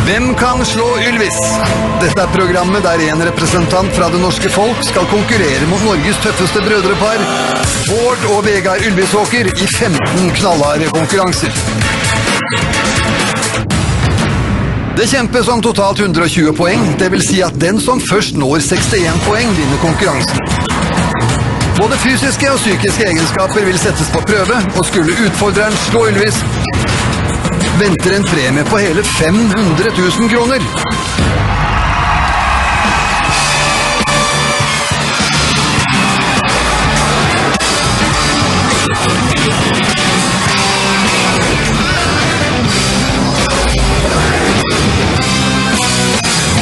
Hvem kan slå Ylvis? Dette programmet der en representant fra det norske folk skal konkurrere mot Norges tøffeste brødrepar, Bård og Vegard Ylvisåker, i 15 knallharde konkurranser. Det kjempes om totalt 120 poeng, det vil si at den som først når 61 poeng vinner konkurransen. Både fysiske og psykiske egenskaper vil settes på prøve, og skulle utfordreren slå Ylvis, venter en premie på hele 500 000 kroner.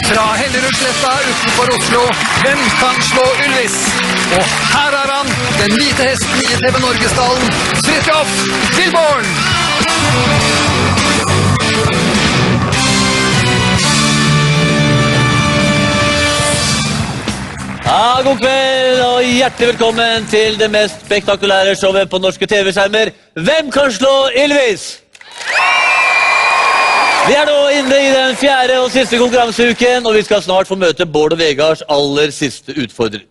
Fra Hellerudsletta utenfor Oslo, hvem kan slå Ylvis? Og her er han, den hvite hesten i TV Norgesdalen, Fridtjof Wilborn! Ja, god kveld og hjertelig velkommen til det mest spektakulære showet på norske TV-skjermer. Hvem kan slå Ylvis? Vi er nå inne i den 4. og siste konkurranseuken, og vi skal snart få møte Bård og Vegards aller siste utfordrer.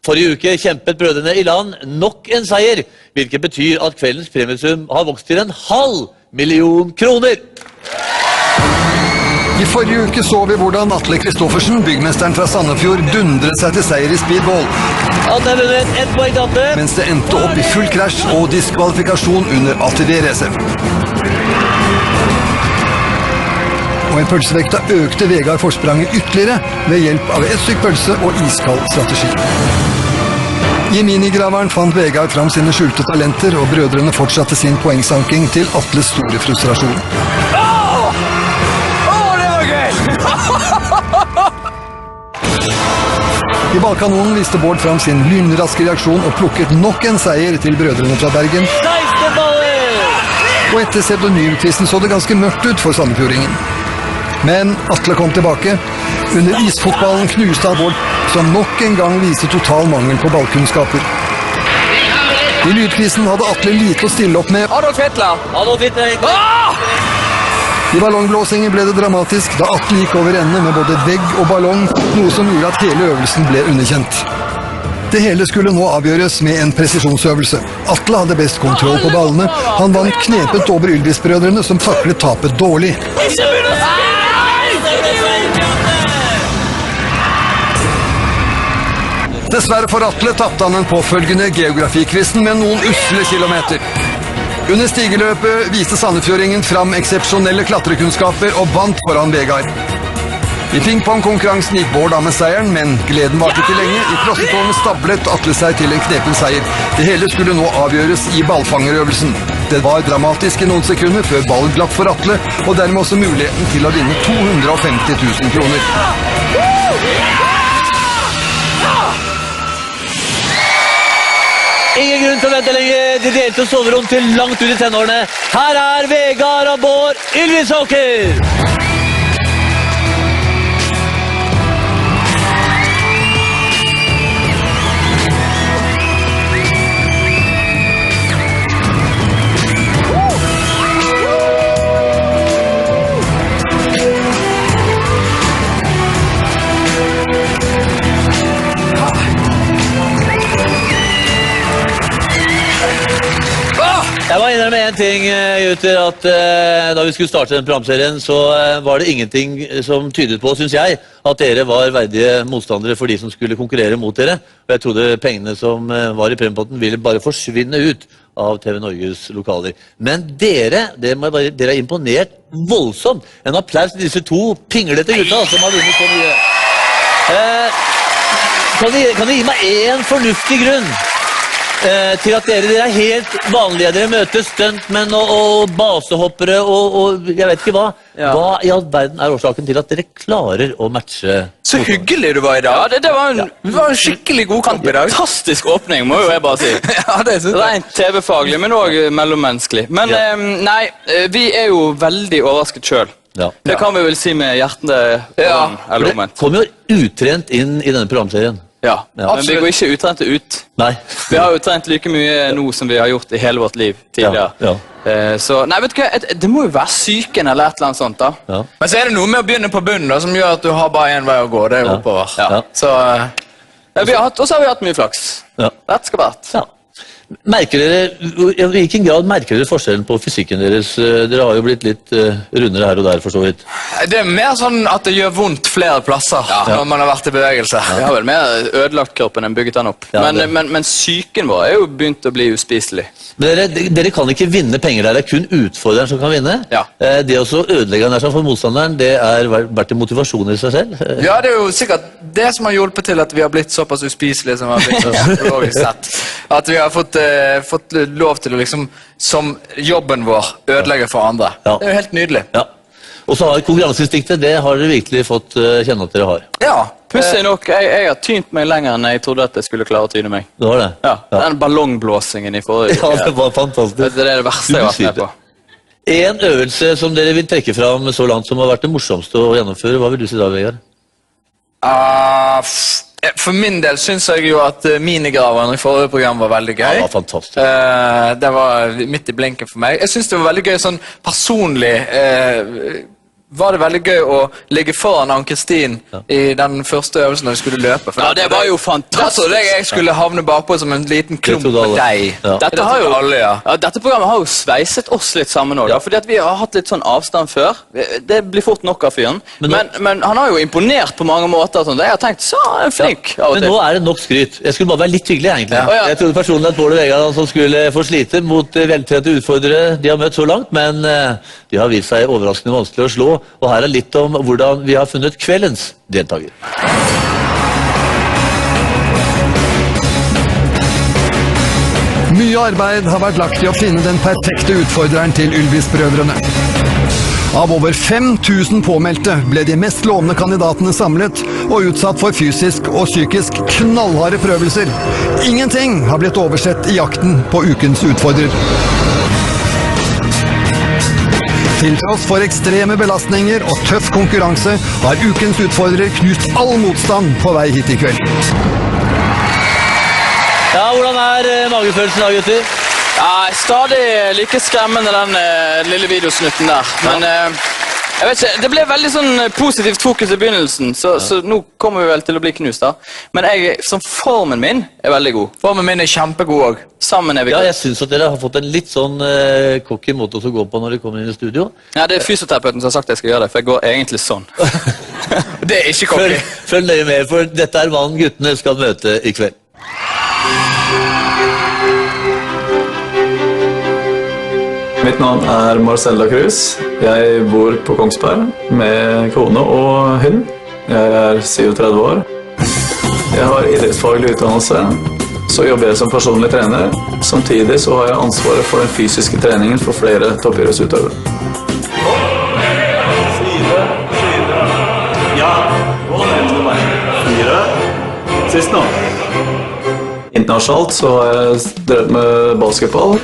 Forrige uke kjempet brødrene i land nok en seier, hvilket betyr at kveldens premiesum har vokst til 500 000 kroner. I forrige uke så vi hvordan Atle Kristoffersen, byggmesteren fra Sandefjord, dundret seg til seier i speedball. Atle har vunnet 1 poeng til Atle. Mens det endte opp i full krasj og diskvalifikasjon under ATV-racet. Og en pølsevekta økte Vegard forspranget ytterligere ved hjelp av et stykk pølse og iskald strategi. I minigraveren fant Vegard fram sine skjulte talenter, og brødrene fortsatte sin poengsanking til Atles store frustrasjon. I ballkanonen viste Bård fram sin lynraske reaksjon og plukket nok en seier til brødrene fra Bergen. 16 baller! Og etter pseudonymtvisten så det ganske mørkt ut for Sandefjordingen. Men Atle kom tilbake. Under isfotballen knuste han Bård, som nok en gang viste total mangel på ballkunnskaper. I lydkvisten hadde Atle lite å stille opp med. Adolf Hitler! I ballongblåsingen ble det dramatisk da Atle gikk over ende med både vegg og ballong, noe som gjorde at hele øvelsen ble underkjent. Det hele skulle nå avgjøres med en presisjonsøvelse. Atle hadde best kontroll på ballene. Han vant knepent over Ylvis-brødrene, som taklet tapet dårlig. Dessverre for Atle tappte han den påfølgende geografikvisten med noen usle kilometer. Under stigeløpet viste Sandefjordingen fram eksepsjonelle klattrekunnskaper og vant foran Vegard. I pingpong-konkurransen gikk Bård av med seieren, men gleden varte ikke lenge. I krossetårnet stablet Atle seg til en knepen seier. Det hele skulle nå avgjøres i ballfangerøvelsen. Det var dramatisk i noen sekunder før ballen glapp for Atle, og dermed også muligheten til å vinne 250 000 kroner. Ingen grunn til å vente lenger. De delte soverom til langt ut i tenårene. Her er Vegard og Bård Ylvisåker! Jeg må innrømme en ting, gutter, at da vi skulle starte den programserien, så var det ingenting som tydet på, synes jeg, at dere var verdige motstandere for de som skulle konkurrere mot dere. Og jeg trodde pengene som var i premiepotten ville bare forsvinne ut av TV Norges lokaler. Men dere har imponert voldsomt. En applaus til disse to pinglete gutta som har vunnet så mye. Kan dere gi meg en fornuftig grunn til at dere er helt vanlige? Dere møter stuntmenn og basehoppere og jeg vet ikke hva. Ja. Hva i all verden er årsaken til at dere klarer å matche? Så hyggelig du var i dag. Det var en skikkelig god kamp i dag. Fantastisk åpning, må jo jeg bare si. Ja, det synes jeg. Rent TV-faglig, men også mellommenneskelig. Men nei, vi er jo veldig overrasket selv. Ja. Det kan vi vel si med hjertene eller omvendt. Dere kom jo utrent inn i denne programserien. Ja, men vi går ikke utrente ut. Nei. Vi har jo trent like mye nå som vi har gjort i hele vårt liv tidligere. Ja. Så, nei, vet du hva, det må jo være psyken eller et eller annet sånt da. Ja. Men så er det noe med å begynne på bunnen da, som gjør at du har bare en vei å gå, det er oppover. Ja. Så... Og så har vi hatt mye flaks. Ja. Rett skal vært. Ja. Merker dere, i hvilken grad merker dere forskjellen på fysikken deres? Dere har jo blitt litt rundere her og der, for så vidt. Det er mer sånn at det gjør vondt flere plasser når man har vært i bevegelse. Vi har vel mer ødelagt kroppen enn bygget den opp. Ja, men psyken vår er jo begynt å bli uspiselig. Men dere kan ikke vinne penger der, det er kun utfordreren som kan vinne. Ja. Det å så ødelegge den for motstanderen, det er vært en motivasjon i seg selv. Ja, det er jo sikkert det som har hjulpet til at vi har blitt såpass uspiselige som vi har blitt psykologisk sett. At vi har fått lov til å liksom, som jobben vår, ødelegge for andre. Ja. Det er jo helt nydelig. Ja. Og så har konkurranseinstinktet, det har dere virkelig fått kjenne at dere har. Ja. Pussig nok, jeg har tynt meg lenger enn jeg trodde at jeg skulle klare å tyne meg. Det var det? Ja, den ballongblåsingen i forrige. Ja, det var fantastisk. Det er det verste jeg har vært med på. En øvelse som dere vil trekke fram så langt som har vært det morsomste å gjennomføre, hva vil du si da, Vegard? For min del synes jeg jo at minigraveren i forrige program var veldig gøy. Ja, det var fantastisk. Det var midt i blinken for meg. Jeg synes det var veldig gøy sånn personlig... var det veldig gøy å ligge foran Ann-Kristin i den første øvelsen når vi skulle løpe. Ja, det var jo fantastisk. Da trodde jeg skulle havne bakpå som en liten klump med deg. Ja. Dette programmet har jo sveiset oss litt sammen også, fordi at vi har hatt litt sånn avstand før. Det blir fort nok av fyren. Men han har jo imponert på mange måter. Sånn. Jeg har tenkt, så er han flink av og til. Men nå er det nok skryt. Jeg skulle bare være litt hyggelig, egentlig. Ja. Jeg trodde personlig at Bård og Vegard som skulle få slite mot veltrente utfordrere de har møtt så langt, men de har vist seg overraskende vanskelig å slå. Og her er litt om hvordan vi har funnet kveldens deltaker. Mye arbeid har vært lagt i å finne den perfekte utfordreren til Ylvis-brødrene. Av over 5000 påmeldte ble de mest lovende kandidatene samlet og utsatt for fysisk og psykisk knallharde prøvelser. Ingenting har blitt oversett i jakten på ukens utfordrer. Til tross for ekstreme belastninger og tøff konkurranse har ukens utfordrer knust all motstand på vei hit i kveld. Ja, hvordan er magefølelsen da, gutter? Ja, stadig like skremmende den lille videosnutten der. Men jeg vet ikke, det ble veldig sånn positivt fokus i begynnelsen, så nå kommer vi vel til å bli knust da. Men som formen min er veldig god. Formen min er kjempegod også. Sammen er vi Ja, god. jeg synes at dere har fått en litt sånn cocky måte å gå på når dere kommer inn i studio. Ja, det er fysioterapeuten som har sagt at jeg skal gjøre det, for jeg går egentlig sånn. Det er ikke cocky. Følg nøye med, for dette er mannen guttene skal møte i kveld. Mitt navn er Marcella Cruz. Jeg bor på Kongsberg med kone og hund. Jeg er 37 år. Jeg har idrettsfaglig utdannelse. Så jobber jeg som personlig trener. Samtidig så har jeg ansvaret for den fysiske treningen for flere toppidrettsutøvere. Ja, gå ned til meg. 4. Sist nå. Internasjonalt så har jeg drevet med basketball.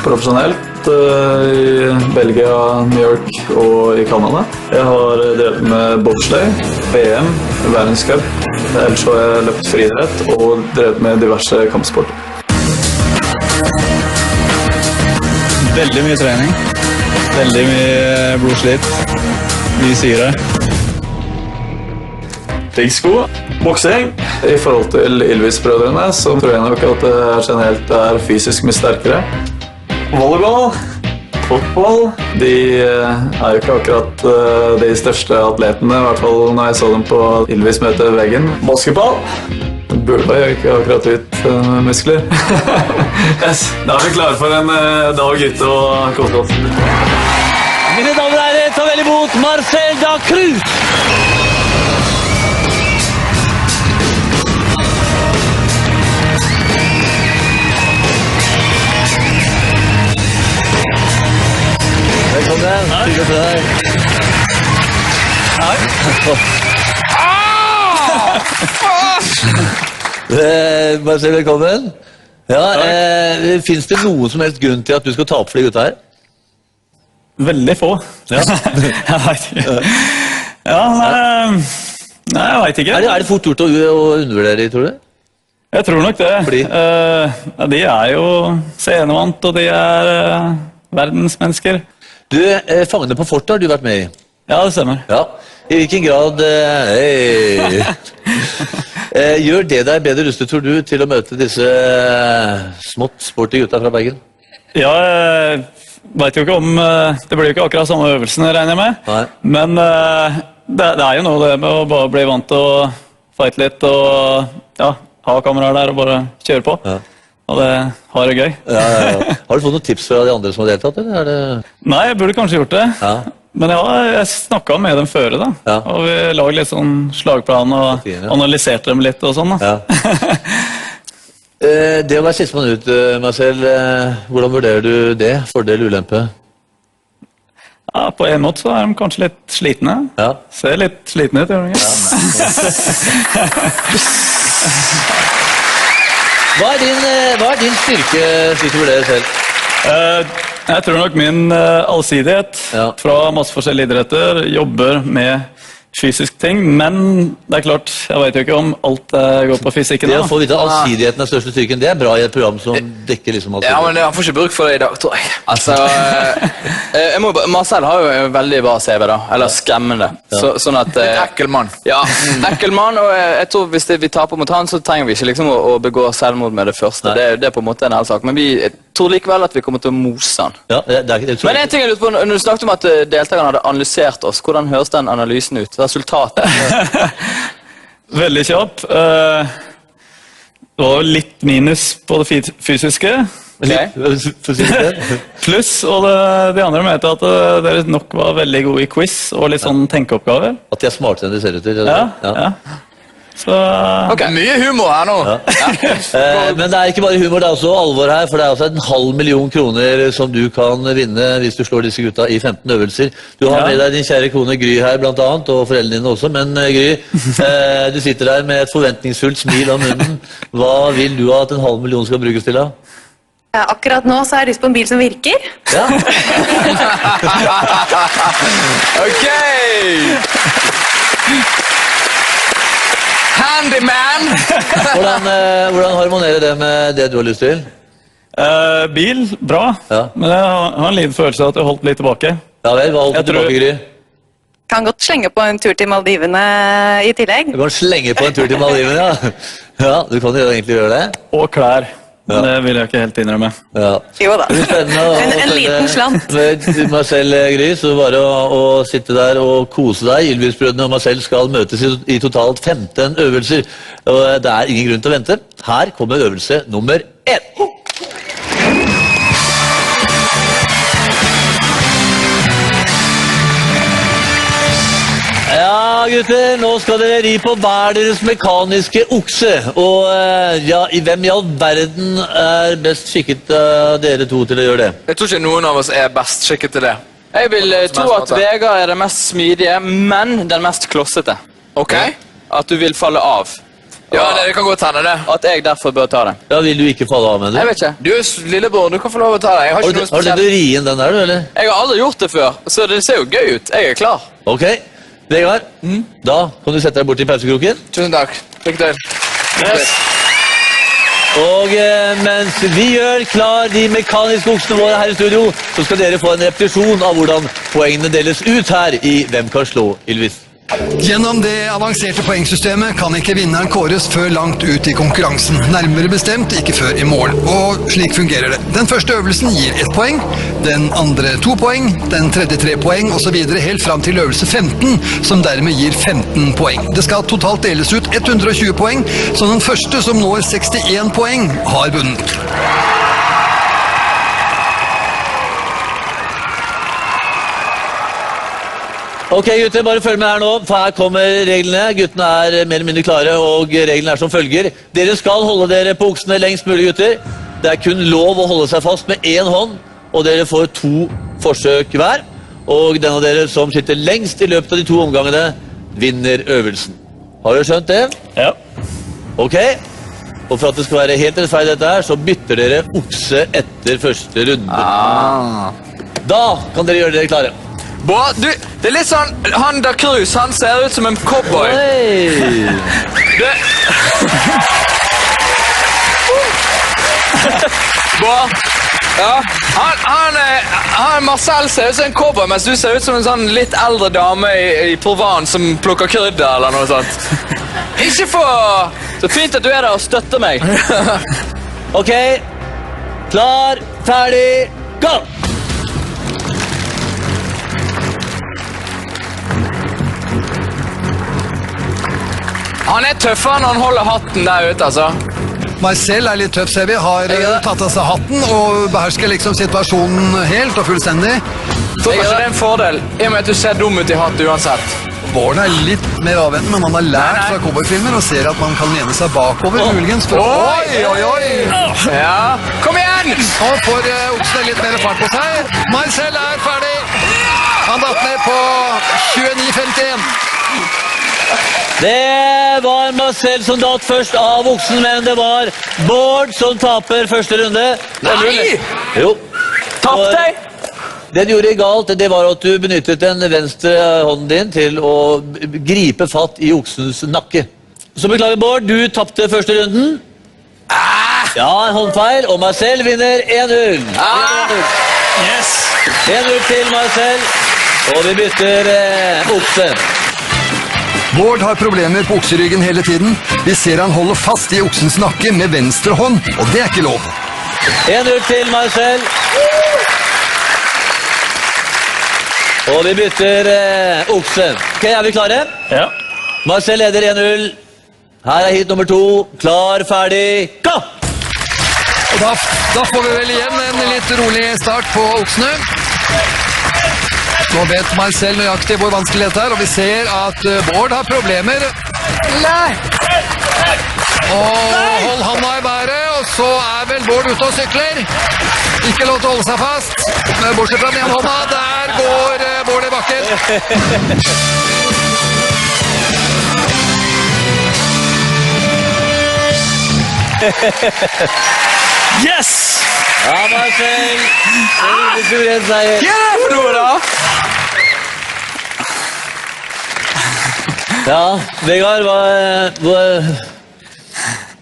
Profesjonelt i Belgia, New York og i Canada. Jeg har drevet med bobsleigh, VM, verdenscup. Ellers har jeg løpt friidrett og drevet med diverse kampsporter. Veldig mye trening. Veldig mye blodslitt. Mye syre. Piggsko. Boksing. I forhold til Ylvis-brødrene så tror jeg nok at det generelt er fysisk mye sterkere. Volleyball. Fotball. De er jo ikke akkurat de største atletene, i hvert fall når jeg så dem på Ylvis møte veggen. Basketball. Burde jo ikke akkurat ut muskler. Yes. Da er vi klare for en dag ute og kose oss. Mine damer og herrer, ta vel imot Marcella Cruz! Velkommen. Hyggelig å se deg. Marcel, velkommen. Ja, finnes det noen som helst grunn til at du skal ta opp for de gutta her? Veldig få. Ja. Jeg vet ikke. Ja, Nei, jeg vet ikke. Er det fort gjort å undervurdere, tror du? Jeg tror nok det. Fordi? De jo scenevant, og de verdensmennesker. Du, Fangene på fortet har du vært med i. Ja, det stemmer. Ja. I hvilken grad gjør det deg bedre rustet, tror du, til å møte disse smått sporty gutta fra Bergen? Ja, jeg vet jo ikke om det blir jo ikke akkurat samme øvelsene, regner jeg med. Nei. Men det jo noe det med å bare bli vant til å fighte litt og ja, ha kameraer der og bare kjøre på. Ja. Og det har det gøy. Ja. Har du fått noen tips fra de andre som har deltatt, eller er det... Nei, jeg burde kanskje gjort det. Ja. Men ja, jeg snakket med dem før da. Ja. Og vi laget litt sånn slagplan og analyserte dem litt og sånn da. Ja. Det å være sistemann ut, Marcel, hvordan vurderer du det? Fordel, ulempe? Ja, på en måte så de kanskje litt slitne. Ja. Ser litt slitne ut, gjør de ikke? Hva din styrke, slik du vurderer selv? Jeg tror nok min allsidighet fra masse forskjellige idretter jobber med fysisk ting, men det klart, jeg vet jo ikke om alt går på fysikken. Det å få vite allsidigheten av største styrken, det bra i et program som dekker liksom alt. Ja, men jeg får ikke bruk for det i dag, tror jeg. Altså, Marcel har jo en veldig bra CV da, eller skremmende. Sånn at... ekkel mann. Ja, ekkel mann, og jeg tror hvis vi taper mot han, så trenger vi ikke liksom å begå selvmord med det første. Det på en måte en hel sak, men vi tror likevel at vi kommer til å mose han. Ja, men en ting jeg lurer på, når du snakket om at deltakerne hadde analysert oss, hvordan høres den analysen ut? Resultatet? Veldig kjapp. Det var litt minus på det fysiske. Pluss, og de andre mente at dere nok var veldig gode i quiz og litt sånn tenkeoppgaver. At de smartere enn de ser ut til. Ja. Så... Ok, mye humor her nå. Men det ikke bare humor, det også alvor her, for det altså 500 000 kroner som du kan vinne hvis du slår disse gutta i 15 øvelser. Du har med deg din kjære kone Gry her blant annet, og foreldrene dine også, men Gry, du sitter der med et forventningsfullt smil om munnen. Hva vil du at 500 000 skal brukes til da? Akkurat nå så har jeg lyst på en bil som virker. Ja. Ok! Handyman! Hvordan harmonerer det med det du har lyst til? Bil, bra. Men jeg har en liten følelse av at jeg holdt litt tilbake. Ja vel, hva holdt du tilbake, Gry? Kan godt slenge på en tur til Maldivene i tillegg. Du kan slenge på en tur til Maldivene, ja. Ja, du kan jo egentlig gjøre det. Og klær. Men det vil jeg ikke helt innrømme. Jo da. En liten slant. Med Marcel, Gry, så bare å sitte der og kose deg. Ylvis-brødrene og Marcel skal møtes i totalt 15 øvelser. Og det ingen grunn til å vente. Her kommer øvelse nummer 1. Ja, gutter, nå skal dere ri på hver deres mekaniske okse. Og hvem i all verden best skikket av dere to til å gjøre det? Jeg tror ikke noen av oss best skikket til det. Jeg vil tro at Vegard den mest smidige, men den mest klossete. Ok. At du vil falle av. Ja, det kan godt hende det. At jeg derfor bør ta det. Ja, vil du ikke falle av med det? Jeg vet ikke. Du lillebror, du kan få lov å ta det. Jeg har ikke noe spesielt. Har du ri inn den der, du, eller? Jeg har aldri gjort det før, så det ser jo gøy ut. Jeg klar. Ok. Vegard, da kan du sette deg bort i pausekroken. Tusen takk. Lykke til. Yes. Og mens vi gjør klar de mekaniske oksene våre her i studio, så skal dere få en repetisjon av hvordan poengene deles ut her i Hvem kan slå Ylvis. Gjennom det avanserte poengsystemet kan ikke vinneren kåres før langt ut i konkurransen. Nærmere bestemt ikke før i mål. Og slik fungerer det. Den første øvelsen gir 1 poeng, den andre 2 poeng, den tredje 3 poeng, og så videre helt fram til øvelse 15, som dermed gir 15 poeng. Det skal totalt deles ut 120 poeng, så den første som når 61 poeng har vunnet. Ok, gutter, bare følg med her nå, for her kommer reglene. Guttene mer eller mindre klare, og reglene som følger. Dere skal holde dere på oksene lengst mulig, gutter. Det kun lov å holde seg fast med 1 hånd, og dere får 2 forsøk hver. Og den av dere som sitter lengst i løpet av de 2 omgangene, vinner øvelsen. Har dere skjønt det? Ja. Ok, og for at det skal være helt rettferdig dette her, så bytter dere okse etter første runde. Da kan dere gjøre dere klare. Bård, du, det litt sånn, han da Cruz, han ser ut som en cowboy. Bård, ja, han Marcel ser ut som en cowboy, mens du ser ut som en sånn litt eldre dame i Provence som plukker krydder eller noe sånt. Ikke for... Så fint at du der og støtter meg. Ok, klar, ferdig, gå! Han tøffere når han holder hatten der ute, altså. Marcel litt tøff, ser vi. Har tatt av seg hatten og behersker liksom situasjonen helt og fullstendig. Så kanskje det en fordel, i og med at du ser dum ut i hatt uansett. Bård litt mer avventende, men han har lært fra cowboyfilmer og ser at man kan lene seg bakover, muligens. Oi! Ja, kom igjen! Nå får oksene litt mer fart på seg. Marcel ferdig. Han datt ned på 29,51. Det var Marcel som datt først av oksen, men det var Bård som taper første runde. Nei! Jo. Tapp deg! Det du gjorde galt, det var at du benyttet den venstre hånden din til å gripe fatt i oksens nakke. Så beklager Bård, du tappte første runden. Ja, en håndfeil, og Marcel vinner 1-0. Yes! 1-0 til Marcel, og vi bytter okse. Bård har problemer på okseryggen hele tiden. Vi ser han holder fast i oksens nakke med venstre hånd, og det ikke lov. 1-0 til Marcel. Og vi bytter okse. Ok, vi klare? Ja. Marcel leder 1-0. Her hit nummer 2. Klar, ferdig, gå! Og da får vi vel igjen en litt rolig start på oksene. Nå vet Marcel nøyaktig hvor vanskelig dette og vi ser at Bård har problemer. Nei! Og hold handa i været, og så vel Bård ute og sykler. Ikke lov til å holde seg fast. Bortsett fra den ene hånda, der går Bård i bakken. Yes! Ja, Marcel. Suveren seier. Hva det for noe da? Ja, Vegard, hva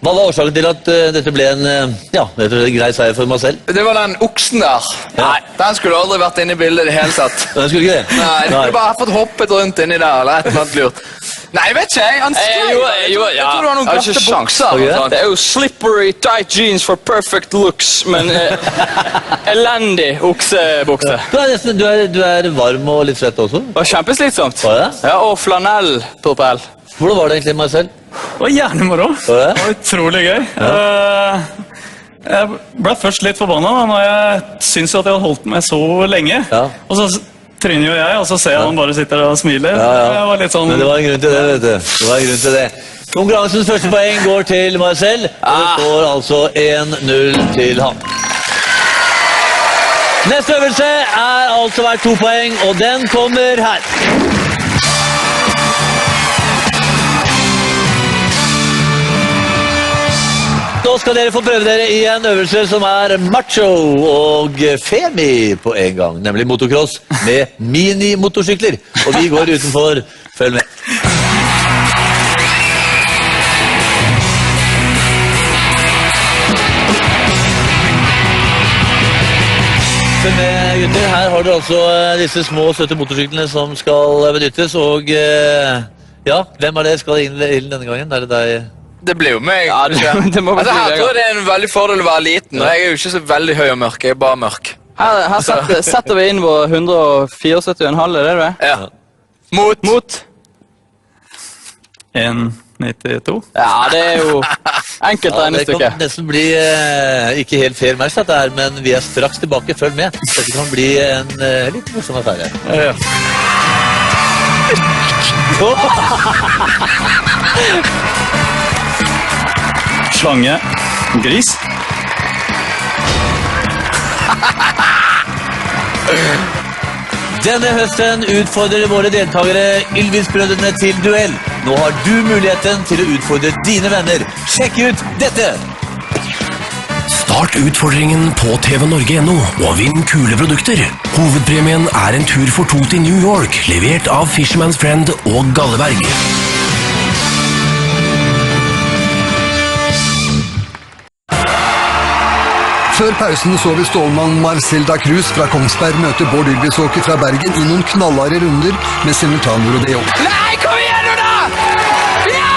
var årsaken til at dette ble en grei seier for Marcel? Det var den oksen der. Nei, den skulle aldri vært inne i bildet i det hele tatt. Den skulle ikke det? Nei, den skulle bare fått hoppet rundt inni der, eller et eller annet lurt. Nei, jeg vet ikke, han skrev. Jeg tror det var noen glatte bukser. Det jo slippery tight jeans for perfect looks, men elendig oksebukse. Du varm og litt svett også? Det var kjempeslitsomt. Var det? Ja, og flanellpropell. Hvordan var det egentlig, Marcel? Det var gjerne moro. Det var utrolig gøy. Jeg ble først litt forbannet når jeg synes at jeg hadde holdt meg så lenge. Og så tryner jo jeg, og så ser jeg han bare sitter og smiler. Jeg var litt sånn... Men det var en grunn til det, vet du. Det var en grunn til det. Konkurransens første poeng går til Marcel, og det står altså 1-0 til han. Neste øvelse altså verdt 2 poeng, og den kommer her. Nå skal dere få prøve dere i en øvelse som macho og femi på en gang, nemlig motocross med mini-motorsykler. Og vi går utenfor. Følg med. Følg med, gutter. Her har dere altså disse små, søte motorsyklene som skal benyttes, og ja, hvem det skal inn denne gangen? Det deg? Det blir jo meg. Ja, det må altså, her tror jeg det en veldig fordel å være liten, og jeg jo ikke så veldig høy og mørk, jeg bare mørk. Her setter vi inn vår 174,5, det det? Ja. Mot? 1,92. Ja, det jo enkelt regnestykke. Det kan nesten bli ikke helt fair match dette her, men vi straks tilbake, følg med. Dette kan bli en litt morsom affære. Ja. Slange. Gris. Denne høsten utfordrer våre deltakere Ylvis-brødrene til duell. Nå har du muligheten til å utfordre dine venner. Sjekk ut dette! Start utfordringen på tvnorge.no og vinn kule produkter. Hovedpremien en tur for 2 til New York, levert av Fisherman's Friend og Galleberg. Før pausen så vi stålmann Marcel da Cruz fra Kongsberg møte Bård Ylvisåker fra Bergen i noen knallharde runder med simultanrodeo. Nei, kom igjen nå da! Ja!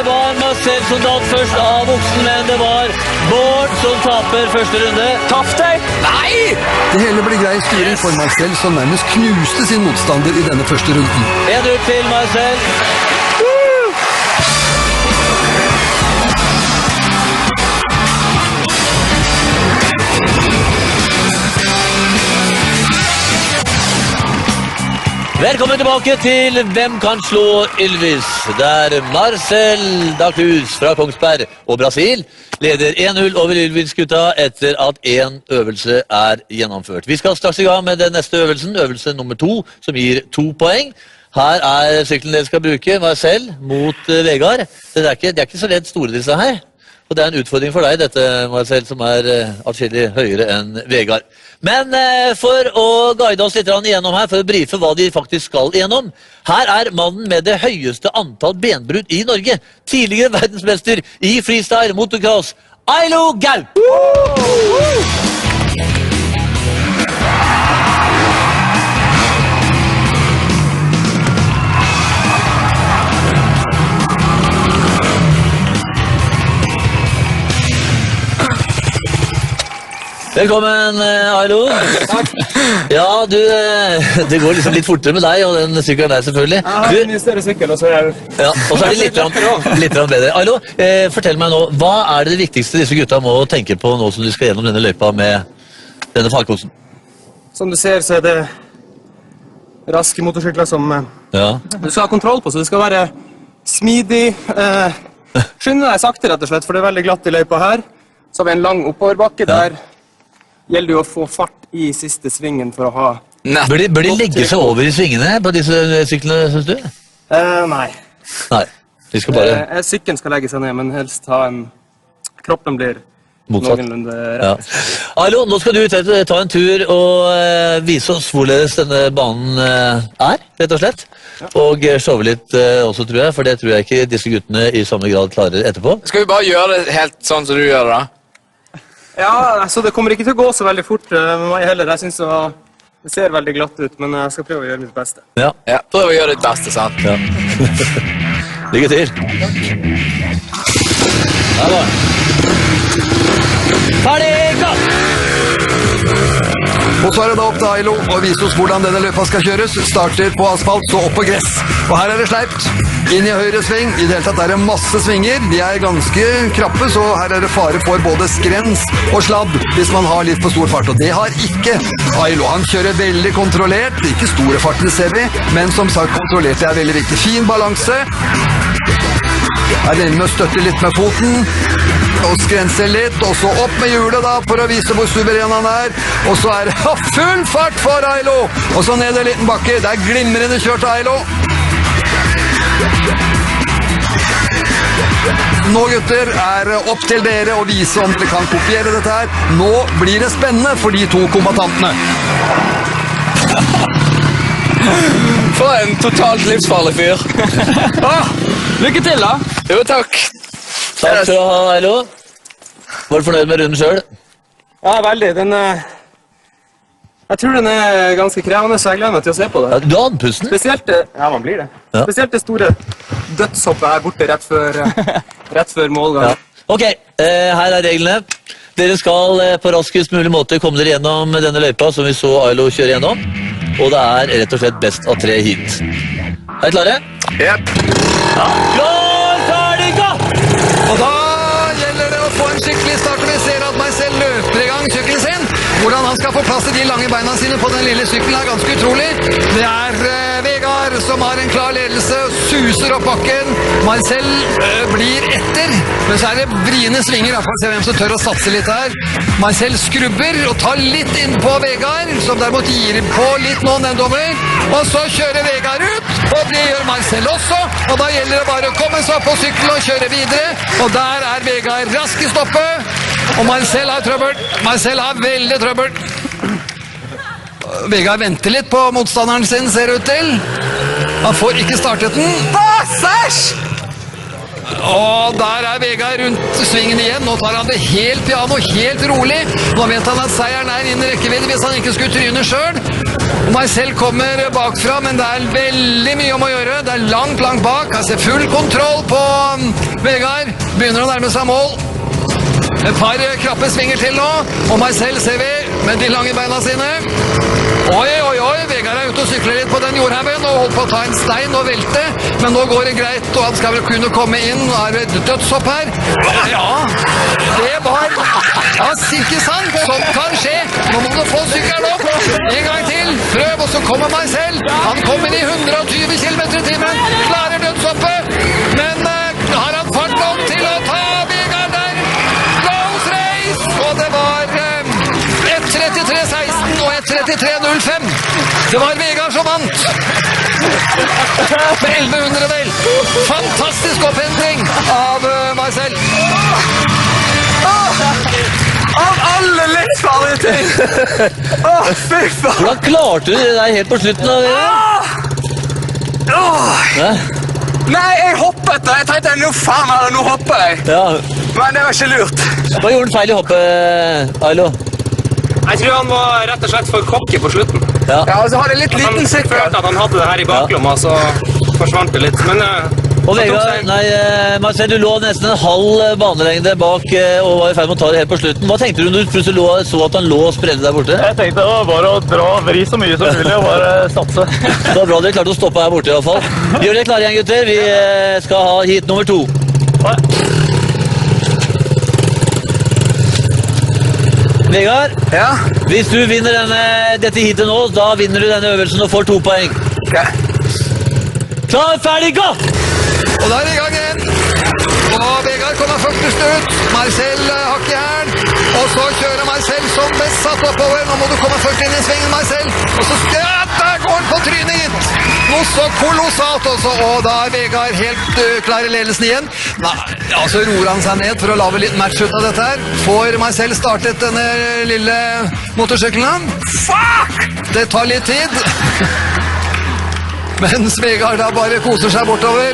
Det var Marcel som datt først av oksen, men det var Bård som taper første runde. Tappte jeg? Nei! Det hele ble grei styring for Marcel, som nærmest knuste sin motstander i denne første runden. 1-0 til Marcel. Velkommen tilbake til Hvem kan slå Ylvis, der Marcel da Cruz fra Kongsberg og Brasil leder 1-0 over Ylvis-gutta etter at en øvelse gjennomført. Vi skal straks i gang med den neste øvelsen, øvelse nummer 2, som gir 2 poeng. Her sykkelen dere skal bruke, Marcel, mot Vegard. Det er ikke så redd store disse her. Og det en utfordring for deg, dette, Marcel, som atskillig høyere enn Vegard. Men for å guide oss litt igjennom her, for å briefe hva de faktisk skal igjennom, her mannen med det høyeste antall benbrudd i Norge, tidligere verdensmester i freestyle motocross, Ailo Gaup! Velkommen, Ailo. Takk. Ja, det går liksom litt fortere med deg og den sykkelen der selvfølgelig. Jeg har en mye større sykkel, og så Ja, og så det litt bedre. Ailo, fortell meg nå, hva det viktigste disse gutta må tenke på nå som de skal gjennom denne løypa med denne farkosten? Som du ser, så det raske motorsykler som du skal ha kontroll på, så det skal være smidig. Skynde deg sakte, rett og slett, for det veldig glatt i løypa her. Så har vi en lang oppoverbakke der. Gjelder jo å få fart i siste svingen for å ha... Bør de legge seg over i svingene på disse syklene, synes du? Nei. Nei, de skal bare... Sykkelen skal legge seg ned, men helst ha kroppen blir motsatt. Noenlunde rett. Ailo, nå skal du ta en tur og vise oss hvorledes denne banen rett og slett. Og sove litt også, tror jeg, for det tror jeg ikke disse guttene i samme grad klarer etterpå. Skal vi bare gjøre det helt sånn som du gjør det da? Ja, altså det kommer ikke til å gå så veldig fort med meg heller. Jeg synes det ser veldig glatt ut, men jeg skal prøve å gjøre mitt beste. Ja, prøv å gjøre ditt beste, sant? Ja. Lykke til. Der var den. Ferdig, gass! Og så det da opp til Ailo å vise oss hvordan denne løypa skal kjøres. Starter på asfalt, så opp på gress. Og her det sleipt. Inn i høyre sving. I det hele tatt det masse svinger. De ganske krappe, så her det fare for både skrens og sladd hvis man har litt for stor fart. Og det har ikke Ailo. Han kjører veldig kontrollert. Ikke store farten ser vi, men som sagt kontrollert. Det veldig viktig. Fin balanse. Denne med å støtte litt med foten og skrense litt, og så opp med hjulet da for å vise hvor suveren han og så det full fart for Ailo, og så ned en liten bakke. Det glimrende kjørt Ailo. Nå gutter opp til dere å vise om dere kan kopiere dette her. Nå blir det spennende for de to kombatantene. For en totalt livsfarlig fyr. Lykke til da. Jo, takk. Takk skal du ha, Ailo. Var du fornøyd med runden selv? Ja, veldig. Jeg tror den ganske krevende, så jeg gleder meg til å se på det. Du har andpusten? Spesielt, ja, man blir det. Ja. Spesielt det store dødshoppet her borte rett før målgang. Ja. Ok, her reglene. Dere skal på raskest mulig måte komme dere gjennom denne løypa som vi så Ailo kjøre gjennom. Og det rett og slett best av 3 hit. Dere klare? Yep. Ja. Klar, ferdig, gå! Og da gjelder det å få en skikkelig start. Vi ser at Marcel løper i gang sykkelen sin. Hvordan han skal få plass til de lange beina sine på den lille sykkelen ganske utrolig. Det Vegard som har en klar ledelse, suser opp bakken. Marcel blir etter, men så det vriende svinger. For å se hvem som tør å satse litt her. Marcel skrubber og tar litt inn på Vegard, som derimot gir på litt nå, den dommer. Og så kjører Vegard ut. Og det gjør Marcel også, og da gjelder det bare å komme seg opp på sykkelen og kjøre videre. Og der er Vegard rask i stoppet, og Marcel har trøbbel. Marcel har veldig trøbbel. Vegard venter litt på motstanderen sin, ser det ut til. Han får ikke startet den. Og der er Vegard rundt svingen igjen. Nå tar han det helt piano, helt rolig. Nå vet han at seieren er innen rekkevidde hvis han ikke skulle tryne selv. Marcel kommer bakfra, men det er veldig mye om å gjøre. Det er langt bak. Han ser full kontroll på Vegard. Begynner å nærme seg mål. Et par krappe svinger til nå, og Marcel ser vi med de lange beina sine. Oi, Vegard er ute og sykler litt på den jordhaugen og holdt på å ta en stein og velte, men nå går det greit, og han skal vel kunne komme inn. Nå er det et dødshopp her. Ja, det var ikke sant. Sånt kan skje. Nå må du få sykkelen opp. En gang til. Prøv, og så kommer Marcel. Han kommer i 120 km/t. Klarer dødshoppet, men har han fart nok til å ta Vegard der? Close race! Og det var 1:33,16 og 1:33,05. Det var Vegard som vant. Med 1100 del. Fantastisk opphenting av Marcel. Av alle livsfarlige ting! Fy faen! Hvordan klarte du det der helt på slutten av det? Nei, jeg hoppet. Jeg tenkte, nå hopper jeg. Ja. Men det var ikke lurt. Hva gjorde han feil i hoppet, Ailo? Jeg tror han var rett og slett for cocky på slutten. Ja, og så hadde jeg litt liten sikker. Han følte at han hadde det her i baklomma, så forsvant det litt. Men og Vegard, Marcel, du lå nesten en halv banelengde bak og var i ferd med å ta det helt på slutten. Hva tenkte du når du plutselig så at han lå og spredde der borte? Jeg tenkte det var bare å vri så mye som mulig og bare satse. Det var bra dere klarte å stoppe her borte i hvert fall. Gjør dere klare igjen, gutter. Vi skal ha hit nummer 2. Vegard, hvis du vinner dette hitet nå, da vinner du denne øvelsen og får 2 poeng. Klar, ferdig, gå! Og da er det i gang igjen. Og Vegard kommer først ut. Marcel har ikke jern. Og så kjører Marcel som besatt oppover. Nå må du komme først inn i svingen, Marcel. Og så der går han på trynet gitt. Noe så kolossalt også. Og da er Vegard helt klar i ledelsen igjen. Ja, så roer han seg ned for å lave litt match ut av dette her. Får Marcel startet denne lille motorsykkelen? Fuck! Det tar litt tid. Mens Vegard da bare koser seg bortover.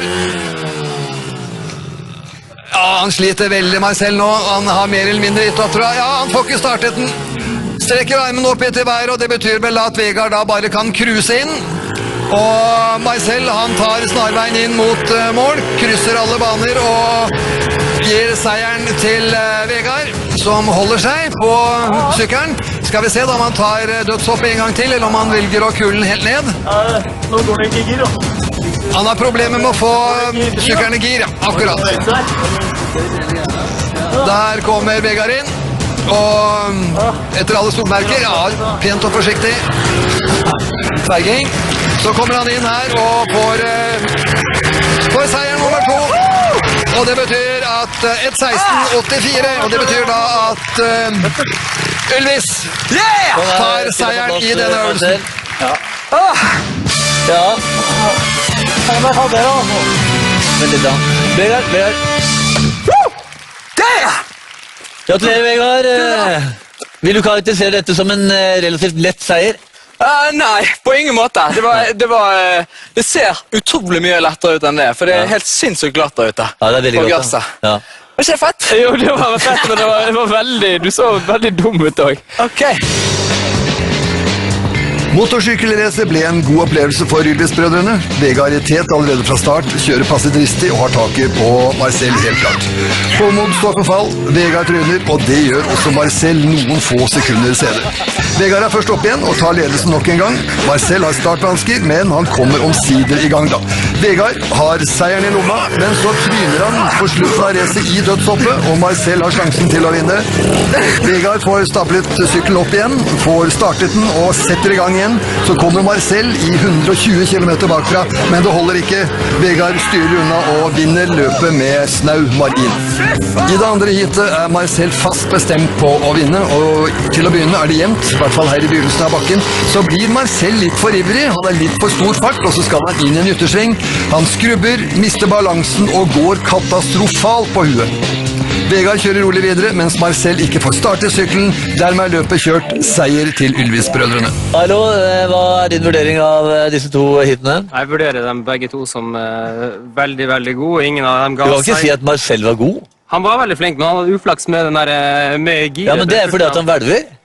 Ja, han sliter veldig, Marcel, nå. Han har mer eller mindre gitt opp, tror jeg. Ja, han får ikke startet den. Strekker armen opp etter veier, og det betyr vel at Vegard da bare kan cruise inn. Og Marcel, han tar snarveien inn mot mål, krysser alle baner og gir seieren til Vegard, som holder seg på sykkelen. Skal vi se da om han tar dødshopp en gang til, eller om han velger å kulle den helt ned. Nå går det ikke i gir, da. Han har problemer med å få sykkelen i gir, ja, akkurat. Der kommer Vegard inn, og etter alle solmerker, ja, pent og forsiktig. Berging. Så kommer han inn her og får seieren nummer 2. Og det betyr at 1:16,84, og det betyr da at Ylvis tar seieren i denne øvelsen. Ja. Veldig bra. Vegard. Gratulerer, Vegard. Vil du karakterisere dette som en relativt lett seier? Nei, på ingen måte. Det ser utrolig mye lettere ut enn det, for det er helt sinnssykt glatt der ute. Ja, det er veldig godt. Ja. Var ikke det fett? Jo, det var fett, men det var veldig, du så veldig dum ut også. Ok. Motorsykkelrace ble en god opplevelse for Ylvis-brødrene. Vegard i tet allerede fra start, kjører passet dristig og har taket på Marcel helt klart. Håmod står for fall, Vegard tryner, og det gjør også Marcel noen få sekunder senere. Vegard er først opp igjen og tar ledelsen nok en gang. Marcel har startvansker, men han kommer omsider i gang da. Vegard har seieren i lomma, men så tryner han på slutten av racet i dødshoppet, og Marcel har sjansen til å vinne. Vegard får stablet sykkelen opp igjen, får startet den og setter i gang igjen. Så kommer Marcel i 120 km bakfra, men det holder ikke. Vegard styrer unna og vinner løpet med snau margin. I det andre heatet er Marcel fast bestemt på å vinne, og til å begynne er det jevnt, i hvert fall her i begynnelsen av bakken. Så blir Marcel litt for ivrig, han er litt for stor fart, og så skal han inn i en yttersving. Han skrubber, mister balansen og går katastrofalt på huet. Vegard kjører rolig videre, mens Marcel ikke får starte sykkelen. Dermed er løpet kjørt, seier til Ylvis-brødrene. Hallo, hva er din vurdering av disse to hitene? Jeg vurderer dem begge to som veldig, veldig gode. Ingen av dem ga seg. Du kan ikke si at Marcel var god? Han var veldig flink, men han hadde uflaks med den der med giret. Ja, men det er fordi at han hvelver?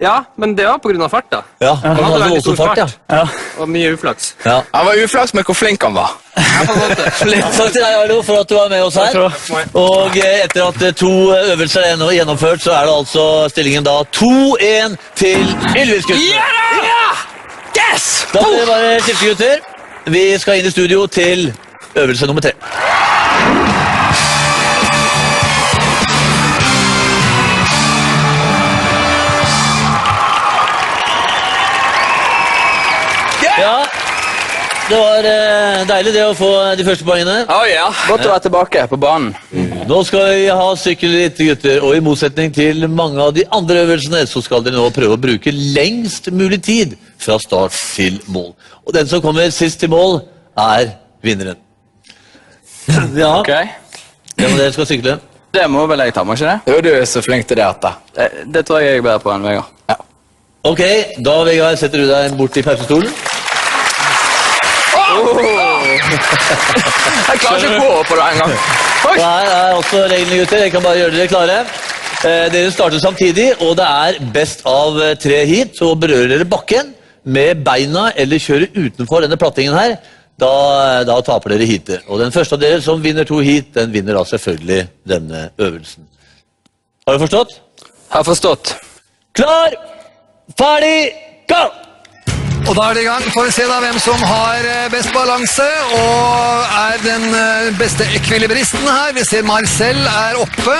Ja, men det var på grunn av fart da. Ja, han hadde også fart, ja. Og mye uflaks. Ja. Han var uflaks med hvor flink han var. Takk til deg, Arlo, for at du var med oss her. Og etter at 2 øvelser er gjennomført, så er det altså stillingen da 2-1 til Ylvis-guttene. Ja! Yes! Da blir det bare skifte, gutter. Vi skal inn i studio til øvelse nummer 3. Ja, det var deilig det å få de første poengene. Ja, godt å være tilbake på banen. Nå skal vi ha sykkelritt, gutter, og i motsetning til mange av de andre øvelsene, så skal dere nå prøve å bruke lengst mulig tid fra start til mål. Og den som kommer sist til mål, er vinneren. Ja, det må dere skal sykle. Det må vel jeg ta, må ikke det? Jo, du er så flink til det, Atta. Det tror jeg er bedre på enn Vegard. Ja. Ok, da, Vegard, setter du deg bort i pausestolen. Jeg klarer ikke gå på det en gang. Her er også reglene, gutter. Jeg kan bare gjøre dere klare. Dere starter samtidig, og det er best av 3 hit. Så berører dere bakken med beina eller kjører utenfor denne plattingen her. Da taper dere hitet. Og den første av dere som vinner 2 hit, den vinner da selvfølgelig denne øvelsen. Har du forstått? Har forstått. Klar, ferdig, gå! Og da er det i gang. Får vi se da hvem som har best balanse og er den beste ekvilibristen her. Vi ser Marcel er oppe,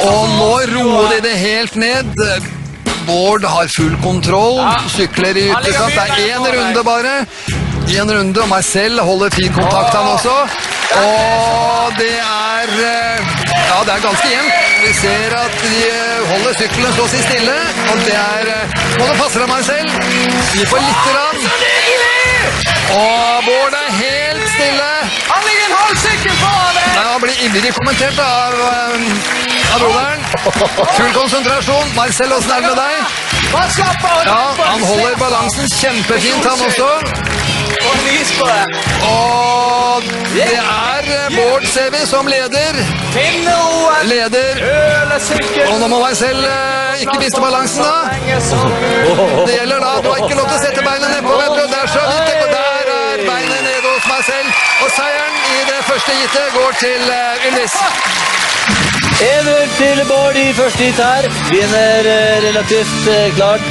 og nå roer de det helt ned. Bård har full kontroll, sykler i ytterkant. Det er 1 runde bare. 1 runde, og Marcel holder fin kontakt han også. Og det er ganske jevnt. Vi ser at de holder sykkelen så å si stille, og det må du passe deg, Marcel. Vi får litt rann. Og Bård er helt stille. Han ligger en halv sykkel på det! Han blir ivrig kommentert av broderen. Full konsentrasjon. Marcel, hvordan er det med deg? Ja, han holder balansen kjempefint, han også. Og det er Bård, ser vi, som leder. Og nå må Marcel ikke miste balansen da. Det gjelder da, du har ikke lov til å sette beina ned på, vet du. Det er så vidt, og der er beinet nede hos Marcel. Og seieren i det første hitet går til Ylvis. 1-0 til Bård i første hit her. Vinner relativt klart.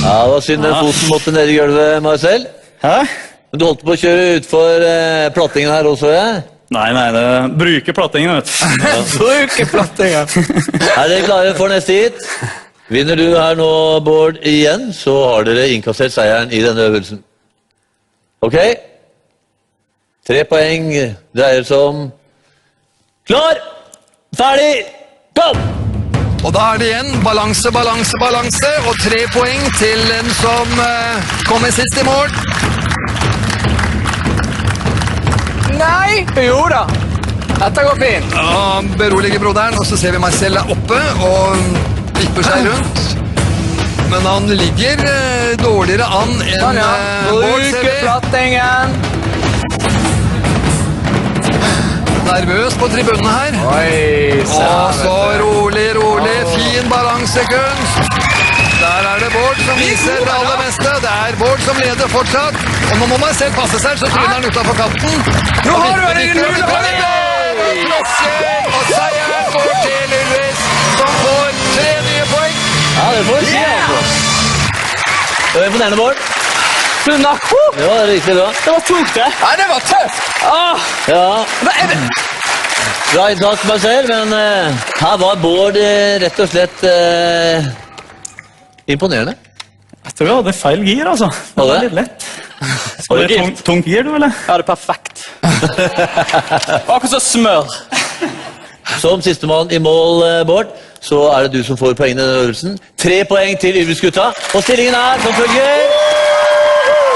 Ja, det var synd den foten måtte ned i gulvet, Marcel. Hæ? Men du holdt på å kjøre utfor plattingen her også, ja? Nei, det bruker plattingen, vet du. Bruker plattingen. Er dere klare for neste hit? Vinner du her nå, Bård, igjen, så har dere innkassert seieren i denne øvelsen. Ok? 3 poeng dreier seg om klar, ferdig, gå! Og da er det igjen balanse, og 3 poeng til den som kommer sist i mål. Nei! Jo da. Dette går fint. Ja, beroliger broderen, og så ser vi Marcel er oppe og vipper seg rundt. Men han ligger dårligere an enn Bård, ser vi. Bruker plattingen. Nervøs på tribunene her. Og så rolig, fin balansekunst. Der er det Bård som viser det aller meste. Det er Bård som leder fortsatt. Og nå må man selv passe seg, så tryner han utenfor kanten. Nå har du en egen mulighet! Og seieren går til Ylvis, som får 3 nye poeng. Ja, det får vi si, altså. Det var imponerende, Bård. Det var riktig bra. Det var tungt, det. Ja, det var tøft! Ja. Bra innsats, Marcel, men her var Bård rett og slett imponerende. Jeg tror jeg hadde feil gir, altså. Det var litt lett. Så det er tungt gir, du, eller? Ja, det er perfekt. Akkurat så smør. Som sistemann i mål, Bård, så er det du som får poengene i denne øvelsen. 3 poeng til Ylvis-gutta, og stillingen er som følger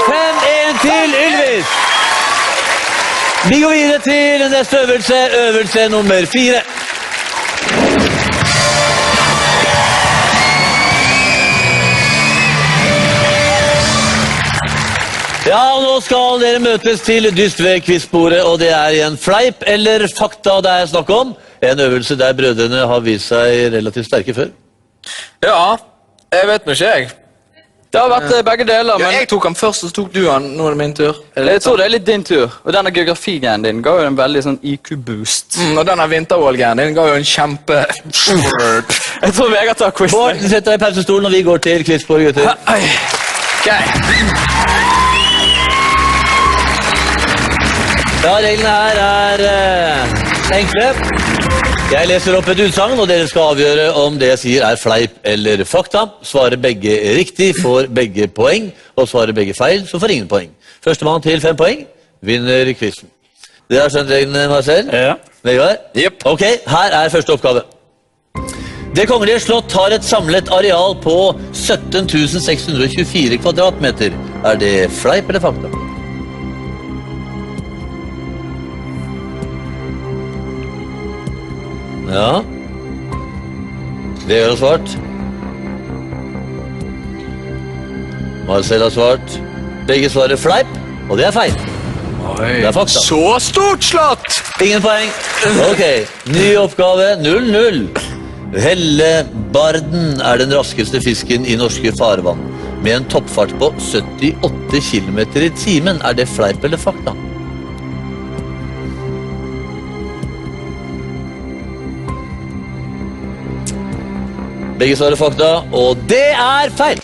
5-1 til Ylvis. Vi går videre til neste øvelse, øvelse nummer 4. Ja, og nå skal dere møtes til dyst ved quizbordet, og det er igjen fleip eller fakta det er snakk om. En øvelse der brødrene har vist seg relativt sterke før. Ja, jeg vet nå ikke jeg. Det har vært begge deler, men... Jeg tok han først, og så tok du han. Nå er det min tur. Jeg tror det er litt din tur. Og denne geografigreien din ga jo en veldig sånn IQ-boost. Og denne vinter-OL-greien din ga jo en kjempe... Jeg tror Vegard tar quiz. Bård, du setter deg i pausestolen, og vi går til quizbordet, gutter. Ok. Ja, reglene her er enkle. Jeg leser opp et utsagn, og dere skal avgjøre om det jeg sier er fleip eller fakta. Svarer begge riktig, får begge poeng, og svarer begge feil, så får ingen poeng. Førstemann til 5 poeng vinner quizen. Dere har skjønt reglene, Marcel? Ja. Vegard? Jepp. Ok, her er første oppgave. Det kongelige slott har et samlet areal på 17 624 kvadratmeter. Er det fleip eller fakta? Ja. Vegard har svart. Marcel har svart. Begge svarer fleip, og det er feil. Det er fakta. Så stort slott! Ingen poeng. Ok, ny oppgave 0-0. Hellebarden er den raskeste fisken i norske farvann. Med en toppfart på 78 km i timen. Er det fleip eller fakta? Begge svarer fakta, og det er feil.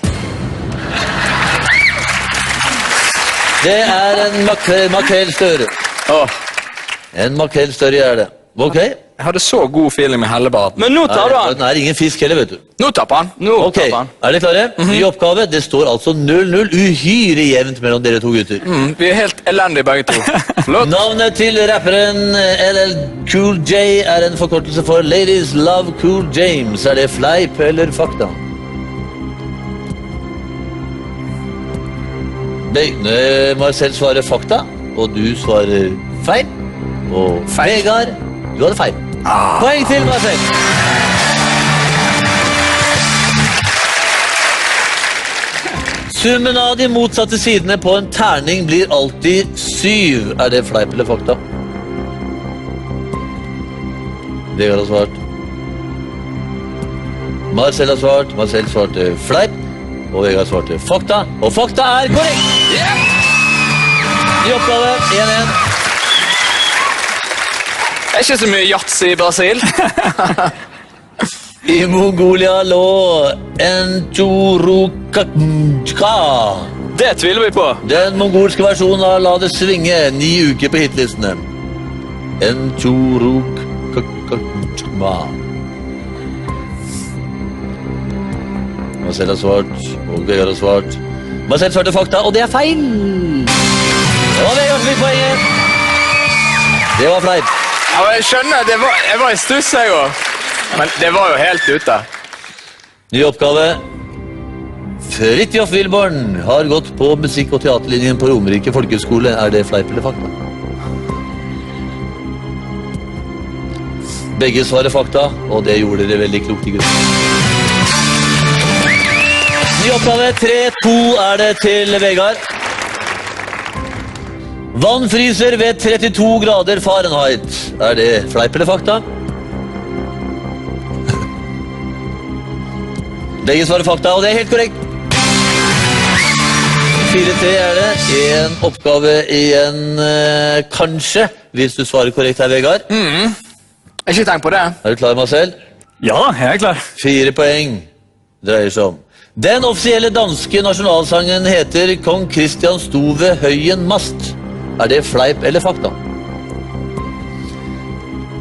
Det er en makrellstørre. En makrellstørre er det. Ok. Jeg hadde så god feeling med hellebarden. Men nå tar du han. Den er ingen fisk heller, vet du. Nå tapper han. Ok, er dere klare? Ny oppgave. Det står altså 0-0, uhyre jevnt mellom dere to gutter. Vi er helt elendige begge to. Navnet til rapperen LL Cool J er en forkortelse for Ladies Love Cool James. Er det fleip eller fakta? Marcel svarer fakta, og du svarer feil. Og Vegard, du hadde feil. Poeng til Marcel. Summen av de motsatte sidene på en terning blir alltid 7. Er det fleip eller fakta? Vegard har svart. Marcel har svart. Marcel svarte fleip. Og Vegard svarte fakta. Og fakta er korrekt! Ny oppgave, 1-1. Det er ikke så mye jats i Brasil. I Mongolia lå Enchurukaka. Det tviler vi på. Den mongolske versjonen av La det svinge 9 uker på hitlistene. Enchurukaka. Marcel har svart, og Vegard har svart. Marcel svarte fakta, og det er feil! Det var Vegard som fikk poenget. Det var fleip. Ja, jeg skjønner, jeg var i stuss jeg også. Men det var jo helt ute. Ny oppgave. Fridtjof Wilborn har gått på musikk- og teaterlinjen på Romerike folkeskole. Er det fleip eller fakta? Begge svarer fakta, og det gjorde dere veldig klokt i gutt. Ny oppgave, 3-2 er det til Vegard. Vann fryser ved 32 grader Fahrenheit. Er det fleip eller fakta? Begge svarer fakta, og det er helt korrekt. 4-3 er det. En oppgave igjen, kanskje, hvis du svarer korrekt her, Vegard. Jeg har ikke tenkt på det. Er du klar, Marcel? Ja, jeg er klar. 4 poeng dreier seg om. Den offisielle danske nasjonalsangen heter Kong Christian sto ved høyen mast. Er det fleip eller fakta?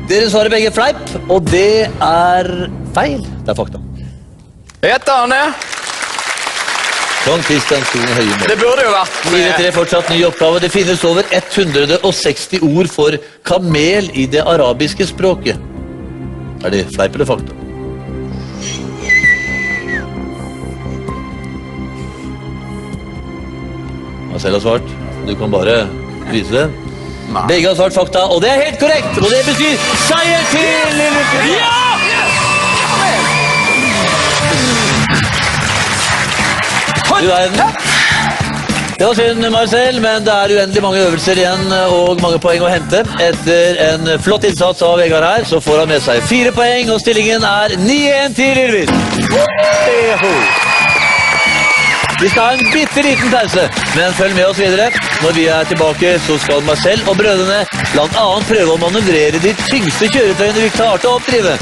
Dere svarer begge fleip, og det er feil. Det er fakta. Heter han det? Kong Christian sto ved høyen mast. Det burde jo vært 4-3 fortsatt ny oppgave. Det finnes over 160 ord for kamel i det arabiske språket. Er det fleip eller fakta? Marcel har svart. Du kan bare vise det. Begge har svart fakta, og det er helt korrekt! Og det betyr seier til Lillestrøm! Ja! Du verden. Det var synd, Marcel, men det er uendelig mange øvelser igjen og mange poeng å hente. Etter en flott innsats av Vegard her, så får han med seg 4 poeng, og stillingen er 9-1 til Ylvis. Vi skal ha en bitteliten pause, men følg med oss videre. Når vi er tilbake, så skal Marcel og brødrene blant annet prøve å manøvrere de tyngste kjøretøyene vi klarte å oppdrive.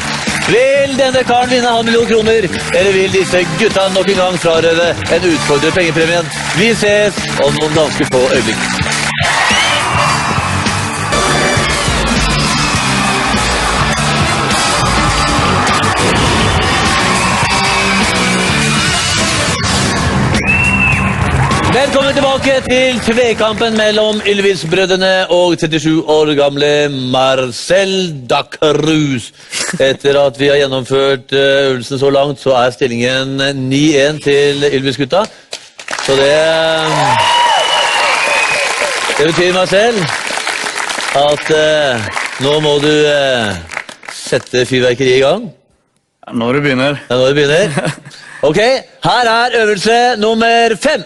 Vil denne karen vinne 500 000 kroner, eller vil disse gutta nok en gang frarøve en utfordret pengepremien? Vi ses om noen ganske få øyeblikk. Velkommen tilbake til tvekampen mellom Ylvis-brødrene og 37 år gamle Marcel Dacruz. Etter at vi har gjennomført øvelsen så langt, så er stillingen 9-1 til Ylvis-gutta. Så det betyr, Marcel, at nå må du sette fyrverkeriet i gang. Når du begynner. Ja, når du begynner. Ok, her er øvelse nummer 5.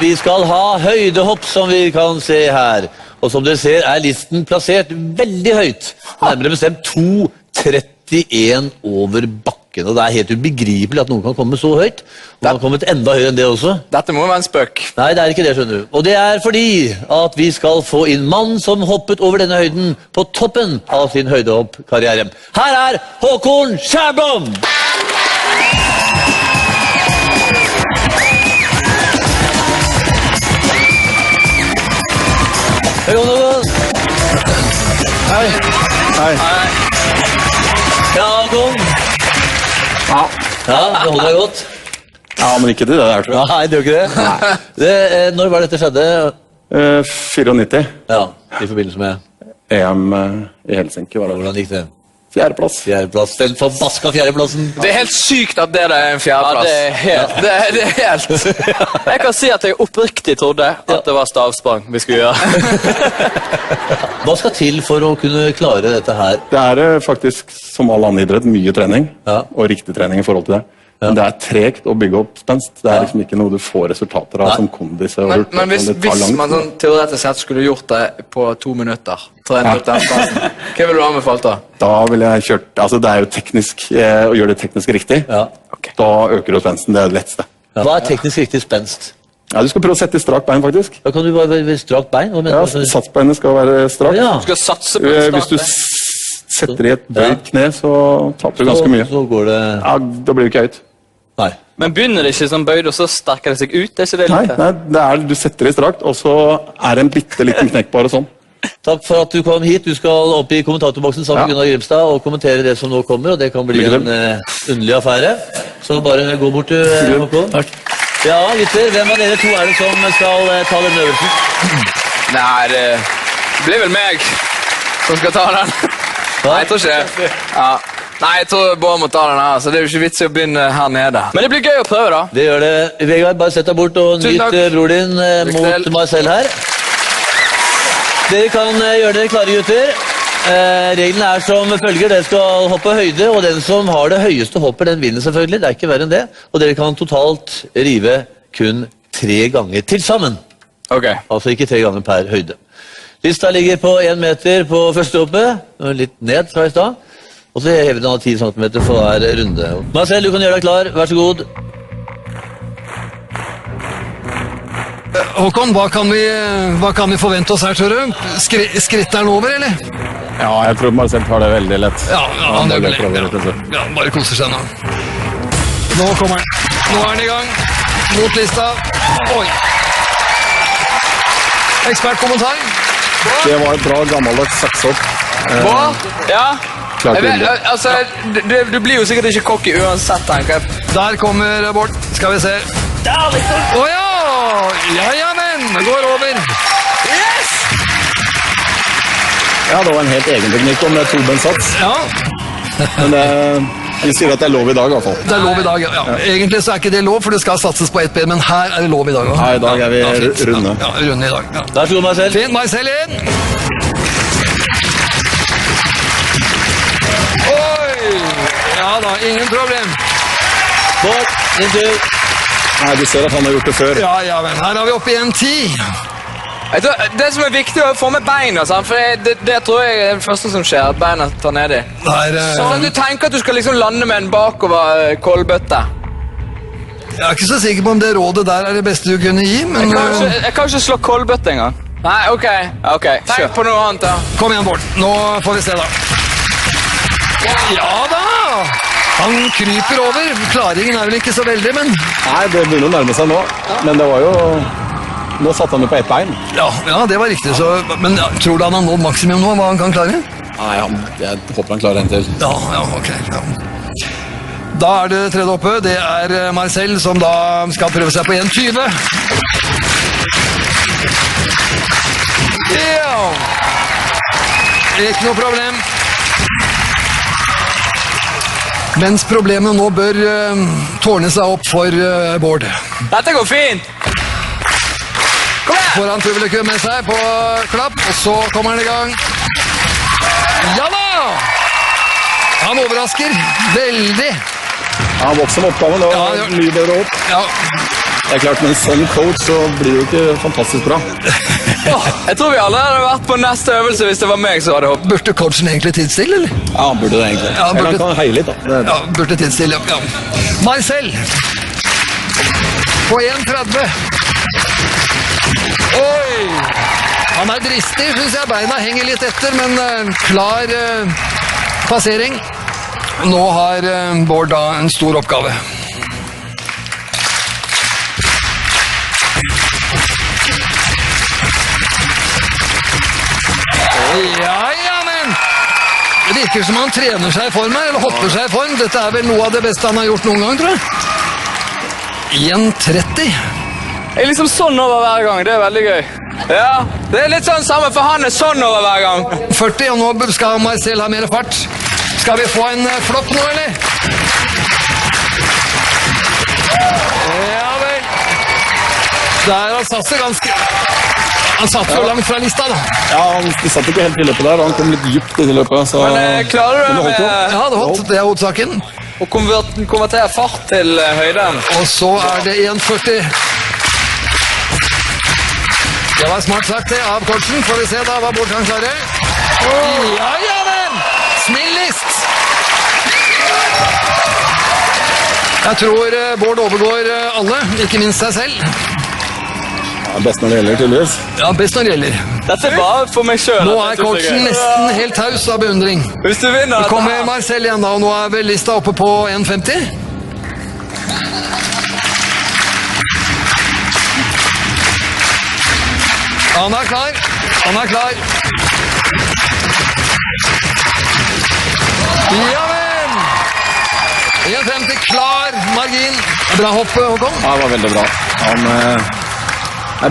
Vi skal ha høydehopp, som vi kan se her. Og som dere ser er listen plassert veldig høyt. Nærmere bestemt 2,31 over bakken. Og det er helt ubegripelig at noen kan komme så høyt. Og han har kommet enda høyere enn det også. Dette må være en spøk. Nei, det er ikke det, skjønner du. Og det er fordi at vi skal få inn mann som hoppet over denne høyden på toppen av sin høydehoppkarriere. Her er Håkon Skjærblom! Håkon! Hei. Hei. Ja, Håkon. Ja, det holder deg godt. Ja, men ikke til det der, tror jeg. Nei, det gjør ikke det. Når var dette skjedde? 94. Ja, i forbindelse med EM i Helsinki var det. Hvordan gikk det? Fjerdeplass. Fjerdeplass, den forbaska fjerdeplassen. Det er helt sykt at det er en fjerdeplass. Ja, det er helt... Jeg kan si at jeg oppriktig trodde at det var stavsprang vi skulle gjøre. Hva skal til for å kunne klare dette her? Det er faktisk, som all annen idrett, mye trening, og riktig trening i forhold til det. Men det er tregt å bygge opp spenst. Det er liksom ikke noe du får resultater av som kondis. Men hvis man sånn teoretisk sett skulle gjort det på 2 minutter, trenet opp den spensten, hva vil du anbefalt da? Da ville jeg kjørt, altså det er jo teknisk, å gjøre det teknisk riktig. Da øker du spensten, det er det letteste. Hva er teknisk riktig spenst? Ja, du skal prøve å sette i strakt bein, faktisk. Da kan du bare være strakt bein? Ja, satsbeinet skal være strakt. Du skal satse på det. Hvis du setter i et bøyd kne, så taper du ganske mye. Så går det... Ja, da blir det ikke høyt. Nei. Men begynner det ikke som bøyd, og så sterker det seg ut? Det er ikke det litt? Nei, det er, du setter det i strakt, og så er det en bitteliten knekk bare sånn. Takk for at du kom hit. Du skal opp i kommentatorboksen sammen med Gunnar Grimstad og kommentere det som nå kommer, og det kan bli en underlig affære. Så bare gå bort til Håkon. Takk. Ja, gutter, hvem av dere to er det som skal ta den øvelsen? Nei, det blir vel meg som skal ta den. Nei, jeg tror ikke det. Ja. Nei, jeg tror bare må ta den her, så det er jo ikke vits i å begynne her nede. Men det blir gøy å prøve, da. Det gjør det. Vegard, bare sett deg bort og nyt bror din mot Marcel her. Dere kan gjøre dere klare, gutter. Reglene er som følger. Dere skal hoppe høyde, og den som har det høyeste hoppet, den vinner selvfølgelig. Det er ikke verre enn det. Og dere kan totalt rive kun 3 ganger til sammen. Ok. Altså ikke 3 ganger per høyde. Lista ligger på 1 meter på første hoppet, litt ned fra i stad. Og så hever den av 10 cm for hver runde. Marcel, du kan gjøre deg klar. Vær så god. Håkon, hva kan vi forvente oss her, tror du? Skritteren over, eller? Ja, jeg tror Marcel tar det veldig lett. Ja, han gjør det. Ja, bare koser seg nå. Nå kommer han. Nå er han i gang. Mot lista. Oi. Ekspertkommentar. Det var et bra gammeldags saksopp. Bra? Ja. Altså, du blir jo sikkert ikke cocky uansett, tenker jeg. Der kommer Bård. Skal vi se. Åja! Ja, men! Det går over. Yes! Ja, det var en helt egen teknikk om det tobenssats. Ja. Men jeg sier at det er lov i dag, i hvert fall. Det er lov i dag, ja. Egentlig så er ikke det lov, for det skal satses på ett ben, men her er det lov i dag. Ja, i dag er vi runde. Ja, runde i dag. Ja. Der skal Marcel. Fint, Marcel inn. Oi! Ja da, ingen problem. Bård, din tur. Nei, du ser at han har gjort det før. Ja, men her har vi oppe igjen 10. Det som er viktig er å få med beina, for det tror jeg er det første som skjer, at beina tar ned i. Sånn at du tenker at du skal liksom lande med en bakover kålbøtte. Jeg er ikke så sikker på om det rådet der er det beste du kunne gi, men... Jeg kan ikke slå kålbøtte engang. Nei, ok. Tenk på noe annet, da. Kom igjen, Bård. Nå får vi se, da. Ja da! Han kryper over. Klaringen er vel ikke så veldig, men... Nei, det begynner å nærme seg nå. Men det var jo... Nå satt han jo på ett bein. Ja, det var riktig. Så... Men tror du han har nådd maksimum nå? Hva han kan klare? Nei, jeg håper han klarer en til. Ja, ok. Ja. Da er det tredje oppe. Det er Marcel som da skal prøve seg på 1,20. Ja! Ikke noe problem. Mens problemet nå bør tårne seg opp for Bård. Dette går fint! Kom igjen! Får han publikum med seg på klapp, og så kommer han i gang. Ja da! Han overrasker veldig. Han vokser med oppgaven, og mye bedre opp. Ja. Det er klart, med en sånn coach så blir det jo ikke fantastisk bra. Jeg tror vi alle hadde vært på neste øvelse hvis det var meg som hadde hoppet. Burde coachen egentlig tidsstille, eller? Ja, han burde det egentlig. Ja, eller han kan heie litt, da. Ja, burde tidsstille, ja. Marcel! På 1,30. Oi! Han er dristig, synes jeg. Beina henger litt etter, men klar passering. Nå har Bård da en stor oppgave. Ja, men det virker som han trener seg i form her, eller hopper seg i form. Dette er vel noe av det beste han har gjort noen gang, tror jeg. 1,30. Jeg er liksom sånn over hver gang, det er veldig gøy. Ja, det er litt sånn samme, for han er sånn over hver gang. 40, og nå skal Marcel ha mer fart. Skal vi få en flopp nå, eller? Ja vel. Der han satt seg ganske... Han satt jo langt fra lista, da. Ja, han satt ikke helt i løpet der, og han kom litt dypt i løpet. Så... Men klarer du det med... Ja, det er hovedsaken. Og konvertere fart til høyden. Og så er det 1,40. Det var smart sagt det av coachen. Får vi se da hva Bård kan klare. Ja, men! Snillist! Jeg tror Bård overgår alle, ikke minst seg selv. Ja, best når det gjelder, tydeligvis. Ja, best når det gjelder. Dette er bare for meg selv. Nå er coachen nesten helt taus av beundring. Hvis du vinner... Nå kommer Marcel igjen da, og nå er vel lista oppe på 1,50. Han er klar. Han er klar. Ja, men! 1,50, klar margin. Bra hopp, Håkon. Ja, det var veldig bra.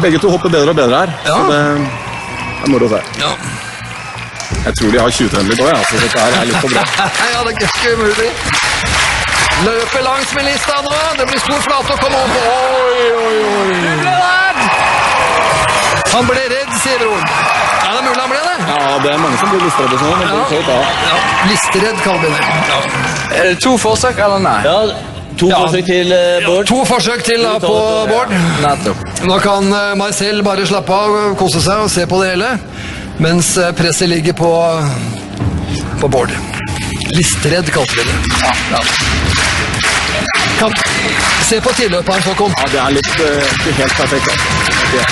Begge to hopper bedre og bedre her, så det er moro å se. Ja. Jeg tror de har 20-trend litt også, så dette her er litt for bra. Ja, det er ikke umulig. Løper langs med lista nå. Det blir stor flate å komme opp. Oi. Du ble redd! Han ble redd, sier Broren. Ja, det er mulig han ble det. Ja, det er mange som blir listeredd sånn, men det er tøyt da. Ja, listeredd kaller vi det. Ja. Er det 2 forsøk, eller nei? Ja, 2 forsøk til Bård. 2 forsøk til da på Bård. Nå kan Marcel bare slappe av, kose seg og se på det hele, mens presset ligger på Bård. Listeredd kaller vi det. Ja. kan se på tilløperen, Håkon. Ja, det litt ikke helt perfekt. Ja.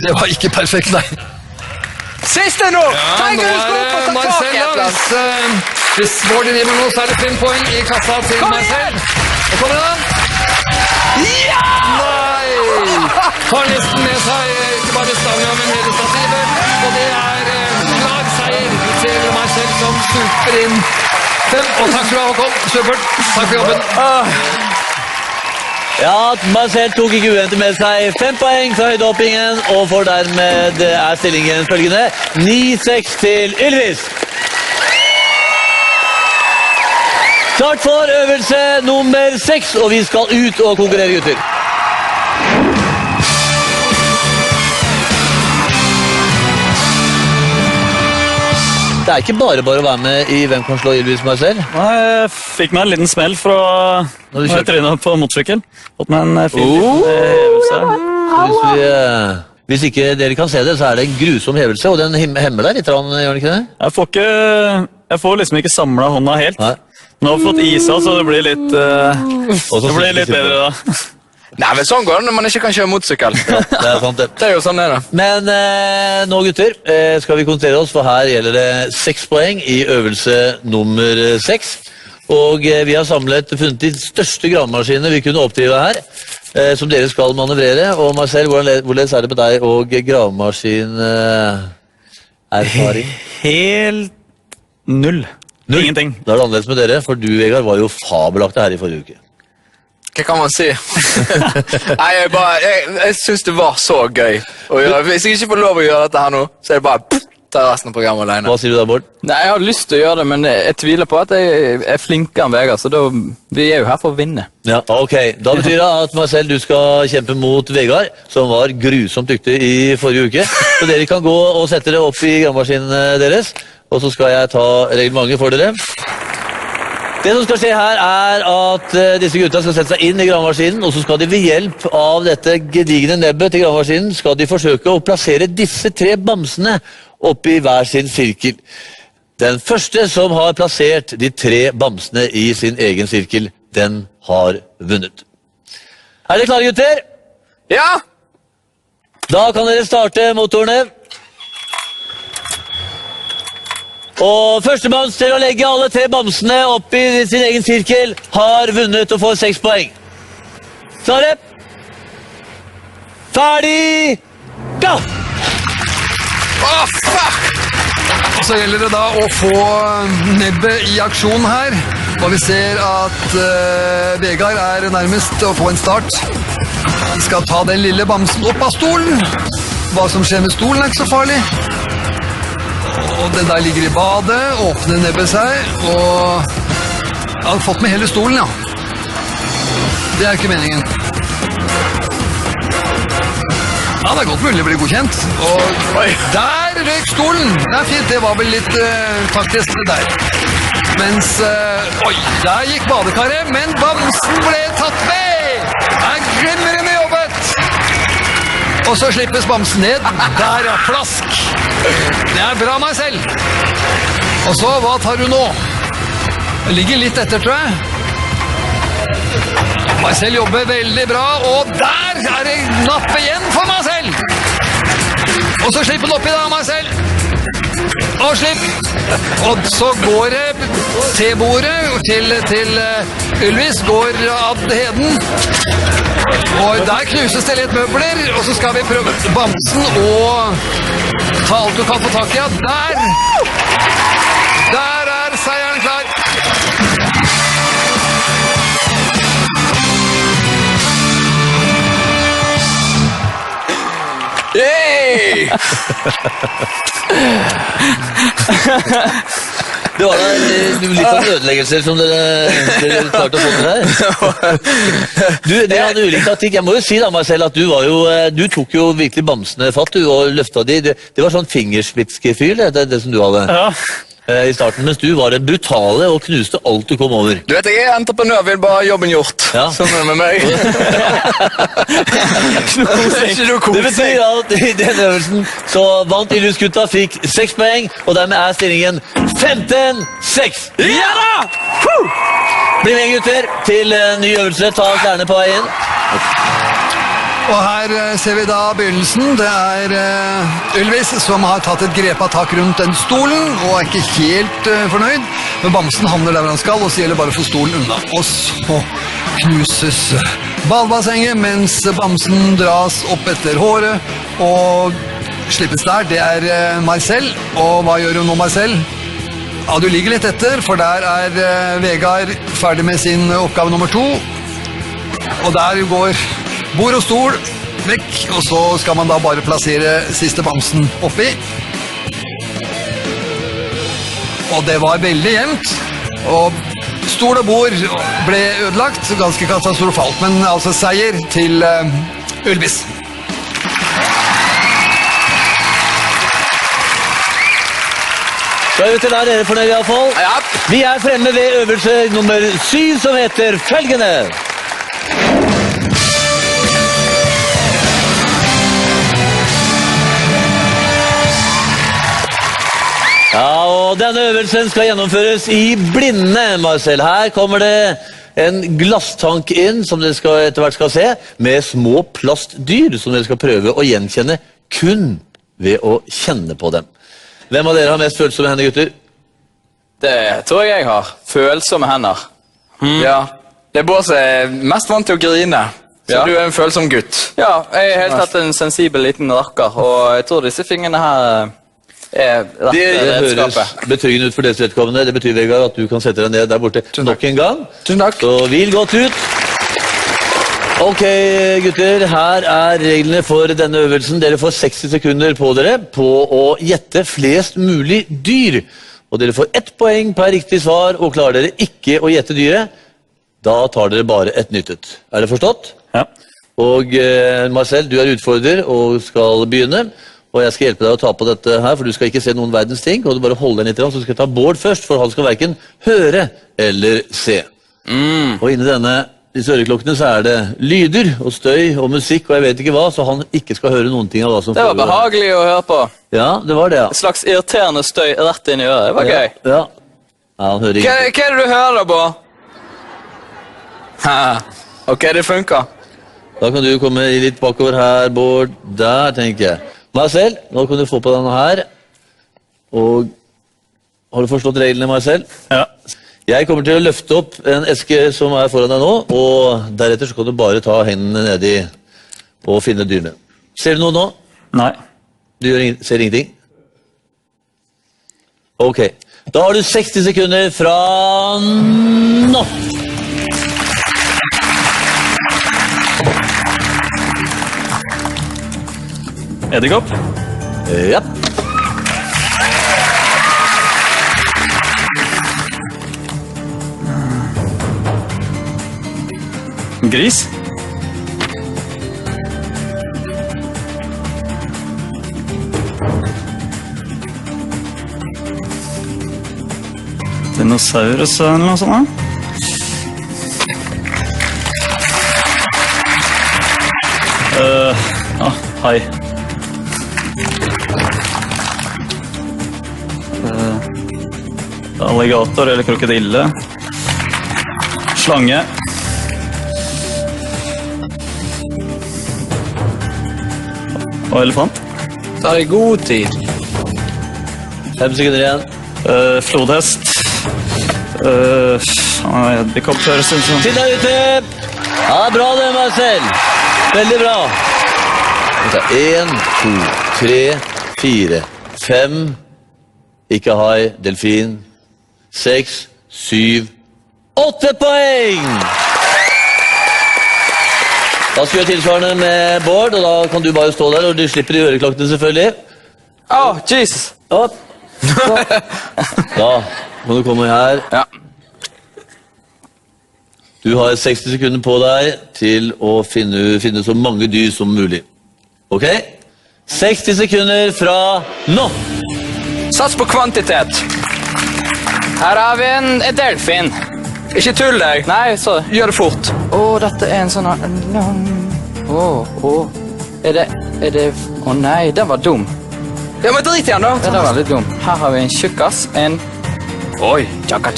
Det var ikke perfekt, nei. Siste nå! Ja, nå Marcel. Hvis Bård driver nå, så det 5 poeng i kassa til Marcel. Og kommer han? Ja! Nei! Har nesten med seg ikke bare stanga, men hele stativet. Og det klar seier til Marcel som super inn 5. Og takk skal du ha, Håkon. Supert. Takk for jobben. Ja, Marcel tok ikke uventet med seg 5 poeng fra høydehoppingen, og for dermed stillingen følgende 9-6 til Ylvis. Klart for øvelse nummer 6, og vi skal ut og konkurrere, gutter. Det ikke bare å være med i Hvem kan slå Ylvis, Marcel? Nei, jeg fikk meg en liten smell fra når jeg trynet på motorsykkel. Fått meg en fin hevelse. Hvis ikke dere kan se det, så det en grusom hevelse, og den hemmer deg litt, gjør den ikke det? Jeg får liksom ikke samlet hånda helt. Nei. Nå har jeg fått isa, så det blir litt bedre da. Nei, men sånn går det når man ikke kan kjøre motorsykkel. Ja, det sant det. Det jo sånn det. Men nå, gutter, skal vi konsentrere oss, for her gjelder det 6 poeng i øvelse nummer 6. Og vi har funnet de største gravemaskinene vi kunne oppdrive her, som dere skal manøvrere. Og Marcel, hvorledes det med deg og gravemaskin erfaring? Helt null. Ingenting. Da det annerledes med dere, for du, Vegard, var jo fabelaktig her i forrige uke. Hva kan man si? Nei, jeg synes det var så gøy å gjøre. Hvis jeg ikke får lov å gjøre dette her nå, så det bare ta resten av programmet alene. Hva sier du da, Bård? Nei, jeg har lyst til å gjøre det, men jeg tviler på at jeg flinkere enn Vegard, så vi jo her for å vinne. Ja, ok. Da betyr det at Marcel, du skal kjempe mot Vegard, som var grusomt dyktig i forrige uke. Så dere kan gå og sette det opp i gravemaskinen deres, og så skal jeg ta reglementet for dere. Det som skal skje her at disse gutta skal sette seg inn i gravemaskinen, og så skal de ved hjelp av dette gedigne nebbet til gravemaskinen skal de forsøke å plassere disse 3 bamsene oppi hver sin sirkel. Den første som har plassert de 3 bamsene i sin egen sirkel, den har vunnet. Dere klare, gutter? Ja! Da kan dere starte motorene. Og førstemann til å legge alle 3 bamsene opp i sin egen sirkel har vunnet og får 6 poeng. Klare? Ferdig! Ja! Fuck! Og så gjelder det da å få nebbet i aksjon her. Og vi ser at Vegard nærmest å få en start. Vi skal ta den lille bamsen opp av stolen. Hva som skjer med stolen ikke så farlig. Og den der ligger i badet, åpner nebbet seg, og jeg har fått med hele stolen, ja. Det ikke meningen. Ja, det godt mulig å bli godkjent. Og der røyk stolen. Det fint, det var vel litt taktisk det der. Mens, der gikk badekaret, men bamsen ble tatt med! Jeg glemmer henne jobbet! Og så slippes bamsen ned. Der, ja, plask. Det bra, Marcel. Og så, hva tar du nå? Det ligger litt etter, tror jeg. Marcel jobber veldig bra, og der det napp igjen for Marcel. Og så slipper den oppi da, Marcel. Og slipp. Og så går det T-bordet til Ylvis, går ad heden. Og der knuses det litt møbler, og så skal vi prøve bamsen og ta alt du kan få tak i. Der! Der seieren klar. Yay! Det var da litt av ødeleggelser som dere klarte å få til her. Dere hadde ulik taktikk. Jeg må jo si da, Marcel, at du tok jo virkelig bamsene fatt, og løftet de. Det var sånn fingerspitzgefühl, det som du hadde. Ja. i starten, mens du var en brutale og knuste alt du kom over. Du vet, jeg er entreprenør, vil bare ha jobben gjort. Sånn med meg. Det betyr at i denne øvelsen så vant Ylvis-gutta, fikk 6 poeng, og dermed er stillingen 15-6. Ja da! Bli med, gutter, til ny øvelse. Ta klærne på veien. Og her ser vi da begynnelsen. Det er Ylvis som har tatt et grepattak rundt den stolen, og er ikke helt fornøyd. Men bamsen havner der han skal, og så gjelder bare å få stolen unna. Og så knuses badebassenget, mens bamsen dras opp etter håret, og slippes der. Det er Marcel, og hva gjør hun nå, Marcel? Ja, du ligger litt etter, for der er Vegard ferdig med sin oppgave nummer 2. Og der går bord og stol vekk, og så skal man da bare plassere siste bamsen oppi. Og det var veldig jevnt, og stol og bord ble ødelagt, ganske katastrofalt, men altså seier til Ylvis. Så ut til der, dere fornøyd i hvert fall. Ja. Vi er fremme ved øvelse nummer 7, som heter følgende. Ja, og denne øvelsen skal gjennomføres i blinde, Marcel. Her kommer det en glasstank inn, som dere etter hvert skal se, med små plastdyr, som dere skal prøve å gjenkjenne kun ved å kjenne på dem. Hvem av dere har mest følsomme hender, gutter? Det tror jeg har. Følsomme hender. Ja. Det er både som er mest vant til å grine. Så du er en følsom gutt. Ja, jeg er helt tatt en sensibel liten rakker, og jeg tror disse fingrene her det høres betryggende ut for deres vedkommende. Det betyr, Vegard, at du kan sette deg ned der borte nok en gang. Tusen takk. Så hvil godt ut. Ok, gutter, her er reglene for denne øvelsen. Dere får 60 sekunder på dere på å gjette flest mulig dyr. Og dere får 1 poeng per riktig svar, og klarer dere ikke å gjette dyret, da tar dere bare et nyttet. Er det forstått? Ja. Og Marcel, du er utfordrer og skal begynne. Og jeg skal hjelpe deg å ta på dette her, for du skal ikke se noen verdens ting. Og du bare holder den litt, så skal jeg ta Bård først, for han skal hverken høre eller se. Og inni disse øreklokkene så er det lyder og støy og musikk, og jeg vet ikke hva, så han ikke skal høre noen ting av hva som foregår. Det var behagelig å høre på. Ja, det var det, ja. En slags irriterende støy rett inn i øret. Det var gøy. Ja, han hører ikke. Hva er det du hører da, Bård? Ok, det funker. Da kan du komme litt bakover her, Bård. Der, tenker jeg. Marcel, nå kan du få på denne her. Og har du forstått reglene, Marcel? Ja. Jeg kommer til å løfte opp en eske som er foran deg nå, og deretter så kan du bare ta hendene nedi og finne dyrene. Ser du noe nå? Nei. Du ser ingenting? Ok. Da har du 60 sekunder fra nå. Edderkopp? Ja. Gris? Dinosaurus eller noe sånt? Hai. Alligator eller krokodille. Slange. Og elefant. Ta det god tid. 5 sekunder igjen. Flodhest. Edderkopp høres ut som. Til deg ute! Ja, bra det, Marcel. Veldig bra. 1, 2, 3, 4, 5. Ikke hai, delfin. 6, 7, 8 poeng! Da skal vi ha tilsvarende med Bård, og da kan du bare stå der, og du slipper i øreklokkene selvfølgelig. Jesus! Opp. Da må du komme her. Ja. Du har 60 sekunder på deg til å finne så mange dyr som mulig. Ok? 60 sekunder fra nå! Sats på kvantitet. Her har vi en delfin. Ikke tull deg. Nei, så. Gjør det fort. Dette er en sånn... Er det... nei, den var dum. Ja, men drit igjen da. Den var veldig dum. Her har vi en tjukkas, en... Oi, tjakka.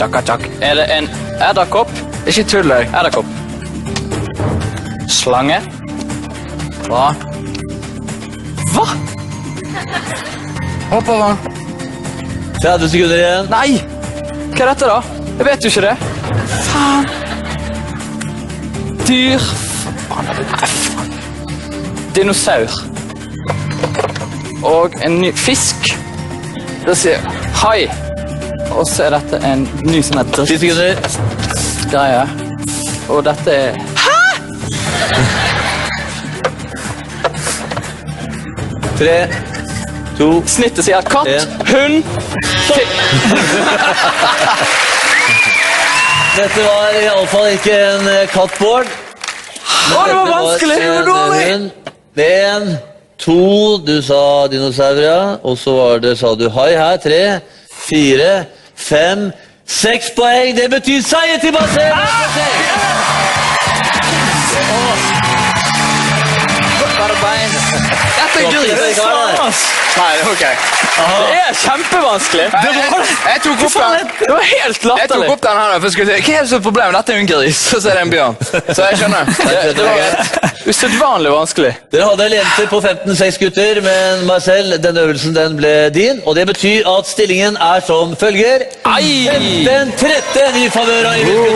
Er det en edderkopp? Ikke tull deg. Edderkopp. Slange. Hva? Hopper man. 30 sekunder igjen. Nei! Hva er dette da? Jeg vet jo ikke det. Faen. Dyr. Faen. Dinosaur. Og en ny fisk. Det sier hai. Og så er dette en ny sånn her 10 sekunder. Greie. Og dette er... Hæ?! 3, 2... Snittet sier katt, hund... Dette var i alle fall ikke en kattbord. Det var vanskelig, det var dårlig! 1, 2, du sa dinosaurer, og så var det, sa du hai her, 3, 4, 5, 6 poeng, det betyr seier til Marcel! Dette er gøy! Nei, ok. Det er kjempevanskelig. Jeg tok opp den. Det var helt latterlig. Jeg tok opp den her, for jeg skulle si, hva er det som er problemet? Dette er jo en gris, så er det en bjørn. Så jeg skjønner. Det var usedvanlig vanskelig. Dere hadde ledelse på 15-6 gutter, men Marcel, denne øvelsen den ble din, og det betyr at stillingen er som følger. 15-13 i favør av Ivild.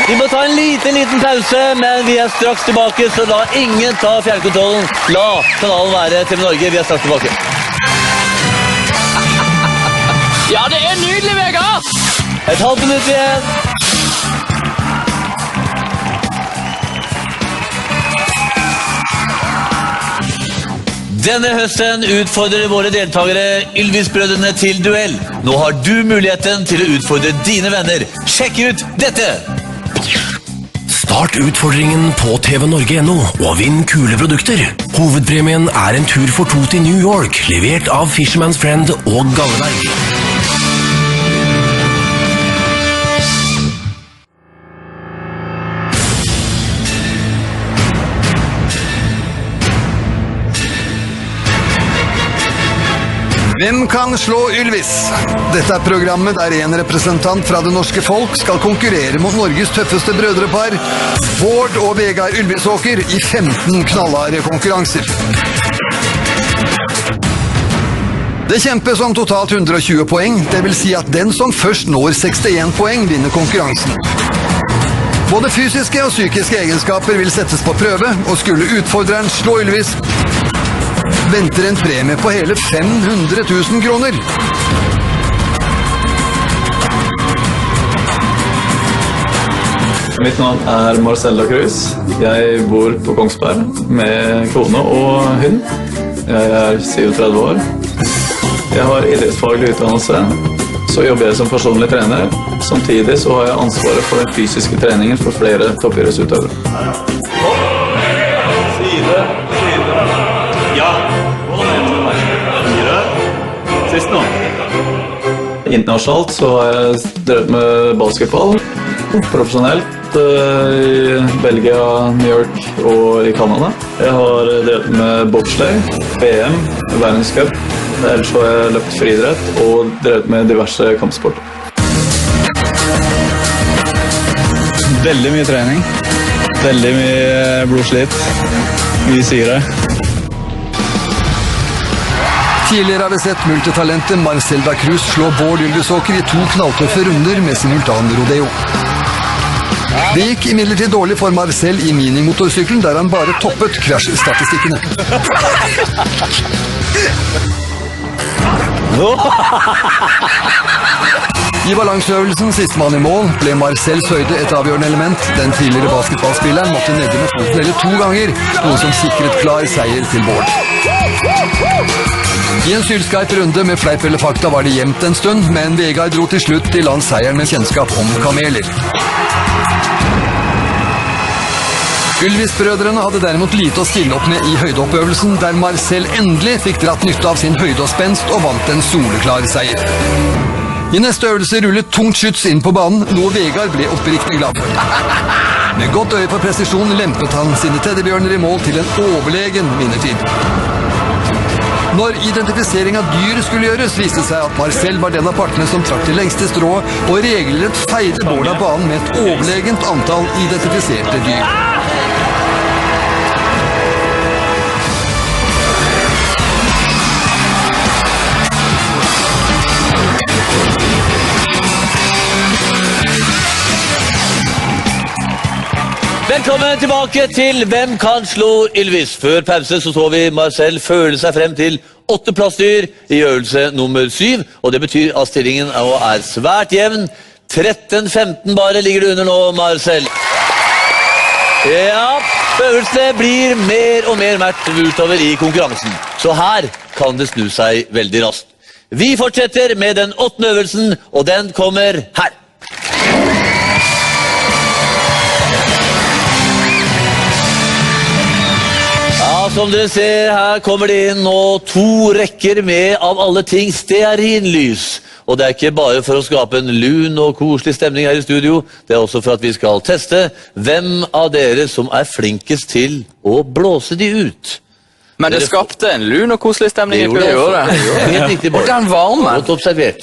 Vi må ta en liten pause, men vi er straks tilbake, så la ingen ta fjernkontrollen. La kanalen være TV Norge, vi er straks tilbake. Ja, det er nydelig, Vegard! Et halvt minutt igjen. Denne høsten utfordrer våre deltakere Ylvis-brødrene til duell. Nå har du muligheten til å utfordre dine venner. Sjekk ut dette! Start utfordringen på tvnorge.no og vinn kule produkter. Hovedpremien er en tur for 2 til New York, levert av Fisherman's Friend og Galleberg. Hvem kan slå Ylvis? Dette er programmet der en representant fra det norske folk skal konkurrere mot Norges tøffeste brødrepar, Bård og Vegard Ylvisåker, i 15 knallharde konkurranser. Det kjempes om totalt 120 poeng, det vil si at den som først når 61 poeng vinner konkurransen. Både fysiske og psykiske egenskaper vil settes på prøve, og skulle utfordreren slå Ylvis, venter en premie på hele 500 000 kroner. Mitt navn er Marcella Cruz. Jeg bor på Kongsberg med kone og hund. Jeg er 37 år. Jeg har idrettsfaglig utdannelse. Så jobber jeg som personlig trener. Samtidig så har jeg ansvaret for den fysiske treningen for flere toppidrettsutøvere. Side. Ja. Sist nå. Internasjonalt så har jeg drevet med basketball, profesjonelt i Belgia, New York og i Canada. Jeg har drevet med bobsleigh, VM, verdenscup. Ellers har jeg løpt friidrett og drevet med diverse kampsporter. Veldig mye trening, veldig mye blodslitt, mye syre. Tidligere har vi sett multitalentet Marcella Cruz slå Bård Ylvisåker i 2 knalltøffe runder med simultanrodeo. Det gikk imidlertid dårlig for Marcel i minimotorsykkelen, der han bare toppet krasjstatistikkene. I balanseøvelsen sistemann i mål ble Marcels høyde et avgjørende element. Den tidligere basketballspilleren måtte nedde med foten eller 2 ganger, noe som sikret klar seier til Bård. I en sylskarp runde med fleip eller fakta var det gjemt en stund, men Vegard dro til slutt i land seieren med kjennskap om kameler. Ylvis-brødrene hadde derimot lite å stille opp med i høydeoppøvelsen, der Marcel endelig fikk dratt nytte av sin høyde og spenst og vant en soleklar seier. I neste øvelse rullet tungt skyts inn på banen, noe Vegard ble oppriktig glad for. Med godt øye for presisjon lempet han sine teddybjørner i mål til en overlegen vinnertid. Når identifisering av dyr skulle gjøres, viste det seg at Marcel var den av partene som trakk det lengste strået og regelrett feide Bård av banen med et overlegent antall identifiserte dyr. Velkommen tilbake til Hvem kan slå Ylvis? Før pause så vi Marcel føle seg frem til 8 plastdyr i øvelse nummer 7, og det betyr at stillingen er svært jevn. 13-15 bare ligger du under nå, Marcel. Ja, øvelsene blir mer og mer mært utover i konkurransen, så her kan det snu seg veldig raskt. Vi fortsetter med den 8. øvelsen, og den kommer her. Som dere ser, her kommer det inn nå 2 rekker med av alle ting stearinlys. Og det er ikke bare for å skape en lun og koselig stemning her i studio, det er også for at vi skal teste hvem av dere som er flinkest til å blåse de ut. Men det skapte en lun og koselig stemning i studio. Det gjorde det. Helt riktig, Bård. Og den varme. Godt observert.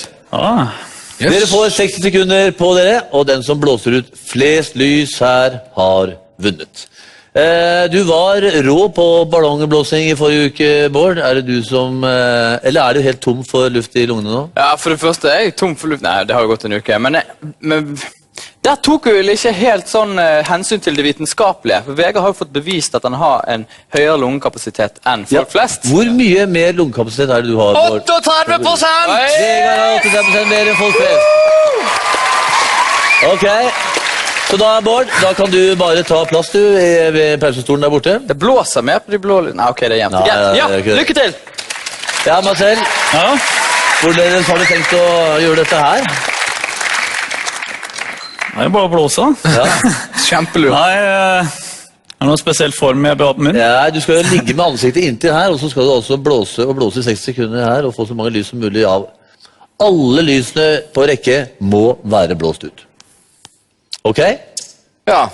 Dere får 60 sekunder på dere, og den som blåser ut flest lys her har vunnet. Du var rå på ballongblåsing i forrige uke, Bård. Er det du som... Eller er du helt tom for luft i lungene nå? Ja, for det første er jeg tom for luft. Nei, det har jo gått en uke. Men der tok jo ikke helt sånn hensyn til det vitenskapelige. For Vegard har jo fått bevist at han har en høyere lungekapasitet enn folk flest. Hvor mye mer lungekapasitet er det du har, Bård? 38%! Vegard har 38% mer enn folk flest. Ok. Så da, Bård, da kan du bare ta plass du ved pausestolen der borte. Det blåser mer på de blå... Nei, ok, det er jevnt. Ja, lykke til! Ja, Marcel. Hvordan har du tenkt å gjøre dette her? Det er bare å blåse. Ja. Kjempelurt. Nei, er det noen spesiell form jeg bør ha på min? Ja, du skal ligge med ansiktet inntil her, og så skal du også blåse og blåse i 60 sekunder her, og få så mange lys som mulig av. Alle lysene på rekke må være blåst ut. Ok? Ja.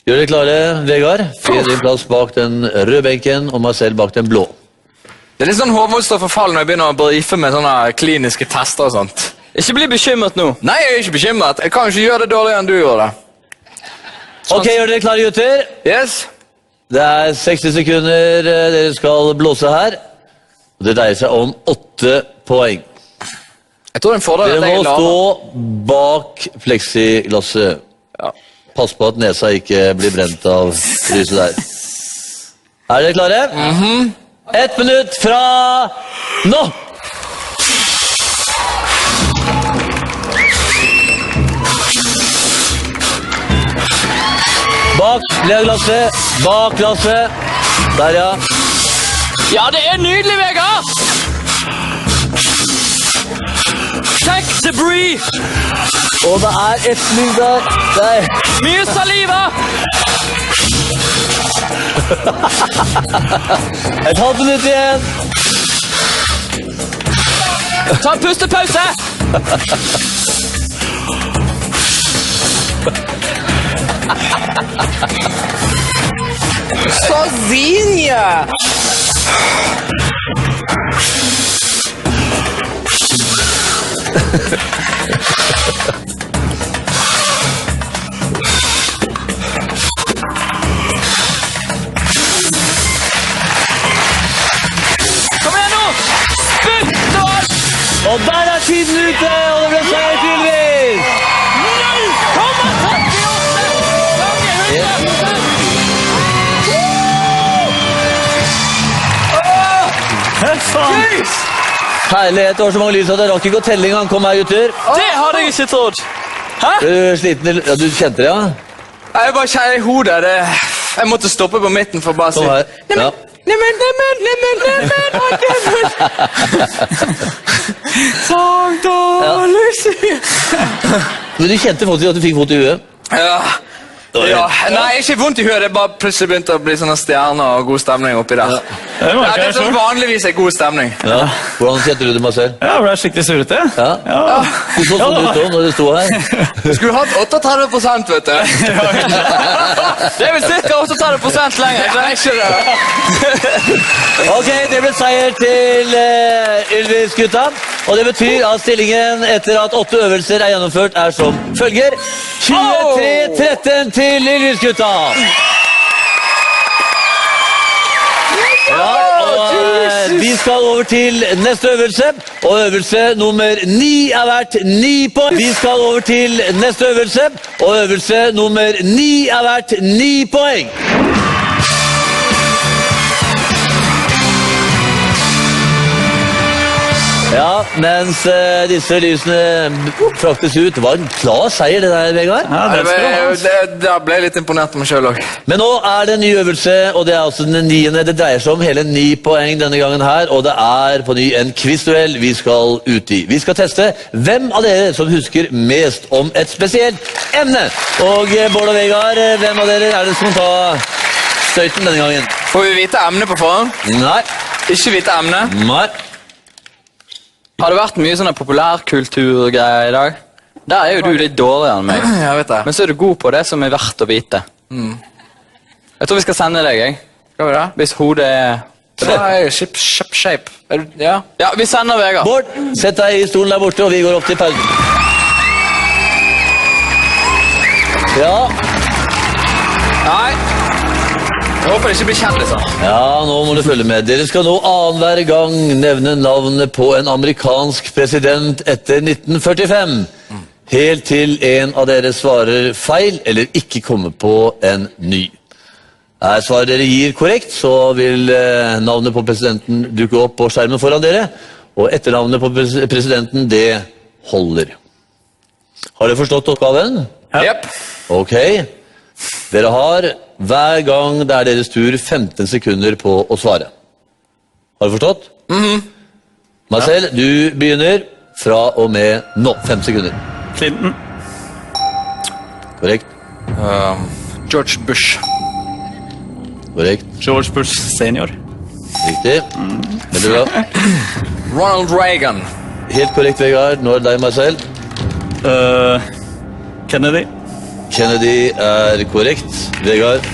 Gjør dere klare, Vegard? Finn din plass bak den røde benken, og Marcel bak den blå. Det er litt sånn hårdmotstå for fall når jeg begynner å brife med sånne kliniske tester og sånt. Ikke bli bekymret nå. Nei, jeg er ikke bekymret. Jeg kan ikke gjøre det dårligere enn du gjorde det. Ok, gjør dere klare, gutter? Yes. Det er 60 sekunder dere skal blåse her. Det dreier seg om 8 poeng. Jeg tror den fordelen dere må stå bak plexiglasset. Ja. Pass på at nesa ikke blir brent av lyset der. Er dere klare? 1 minutt fra nå! Bak glasset. Der, ja. Ja, det er nydelig, Vegard! Check debris! Og det er et lys der. Der. Mye saliva! Et halvt minutt igjen. Ta en pustepause! Sardinia! Kom igjen nå! Spytt oss! Og der er tiden ute, og det ble seier til Ylvis! 0,38! Herlighet, det var så mange lys at jeg rakk ikke å telle en gang. Kom her, gutter. Det hadde jeg ikke trodd. Hæ? Er du sliten? Ja, du kjente det, ja? Jeg bare kjenner i hodet. Jeg måtte stoppe på midten for bare å si... Ja. Neimen. Men du kjente faktisk at du fikk fot i huet? Ja. Ja, nei, ikke vondt i høret, det bare plutselig begynte å bli sånne stjerner og god stemning oppi der. Ja, det er sånn vanligvis god stemning. Ja, hvordan kjente du det, Marcel? Ja, jeg ble skikkelig surete. Ja. Du så sånn ut da, når du stod her. Du skulle hatt 38%, vet du. Det er vel cirka 38% lenger, det er ikke det. Ok, det ble seier til Ylvis-gutta, og det betyr at stillingen etter at 8 øvelser er gjennomført er som følger 23-13 til Ylvis-gutta. Ja, og vi skal over til neste øvelse, og øvelse nummer 9 er verdt 9 poeng. Vi skal over til neste øvelse, og øvelse nummer 9 er verdt 9 poeng. Ja, mens disse lysene fraktes ut, det var en klar seier det der, Vegard. Ja, det ble litt imponert på meg selv også. Men nå er det en ny øvelse, og det er altså den 9. Det dreier seg om hele 9 poeng denne gangen her, og det er på ny en quizduell vi skal ut i. Vi skal teste hvem av dere som husker mest om et spesielt emne. Og Bård og Vegard, hvem av dere er det som tar støyten denne gangen? Får vi vite emne på forhånd? Nei. Ikke vite emne? Nei. Har det vært mye sånne populærkulturgreier i dag? Der er jo du litt dårligere enn meg. Jeg vet det. Men så er du god på det som er verdt å vite. Jeg tror vi skal sende deg, jeg. Skal vi det? Hvis hodet er... Det er shape. Ja, vi sender Vegard. Bård, sett deg i stolen der borte, og vi går opp til pausen. Ja. Nei. Jeg håper det ikke blir kjent, liksom. Ja, nå må du følge med. Dere skal nå annenhver gang nevne navnet på en amerikansk president etter 1945. Helt til en av dere svarer feil, eller ikke kommer på en ny. Er svaret dere gir korrekt, så vil navnet på presidenten dukke opp på skjermen foran dere, og etternavnet på presidenten, det holder. Har dere forstått oppgaven? Jep. Ok. Dere har hver gang det er deres tur 15 sekunder på å svare. Har du forstått? Marcel, du begynner fra og med nå. 5 sekunder. Clinton. Korrekt. George Bush. Korrekt. George Bush senior. Riktig. Veldig bra. Ronald Reagan. Helt korrekt, Vegard. Nå er det deg, Marcel. Kennedy. Kennedy er korrekt. Vegard.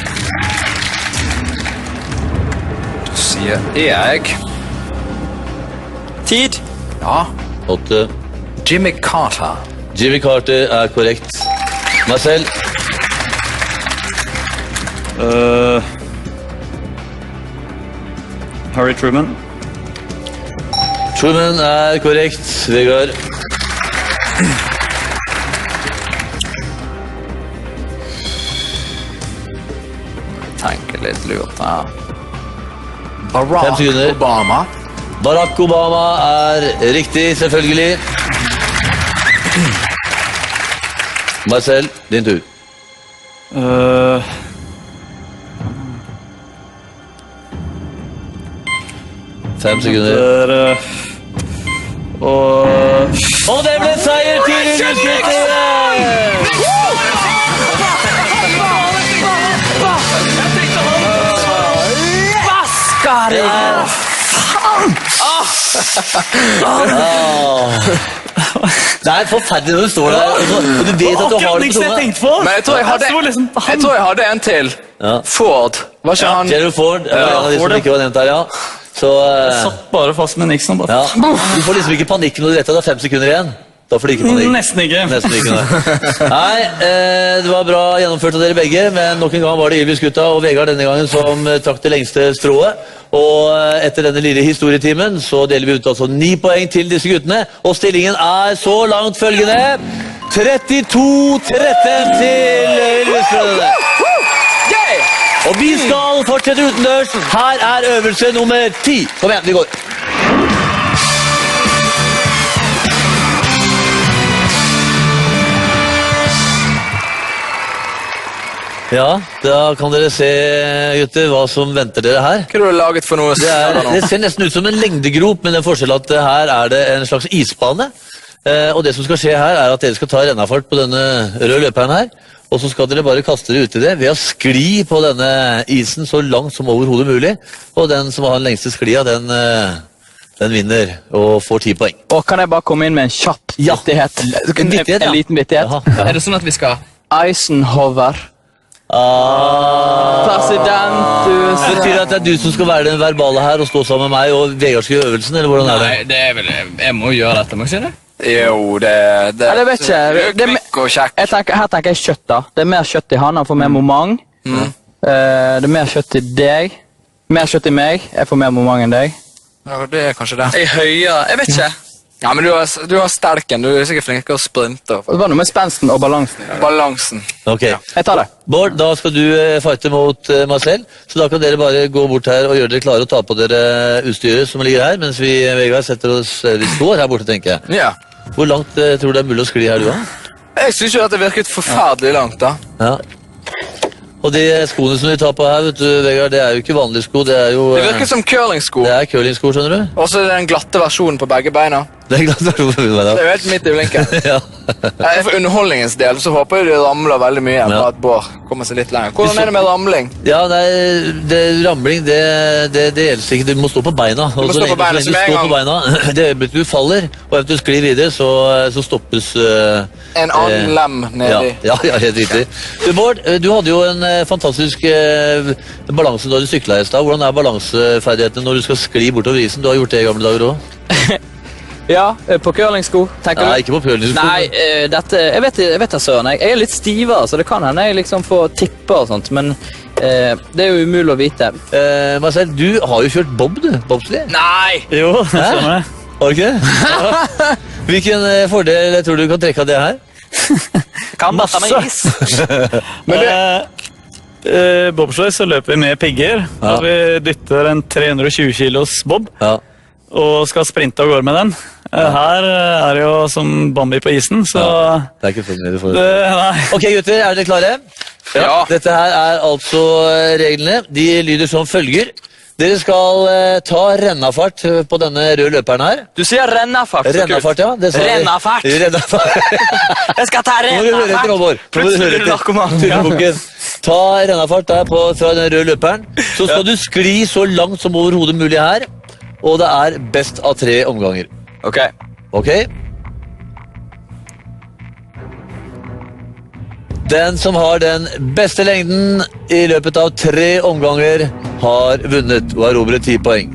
Da sier jeg... Tid. Ja. 8. Jimmy Carter. Jimmy Carter er korrekt. Marcel. Harry Truman. Truman er korrekt. Vegard. Tenker litt lurt, ja. Barack Obama. Barack Obama er riktig, selvfølgelig. Marcel, din tur. 5 sekunder. Og det ble seier til Ylvis-gutta! Det er forferdelig når du står der, og du vet at du har det på tunga. Men jeg tror jeg hadde en til. Ford. Var ikke han? Gerald Ford er en av de som ikke var nevnt her, ja. Jeg satt bare fast med Nixon. Ja. Du får liksom ikke panikk når du vet at det er 5 sekunder igjen. Da får du ikke panikk. Nesten ikke. Nesten ikke, nei, det var bra gjennomført av dere begge, men nok en gang var det Ylvis-gutta og Vegard denne gangen som trakk det lengste strået. Og etter denne lille historietimen så deler vi ut altså 9 poeng til disse guttene, og stillingen er så langt følgende 32-13 til Ylvis-brødrene. Og vi skal fortsette utendørs. Her er øvelse nummer 10. Kom igjen, vi går. Ja, da kan dere se, gutter, hva som venter dere her. Hva har du laget for noe? Det ser nesten ut som en lengdegrop, men den forskjellen at her er det en slags isbane. Og det som skal skje her er at dere skal ta rennafart på denne røde løperen her. og så skal dere bare kaste dere ut i det ved å skli på denne isen så langt som overhodet mulig, og den som har den lengste sklia, den vinner og får 10 poeng. Og kan jeg bare komme inn med en kjapp vittighet? En liten vittighet. Er det sånn at vi skal Eisenhower? President. Betyr det at det er du som skal være den verbale her og stå sammen med meg, og Vegard skal gjøre øvelsen, eller hvordan er det? Nei, det er vel, jeg må gjøre dette, må ikke det? Jo, det jeg vet ikke. Her tenker jeg kjøtt da. Det er mer kjøtt i han, han får mer moment. Det er mer kjøtt i deg. Mer kjøtt i meg, jeg får mer moment enn deg. Ja, det er kanskje det. Jeg er høyere, jeg vet ikke. Ja, men du har stelken, du er sikkert flink til å sprinte. Det var noe med spensten og balansen. Balansen. Ok. Jeg tar det. Bård, da skal du fighte mot Marcel, så da kan dere bare gå bort her og gjøre dere klare å ta på dere utstyret som ligger her, mens vi, Vegard, setter oss, vi står her borte, tenker jeg. Ja. Hvor langt tror du det er mulig å skli her, du da? Jeg synes jo at det virket forferdelig langt, da. Ja. Og de skoene som vi tar på her, vet du, Vegard, det er jo ikke vanlige sko, det er jo... Det virker som curlingsko. Det er curlingsko, skjønner du? Og så er det den glatte versjonen på begge beina. Det er glatte versjonen på begge beina. Det er jo helt midt i blinken. Ja. For underholdningens del så håper jeg det ramler veldig mye, bare at Bård kommer seg litt lenger. Hvordan er det med ramling? Ja, ramling, det gjelder ikke. Du må stå på beina. Du må stå på beina, som en gang. Det øyeblikk du faller, og eventuelt du sklir videre, så stoppes... En annen lem nedi. Ja, helt riktig. Du, Bård, du hadde jo en fantastisk balanse da du syklet i stad. Hvordan er balanseferdighetene når du skal skli bortover isen? Du har gjort det i gamle dager også. Ja, på curlingsko, tenker du? Nei, ikke på curlingsko. Nei, jeg vet da, Søren. Jeg er litt stivere, så det kan hende jeg liksom får tippe og sånt, men det er jo umulig å vite. Marcel, du har jo kjørt bob, du. Bobsleigh. Nei! Jo, det stemmer det. Har du ikke det? Hvilken fordel tror du kan trekke av det her? Kan masse med is. Bobsleigh så løper vi med pigger, og vi dytter en 320 kilos bob, og skal sprinte og gå med den. Her er det jo som Bambi på isen, så... Det er ikke sånn det får. Nei. Ok, gutter, er dere klare? Ja. Dette her er altså reglene. De lyder som følger. Dere skal ta rennafart på denne røde løperen her. Du sier rennafart. Rennafart, ja. Rennafart. Jeg skal ta rennafart. Turebukken. Ta rennafart der fra den røde løperen. Så skal du skli så langt som overhodet mulig her. Og det er best av 3 omganger. Ok. Ok? Den som har den beste lengden i løpet av 3 omganger har vunnet og erobret 10 poeng.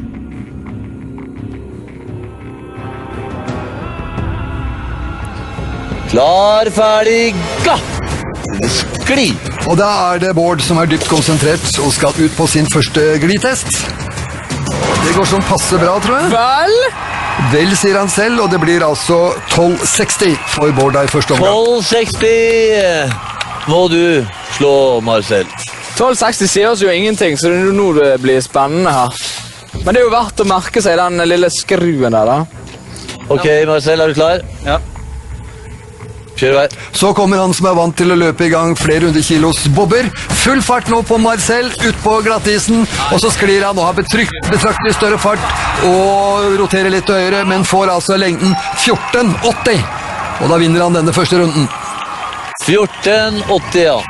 Klar, ferdig, ga! Skli! Og da er det Bård som er dypt konsentrert og skal ut på sin første glitest. Det går sånn passe bra, tror jeg. Vel? Vel, sier han selv, og det blir altså 12,60 for Bård i første omgang. 12,60 må du slå, Marcel. 12,60 sier oss jo ingenting, så det er nå det blir spennende her. Men det er jo verdt å merke seg den lille skruen der, da. Ok, Marcel, er du klar? Ja. Kjør vei. Så kommer han som er vant til å løpe i gang flere 100 kilos bobber. Full fart nå på Marcel, ut på glattisen, og så sklir han og har betraktelig større fart og roterer litt til høyre, men får altså lengden 14,80. Og da vinner han denne første runden. 14,80, ja.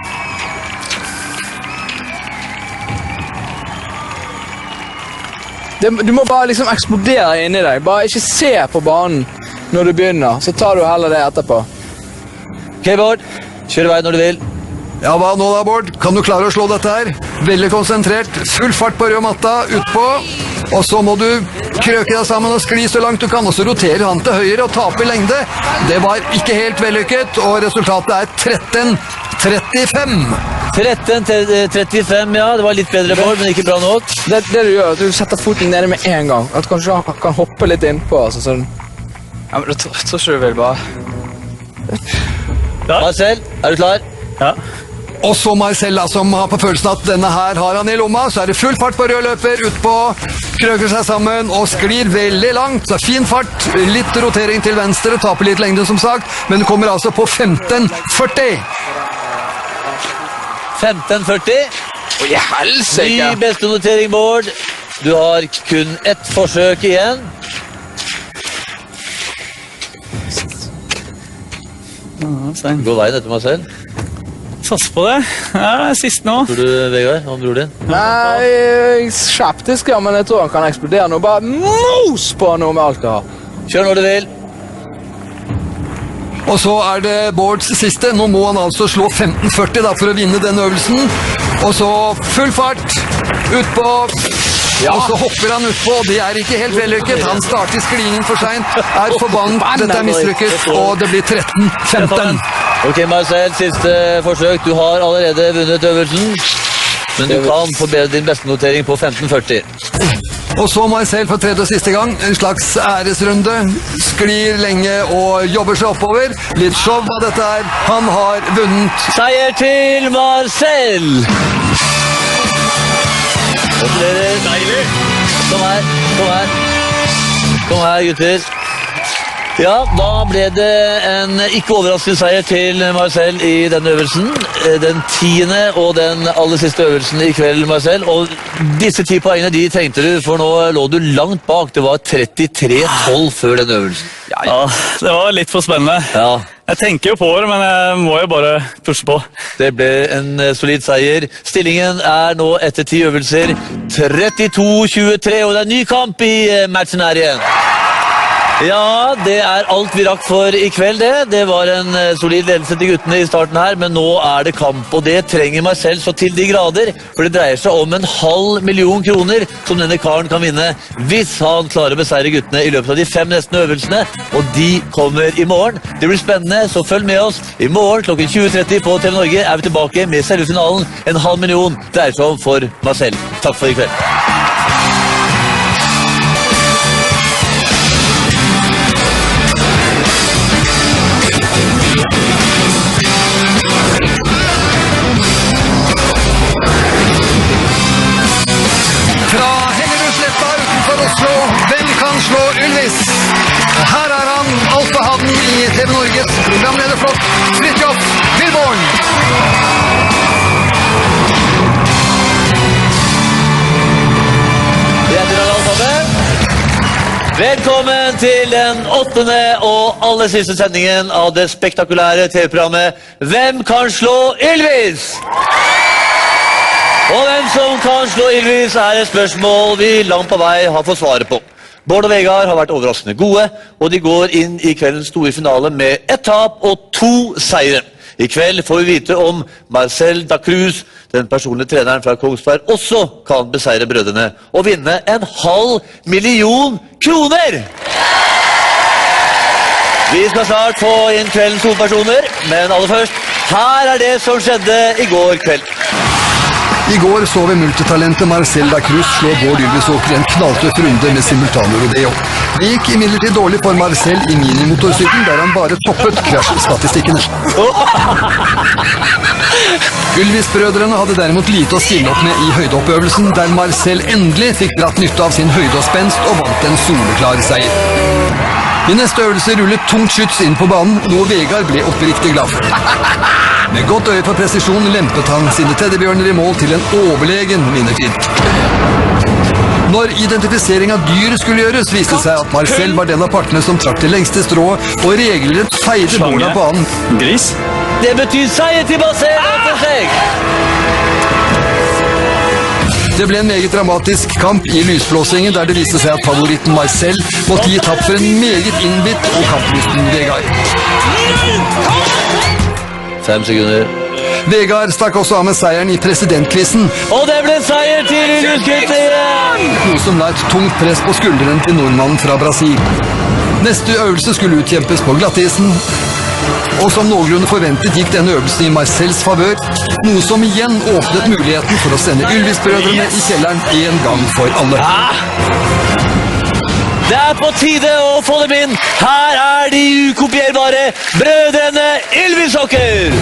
Du må bare liksom eksplodere inni deg. Bare ikke se på banen når du begynner, så tar du heller det etterpå. Ok, Bård. Kjør vei når du vil. Ja, hva nå da, Bård? Kan du klare å slå dette her? Veldig konsentrert, full fart på rød matta, utpå. Og så må du krøke deg sammen og skli så langt du kan, og så roterer han til høyre og taper lengde. Det var ikke helt vellykket, og resultatet er 13,35. 13,35, ja. Det var litt bedre, Bård, men ikke bra nok. Det du gjør, at du setter foten nede med en gang. At du kanskje kan hoppe litt innpå, altså sånn. Ja, men jeg tror ikke du vil bare... Marcel, er du klar? Ja. Og så Marcel, som har på følelsen at denne her har han i lomma, så er det full fart på rød løper, utpå, krøker seg sammen og sklir veldig langt. Så fin fart, litt rotering til venstre, taper litt lengde som sagt, men det kommer altså på 15,40. 15,40. Oi, helsike! Ny beste notering, Bård. Du har kun ett forsøk igjen. Stein. Gå veien etter Marcel. Sass på det. Ja, sist nå. Tror du, Vegard, om bror din? Nei, jeg er skeptisk, ja, men jeg tror han kan eksplodere nå. Bare mos på han nå med alt det har. Kjør når du vil. Og så er det Bårds siste. Nå må han altså slå 1540 da, for å vinne den øvelsen. Og så full fart utpå. Ja. Og så hopper han utpå, og det er ikke helt vellykket. Han starter sklingen for sent, er forbannet, dette er mislykket, og det blir 13-15. Ok, Marcel, siste forsøk. Du har allerede vunnet øvelsen, men du kan forbedre din beste notering på 1540. Og så Marcel for tredje og siste gang, en slags æresrunde, sklir lenge og jobber seg oppover. Litt show av dette her, han har vunnet. Seier til Marcel! Gratulerer. Deilig. Kom her, gutter. Ja, da ble det en ikke overraskende seier til Marcel i denne øvelsen. Den 10. og den aller siste øvelsen i kveld, Marcel. Og disse 10 poengene, de trengte du, for nå lå du langt bak. Det var 33-12 før den øvelsen. Ja, det var litt for spennende. Ja. Jeg tenker jo på det, men jeg må jo bare pushe på. Det ble en solid seier. Stillingen er nå etter 10 øvelser 32-23, og det er ny kamp i matchen her igjen. Ja, det er alt vi rakk for i kveld, det. Det var en solid ledelse til guttene i starten her, men nå er det kamp, og det trenger Marcel så til de grader, for det dreier seg om 500 000 kroner som denne karen kan vinne hvis han klarer å beseire guttene i løpet av de 5 neste øvelsene, og de kommer i morgen. Det blir spennende, så følg med oss. I morgen klokken 20:30 på TV Norge er vi tilbake med selve finalen. 500 000 dreier seg om for Marcel. Takk for i kveld. Hvem kan slå Ylvis? Her er han, alfahannen i TV Norges programlederflokk, Fridtjof Wilborn. Velkommen til den 8. og aller siste sendingen av det spektakulære TV-programmet Hvem kan slå Ylvis? Og hvem som kan slå Ylvis er et spørsmål vi langt på vei har fått svaret på. Bård og Vegard har vært overraskende gode, og de går inn i kveldens store finale med 1 tap og 2 seire. I kveld får vi vite om Marcel da Cruz, den personlige treneren fra Kongsberg, også kan beseire brødrene og vinne 500 000 kroner! Vi skal snart få inn kveldens hovedpersoner, men aller først, her er det som skjedde i går kveld. I går så vi multitalentet Marcel da Cruz slå Bård Ylvisåker i en knalltøff runde med simultanrodeo. Det gikk imidlertid dårlig for Marcel i minimotorsyklen, der han bare toppet krasjstatistikkene. Ylvis-brødrene hadde derimot lite å stille opp med i høydeoppøvelsen, der Marcel endelig fikk dratt nytte av sin høyde og spenst og vant en soleklar seier. I neste øvelse rullet tungt skyts inn på banen, noe Vegard ble oppriktig glad for. Med godt øye for presisjon lempet han sine teddybjørner i mål til en overlegen vinnertid. Når identifisering av dyr skulle gjøres, viste seg at Marcel var den av partene som trakk det lengste strået og regelrett feide Bård av banen. Gris? Det betyr seier til Marcel for seg! Det ble en meget dramatisk kamp i lysblåsingen, der det viste seg at favoritten Marcel måtte gi tapp for en meget innbitt og kamplysten Vegard. 5 sekunder. Vegard stakk også av med seieren i presidentkvissen. Og det ble seier til Ylvis-gutter! Noe som la et tungt press på skulderen til nordmannen fra Brasil. Neste øvelse skulle utkjempes på glattisen, og som noenlunde forventet gikk denne øvelsen i Marcels favør, noe som igjen åpnet muligheten for å sende Ylvis-brødrene i kjelleren en gang for alle. Det er på tide å få dem inn. Her er de ukopierbare brødrene Ylvisåker!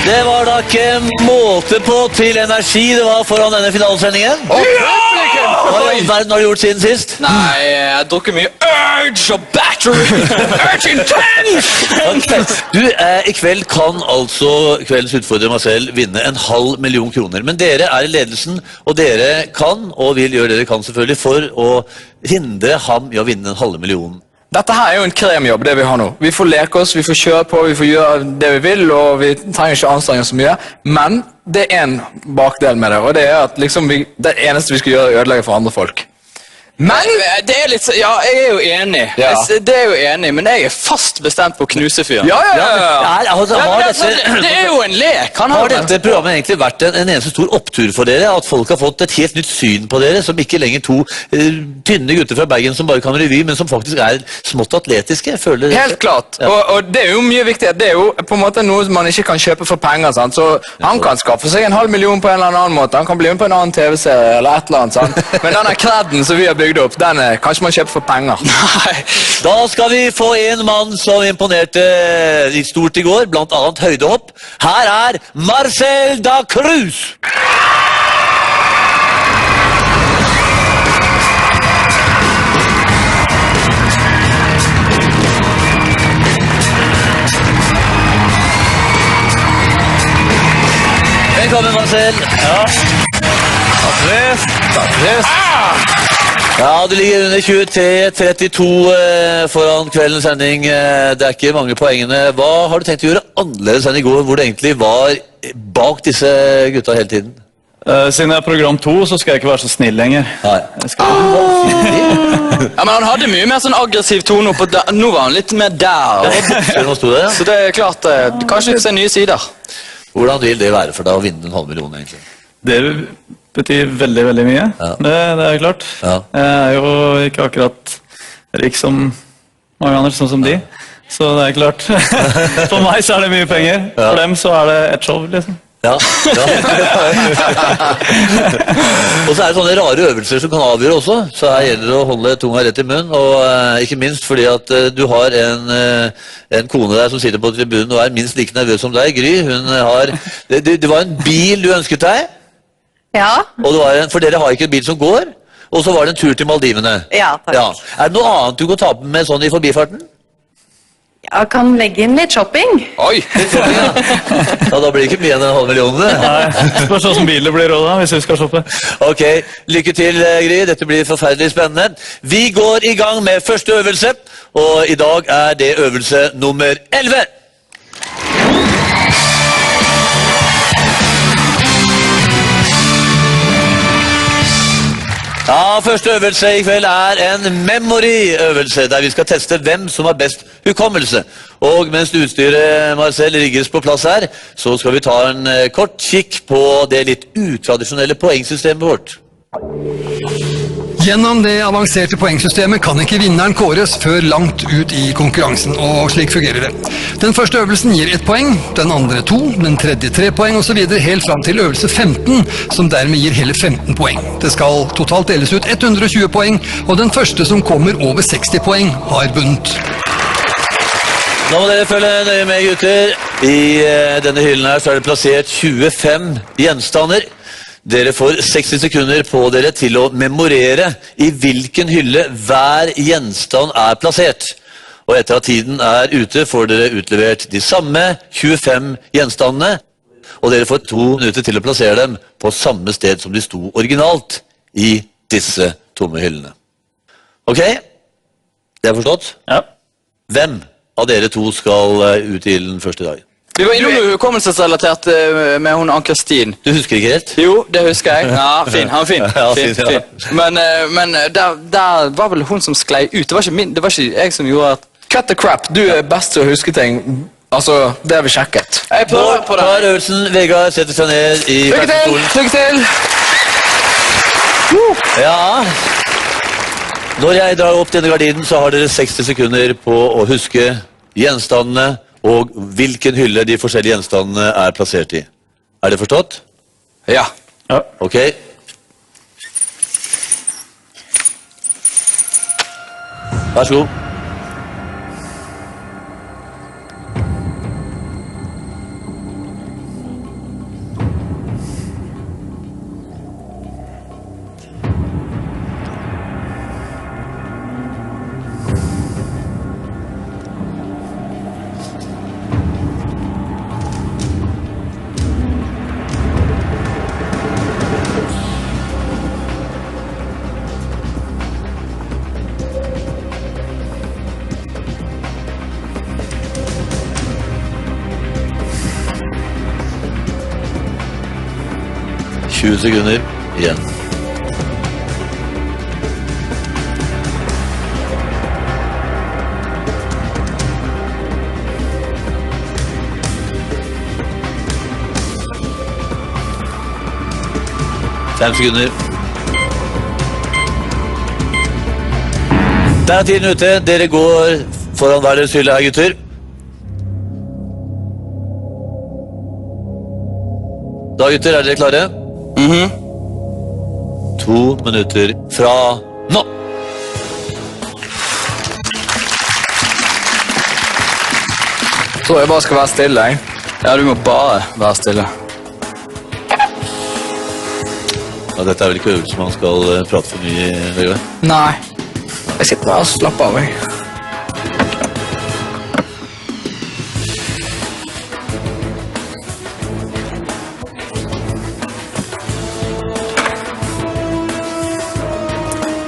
Det var da ikke måte på til energi det var foran denne finalsendingen. Og publikum Hva har du gjort siden sist? Nei, jeg har drukket mye Urge og Battery. Urge Intense! Du, i kveld kan altså kveldens utfordrer Marcel vinne 500 000 kroner. Men dere er i ledelsen, og dere kan, og vil gjøre det dere kan selvfølgelig, for å hindre ham i å vinne 500 000. Dette her er jo en kremjobb, det vi har nå. Vi får leke oss, vi får kjøre på, vi får gjøre det vi vil, og vi trenger ikke anstrenge så mye. Men det er en bakdel med det, og det er at liksom det eneste vi skal gjøre er ødelegge for andre folk. Men det er litt, ja, jeg er jo enig. Ja. Det er jo enig, men jeg er fast bestemt på å knuse fyren. Ja. Det er jo en lek. Har dette programmet egentlig vært en eneste stor opptur for dere? At folk har fått et helt nytt syn på dere, som ikke lenger to tynne gutter fra Bergen som bare kan revy, men som faktisk er smått atletiske? Føler dere? Helt klart. Ja. Og det er jo mye viktig. Det er jo på en måte noe man ikke kan kjøpe for penger, sant? Så han kan skaffe seg 500 000 på en eller annen måte. Han kan bli med på en annen TV-serie eller et eller annet, sant? Men denne kredden som vi har bygd opp, den kanskje man kjøper for penger. Nei. Da skal vi få en mann som imponerte stort i går, blant annet høydehopp. Her er Marcel da Cruz! Velkommen, Marcel. Ja. Takk. Ja, du ligger under 23-32 foran kveldens sending. Det er ikke mange poengene. Hva har du tenkt å gjøre annerledes enn i går, hvor du egentlig var bak disse gutta hele tiden? Siden jeg er program 2, så skal jeg ikke være så snill lenger. Nei. Ja, men han hadde mye mer sånn aggressiv tone på nå var han litt mer der. Så det er klart, kanskje ikke se nye sider. Hvordan vil det være for deg å vinne 500 000 egentlig? Det betyr veldig, veldig mye. Ja. Det er klart. Ja. Jeg er jo ikke akkurat rik som mange andre, sånn som de. Så det er klart. For meg så er det mye penger. For dem så er det et show, liksom. Ja. Og så er det sånne rare øvelser som kan avgjøre også. Så her gjelder det å holde tunga rett i munnen. Og ikke minst fordi at du har en kone der som sitter på tribunen og er minst like nervøs som deg, Gry. Hun har... Det var en bil du ønsket deg. Ja. Og det var for dere har ikke en bil som går. Og så var det en tur til Maldivene. Ja, takk. Ja. Er det noe annet du kan ta med sånn i forbifarten? Ja, kan legge inn litt shopping. Oi! Ja, da blir det ikke mye enn 500 000. Nei, spørs hvordan bil det blir også da, hvis vi skal shoppe. Ok, lykke til, Gry. Dette blir forferdelig spennende. Vi går i gang med første øvelse, og i dag er det øvelse nummer 11. Ja, første øvelse i kveld er en memory-øvelse, der vi skal teste hvem som har best hukommelse. Og mens utstyret, Marcel, rigges på plass her, så skal vi ta en kort kikk på det litt utradisjonelle poengsystemet vårt. Gjennom det avanserte poengsystemet kan ikke vinneren kåres før langt ut i konkurransen, og slik fungerer det. Den første øvelsen gir 1 poeng, den andre 2, den tredje 3 poeng og så videre helt fram til øvelse 15, som dermed gir hele 15 poeng. Det skal totalt deles ut 120 poeng, og den første som kommer over 60 poeng har vunnet. Nå må dere følge nøye med, gutter. I denne hyllen her så er det plassert 25 gjenstander. Dere får 60 sekunder på dere til å memorere i hvilken hylle hver gjenstand er plassert. Og etter at tiden er ute, får dere utlevert de samme 25 gjenstandene, og dere får 2 minutter til å plassere dem på samme sted som de sto originalt i disse tomme hyllene. Ok? Det er forstått? Ja. Hvem av dere to skal ut i ilden først i dag? Vi var innom hukommelsesrelatert med hun Ann-Kristin. Du husker ikke helt? Jo, det husker jeg. Ja, fin, han er fin. Ja, fin. Men der var vel hun som sklei ut. Det var ikke jeg som gjorde at... Cut the crap, du er best til å huske ting. Altså, det har vi sjekket. Jeg prøver på det. Nå tar øvelsen. Vegard setter seg ned i pressestolen. Lykke til! Ja. Når jeg drar opp denne gardinen, så har dere 60 sekunder på å huske gjenstandene og hvilken hylle de forskjellige gjenstandene er plassert i. Er det forstått? Ja. Ok. Vær så god. 20 sekunder igjen. Fem sekunder. Der er tiden ute. Dere går foran hver deres hylle her, gutter. Da, gutter, er dere klare? 2 minutter fra nå. Så jeg bare skal være stille, jeg. Ja, du må bare være stille. Ja, dette er vel ikke øvelse man skal prate for mye, Vegard? Nei. Jeg sitter bare og slapper av meg.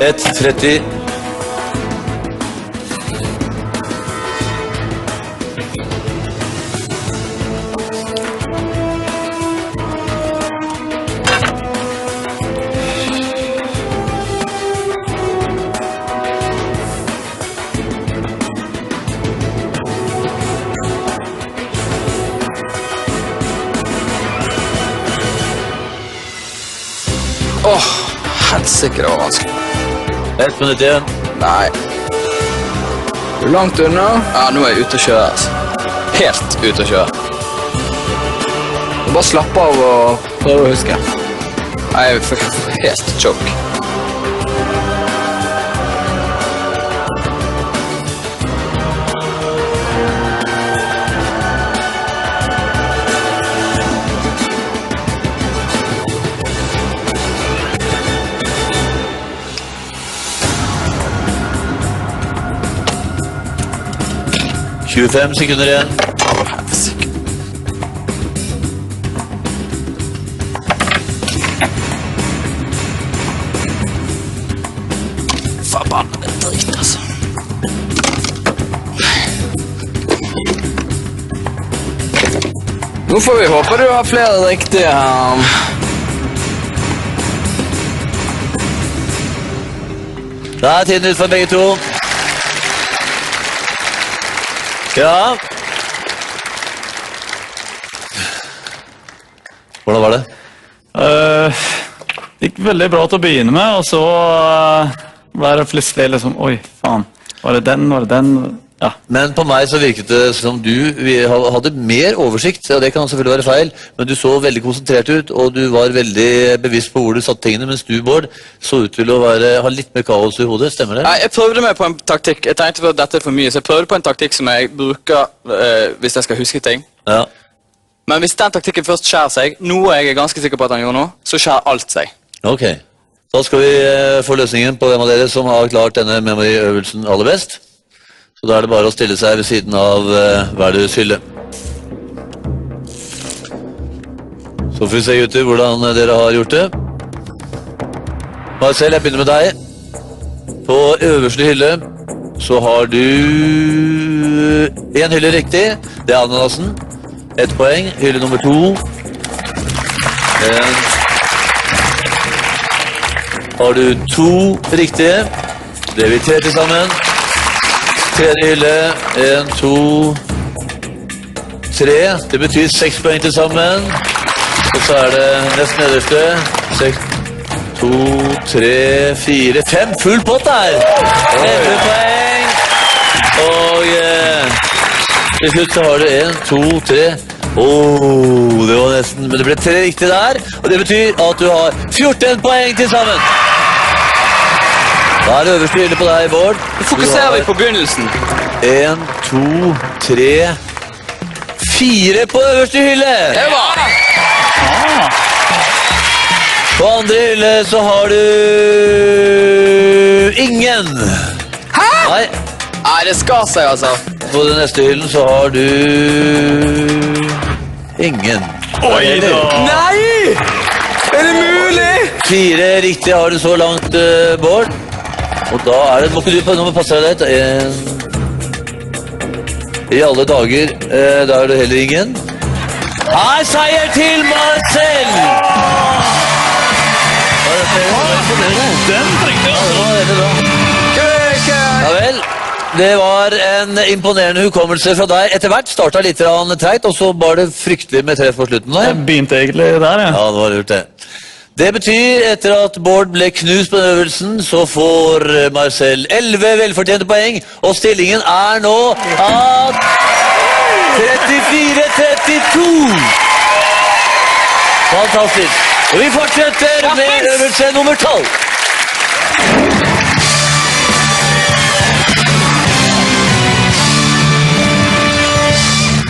Et 30. Helsike, det var vanskelig. 1 minutt igjen. Nei. Er du langt unna? Ja, nå er jeg ute å kjøre, altså. Helt ute å kjøre. Bare slapp av og prøve å huske. Nei, jeg fikk helt choke. «25 sekunder igjen. Forbannet dritt, altså. Nå får vi håpe du har flere riktige her. Da er tiden ut for begge to. Ja. Hvordan var det? Det gikk veldig bra til å begynne med, og så var det plutselig liksom, oi, faen, var det den? Ja. Men på meg så virket det som du hadde mer oversikt, og det kan selvfølgelig være feil, men du så veldig konsentrert ut, og du var veldig bevisst på hvor du satt tingene, mens du, Bård, så ut til å ha litt mer kaos i hodet, stemmer det? Nei, jeg prøvde meg på en taktikk. Jeg tenkte at dette er for mye, så jeg prøvde på en taktikk som jeg bruker hvis jeg skal huske ting. Ja. Men hvis den taktikken først skjærer seg, noe jeg er ganske sikker på at han gjorde nå, så skjærer alt seg. Ok, da skal vi få løsningen på hvem av dere som har klart denne memory-øvelsen aller best. Så da er det bare å stille seg ved siden av hver deres hylle. Så får vi se, gutter, hvordan dere har gjort det. Marcel, jeg begynner med deg. På øverste hylle så har du en hylle riktig. Det er ananasen. 1 poeng. Hylle nummer 2. Har du 2 riktige. Det blir 3 til sammen. Tredje hylle, 1, 2, 3. Det betyr 6 poeng til sammen. Og så er det nest nederste. 6, 2, 3, 4, 5. Full pott der! 11 poeng. Og til slutt så har du 1, 2, 3. Det var nesten, men det ble 3 riktig der. Og det betyr at du har 14 poeng til sammen. Da er det øverste hylle på deg, Bård. Fokuserer vi på begynnelsen. 1, 2, 3, 4 på øverste hylle. Det var det. På andre hylle så har du ingen. Hæ? Nei. Nei, det skar seg, altså. På den neste hyllen så har du ingen. Oi da! Nei! Er det mulig? 4 riktig har du så langt, Bård. Og da er det, må ikke du på, nå må passe deg litt. I alle dager, da er det heller ingen. Seier til Marcel! Den trengte jeg. Det var veldig bra. Ja vel. Det var en imponerende hukommelse fra deg. Etter hvert startet litt treit, og så var det fryktelig med treff på slutten. Jeg begynte egentlig der, ja. Ja, det var lurt det. Det betyr, etter at Bård ble knust på den øvelsen, så får Marcel 11 velfortjente poeng, og stillingen er nå at 34-32. Fantastisk. Og vi fortsetter med øvelse nummer 12.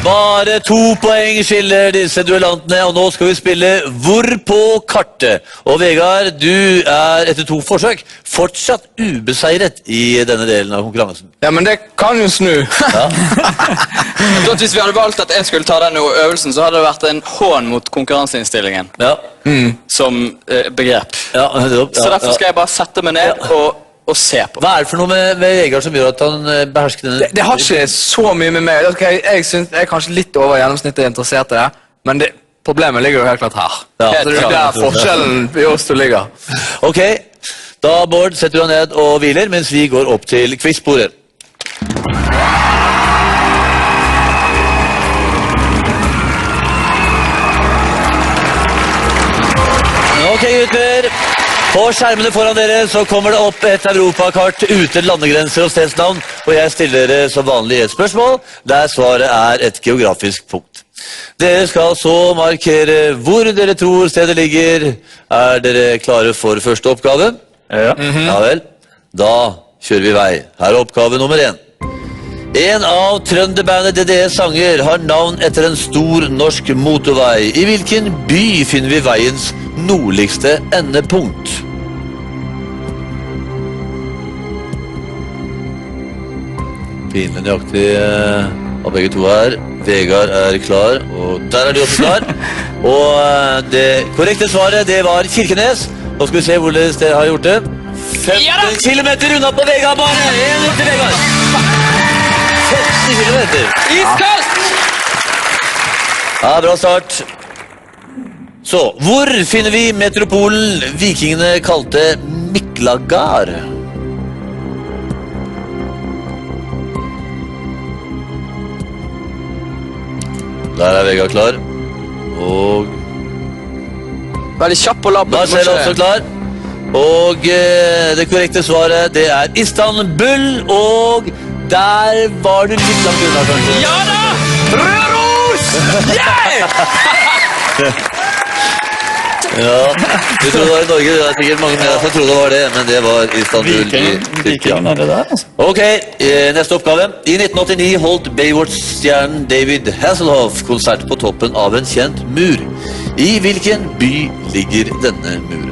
Bare 2 poeng skiller disse duellantene, og nå skal vi spille Hvor på kartet. Og Vegard, du er etter 2 forsøk fortsatt ubeseiret i denne delen av konkurransen. Ja, men det kan jo snu. Ja. Hvis vi hadde valgt at jeg skulle ta denne øvelsen, så hadde det vært en hån mot konkurranseinnstillingen. Ja. Som begrep. Ja, så derfor skal jeg bare sette meg ned og se på. Hva er det for noe med Vegard som gjør at han behersker denne? Det har ikke så mye med meg. Jeg synes jeg er kanskje litt over gjennomsnittet interessert i det, men problemet ligger jo helt klart her. Ja, så det er der forskjellen i oss to ligger. Ok, da Bård setter du ned og hviler, mens vi går opp til quizbordet. Ok, gutter. På skjermene foran dere så kommer det opp et europakart uten landegrenser og stedsnavn, og jeg stiller dere som vanlig et spørsmål, der svaret er et geografisk punkt. Dere skal så markere hvor dere tror stedet ligger. Er dere klare for første oppgave? Ja. Ja vel. Da kjører vi vei. Her er oppgave nummer 1. En av trønderbandet DDEs sanger har navn etter en stor norsk motorvei. I hvilken by finner vi veiens nordligste endepunkt? Pinlig nøyaktig av begge to her. Vegard er klar, og der er de også klar. Og det korrekte svaret, det var Kirkenes. Nå skal vi se hvorledes dere har gjort det. 15 kilometer unna på Vegard bare. 1 til Vegard. 50 kilometer. Iskast! Ja, bra start. Så, hvor finner vi metropolen vikingene kalte Miklagard? Der er Vegard klar. Og... Veldig kjapp på lappen. Marcel er også klar. Og det korrekte svaret, det er Istanbul, og der var du litt langt unna, kanskje. Ja da! Røros! Yeah! Ja, du trodde det var i Norge, det er sikkert mange med deg som trodde det var det, men det var Istanbul i Tyrkia. Ok, neste oppgave. I 1989 holdt Baywatch-stjernen David Hasselhoff konsert på toppen av en kjent mur. I hvilken by ligger denne muren?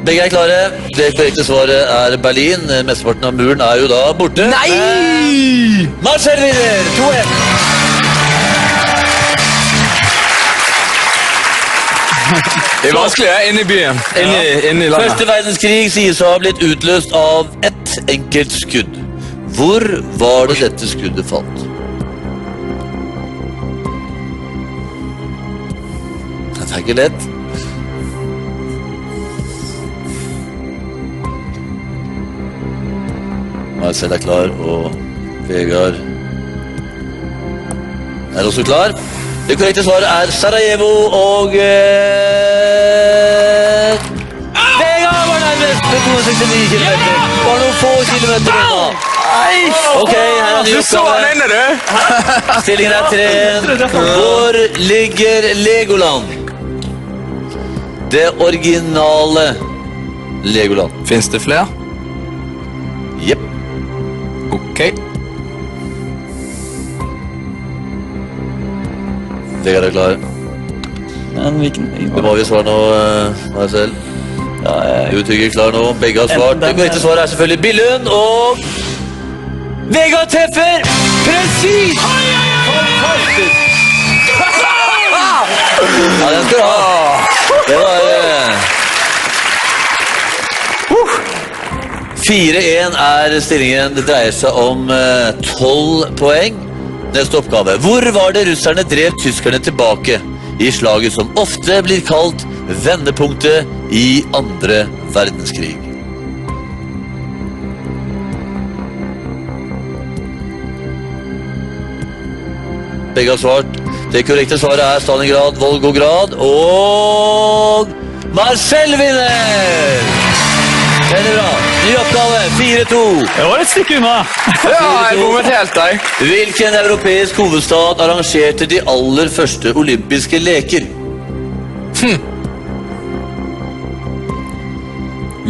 Begge er klare. Det korrekte svaret er Berlin. Mesteparten av muren er jo da borte. Nei! Marcel vinner! 2-1. Det er vanskelig inne i byen. Inne i landet. Første verdenskrig sies å ha blitt utløst av ett enkelt skudd. Hvor var det dette skuddet falt? Det er ikke lett. Marcel er klar, og Vegard er også klar. Det korrekte svaret er Sarajevo, og Vegard var nærmest med 269 kilometer. Bare noen få kilometer unna. Ok, her er ny oppgave. Stillingen er 3. Hvor ligger Legoland? Det originale Legoland. Finns det flere? Jepp. Ok. Vegard er klar. Det må vi svare nå, Marcel. Du tygger klar nå. Begge har svart. Det korrekte svaret er selvfølgelig Billund, og Vegard treffer! Precis! Fantastisk! Ja, den skal du ha. Det var 4-1 er stillingen. Det dreier seg om 12 poeng. Neste oppgave. Hvor var det russerne drev tyskerne tilbake i slaget som ofte blir kalt vendepunktet i andre verdenskrig? Begge har svart. Det korrekte svaret er Stalingrad, Volgograd, og Marcel vinner! Veldig bra. Ny oppgave, 4-2. Det var et stykke unna. Ja, jeg bommet helt deg. Hvilken europeisk hovedstad arrangerte de aller første olympiske leker?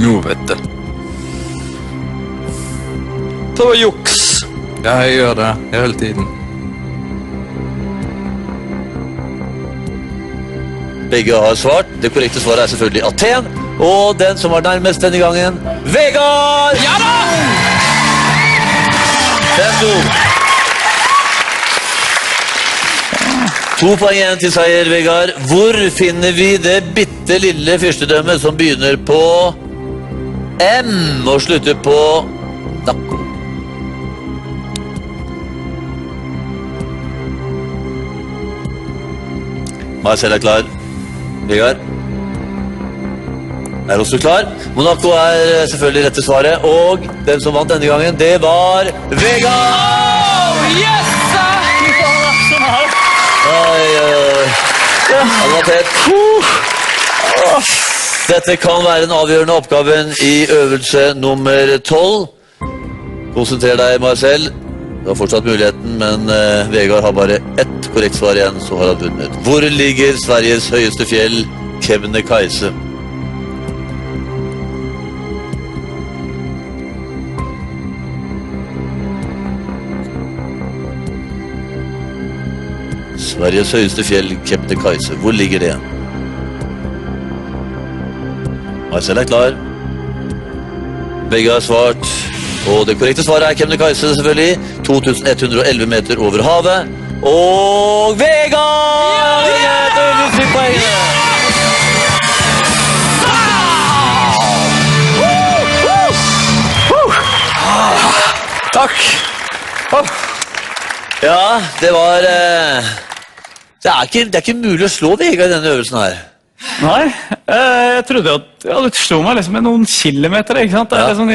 Nå vet du. Det var juks. Ja, jeg gjør det hele tiden. Begge har svart. Det korrekte svaret er selvfølgelig Aten. Og den som var nærmest denne gangen, Vegard! Ja da! 5-2. 2 poeng igjen til seier, Vegard. Hvor finner vi det bitte lille fyrstedømmet som begynner på M og slutter på Nakko? Marcel er klar. Vegard er også klar. Monaco er selvfølgelig rette svaret, og den som vant denne gangen, det var Vegard! Oh, yes! Det var tett. Dette kan være den avgjørende oppgaven i øvelse nummer 12. Konsentrer deg, Marcel. Du har fortsatt muligheten, men Vegard har bare ett korrekt svar igjen, så har han vunnet. Hvor ligger Sveriges høyeste fjell, Kebnekaise? Sveriges høyeste fjell, Kebnekaise. Hvor ligger det? Marcel er klar. Begge har svart. Og det korrekte svaret er Kebnekaise, selvfølgelig. 2111 meter over havet. Og Vegard! Takk. Ja, det var... Det er ikke mulig å slå Vegard i denne øvelsen her. Nei, jeg trodde at du slo meg liksom med noen kilometer, ikke sant? Det er liksom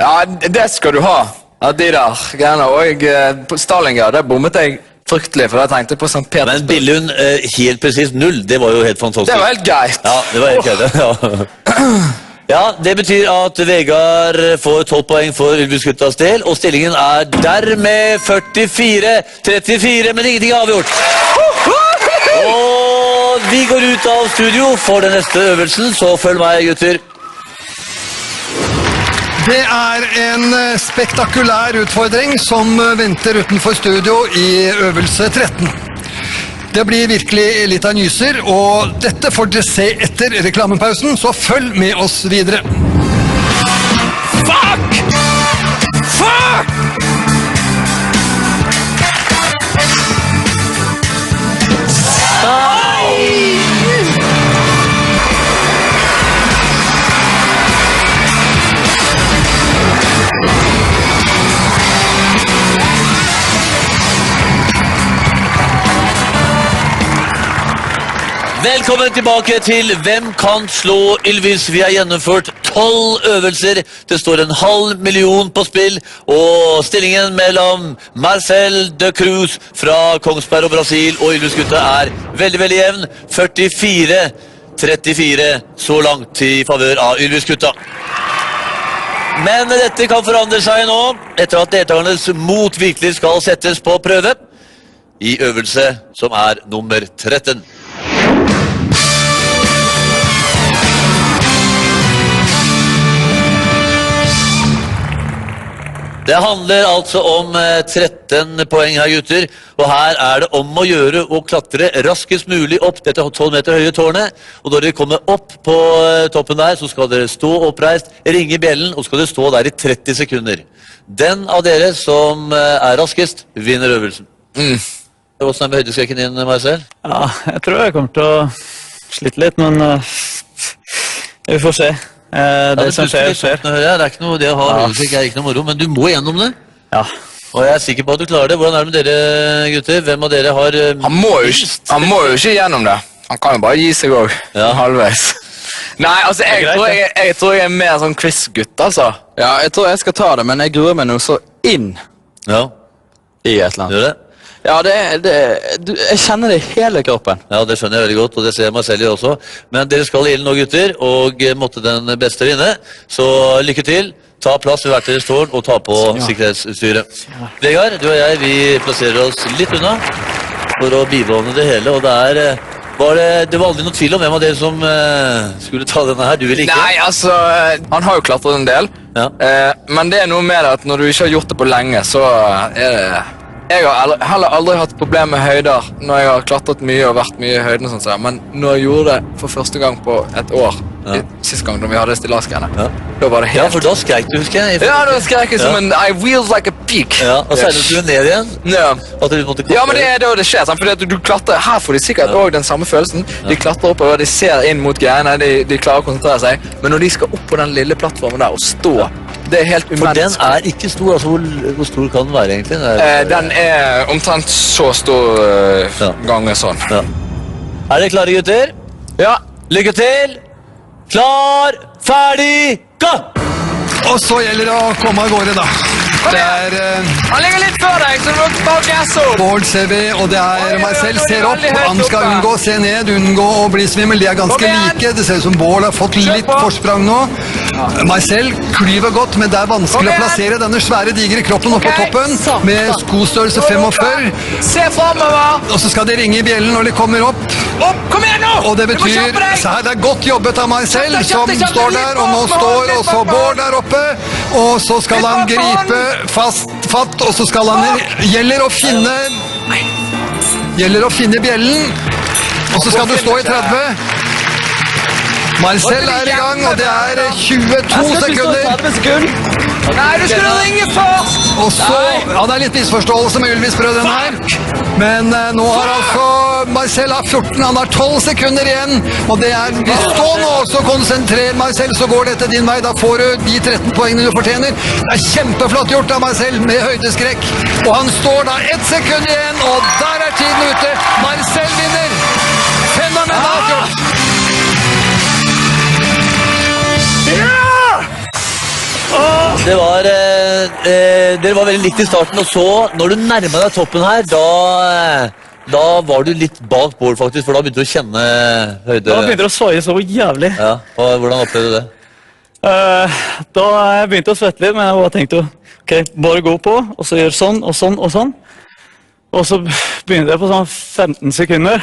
Ja, det skal du ha. Ja, de der greiene. Og på Stalingrad, der bommet jeg fryktelig, for jeg tenkte på St. Petersburg. Men Billund, helt precis 0, det var jo helt fantastisk. Det var helt greit. Ja, det var helt greit, ja. Ja, det betyr at Vegard får 12 poeng for Ylvisguttas del, og stillingen er dermed 44-34, men ingenting er avgjort. Og vi går ut av studio for den neste øvelsen, så følg meg, gutter. Det er en spektakulær utfordring som venter utenfor studio i øvelse 13. Det blir virkelig litt av nyser, og dette får dere se etter reklamepausen, så følg med oss videre. Fuck! Fuck! Velkommen tilbake til Hvem kan slå Ylvis? Vi har gjennomført 12 øvelser. Det står 500 000 på spill, og stillingen mellom Marcel de Cruz fra Kongsberg og Brasil og Ylvis-gutta er veldig, veldig jevn. 44-34 så langt i favør av Ylvis-gutta. Men dette kan forandre seg nå, etter at deltakernes mot virkelig skal settes på prøve i øvelse som er nummer 13. Det handler altså om 13 poeng her, gutter, og her er det om å gjøre å klatre raskest mulig opp dette 12 meter høye tårnet, og når dere kommer opp på toppen der, så skal dere stå oppreist, ringe bjellen, og skal dere stå der i 30 sekunder. Den av dere som er raskest, vinner øvelsen. Hvordan er med høydeskrekken din, Marcel? Ja, jeg tror jeg kommer til å slite litt, men vi får se. Det som skjer. Det er ikke noe, det å ha høydesekk er ikke noe moro, men du må gjennom det. Ja. Og jeg er sikker på at du klarer det. Hvordan er det med dere, gutter? Hvem av dere har... Han må jo ikke gjennom det. Han kan jo bare gi seg også, halvveis. Nei, altså, jeg tror jeg er mer sånn quiz-gutt, altså. Ja, jeg tror jeg skal ta det, men jeg gruer meg nå så inn i et eller annet. Gjør det? Ja, jeg kjenner det i hele kroppen. Ja, det skjønner jeg veldig godt, og det ser jeg meg selv i også. Men dere skal i ilden nå, gutter, og måtte den beste vinne. Så lykke til. Ta plass ved hvert deres tårn og ta på sikkerhetsutstyret. Vegard, du og jeg, vi plasserer oss litt unna for å bivåne det hele, og det var aldri noe tvil om hvem av dere som skulle ta denne her, du vil ikke? Nei, altså, han har jo klatret en del, men det er noe med at når du ikke har gjort det på lenge, så er det... Jeg har heller aldri hatt problemer med høyder når jeg har klatret mye og vært mye i høyden og sånt, men når jeg gjorde det for første gang på et år, sist gang når vi hadde stillaskene, da var det helt... Ja, for da skrek du, husker jeg. Ja, da skrek jeg som en I wheels like a peak. Ja, og så er det du ned igjen. Ja, men det er da det skjer, for du klatrer, her får de sikkert også den samme følelsen. De klatrer oppover, de ser inn mot greiene, de klarer å konsentrere seg, men når de skal opp på den lille plattformen der og stå, det er helt umenneskelig. For den er ikke stor, altså hvor stor kan den være egentlig? Den er omtrent så stor ganger sånn. Ja. Er dere klare, gutter? Ja. Lykke til! Klar, ferdig, gå! Og så gjelder det å komme av gårde, da. Det er... Han ligger litt før deg, så du må bare gasse opp. Bård ser vi, og det er meg selv. Ser opp, han skal unngå, se ned, unngå å bli svimmel. De er ganske like. Det ser ut som Bård har fått litt forsprang nå. Meg selv klyver godt, men det er vanskelig å plassere denne svære, digre kroppen oppe på toppen med skostørrelse 45. Se fremover! Og så skal de ringe i bjellen når de kommer opp. Kom igjen nå! Og det betyr, så her det er godt jobbet av meg selv, som står der, og nå står også Bård der oppe. Og så skal han gripe fatt, og så skal han gjelder å finne bjellen, og så skal du stå i 30. Marcel er i gang, og det er 22 sekunder. Nei, du skulle ringe først! Og så, det er litt misforståelse med Ylvis-brødrene her, men nå har altså Marcel har 14, han har 12 sekunder igjen, og det er, vi står nå, så konsentrer Marcel, så går dette din vei, da får du de 13 poengene du fortjener. Det er kjempeflott gjort av Marcel med høydeskrekk, og han står da 1 sekund igjen, og der er tiden ute. Marcel vinner. Fenomenalt gjort. Dere var veldig likt i starten, og så, når du nærmet deg toppen her, da var du litt bak Bård faktisk, for da begynte du å kjenne høyde... Da begynte du å svoie så jævlig. Ja, og hvordan opplevde du det? Da jeg begynte å svette litt, men jeg bare tenkte, ok, bare gå på, og så gjør sånn, og sånn, og sånn. Og så begynte jeg på sånn 15 sekunder.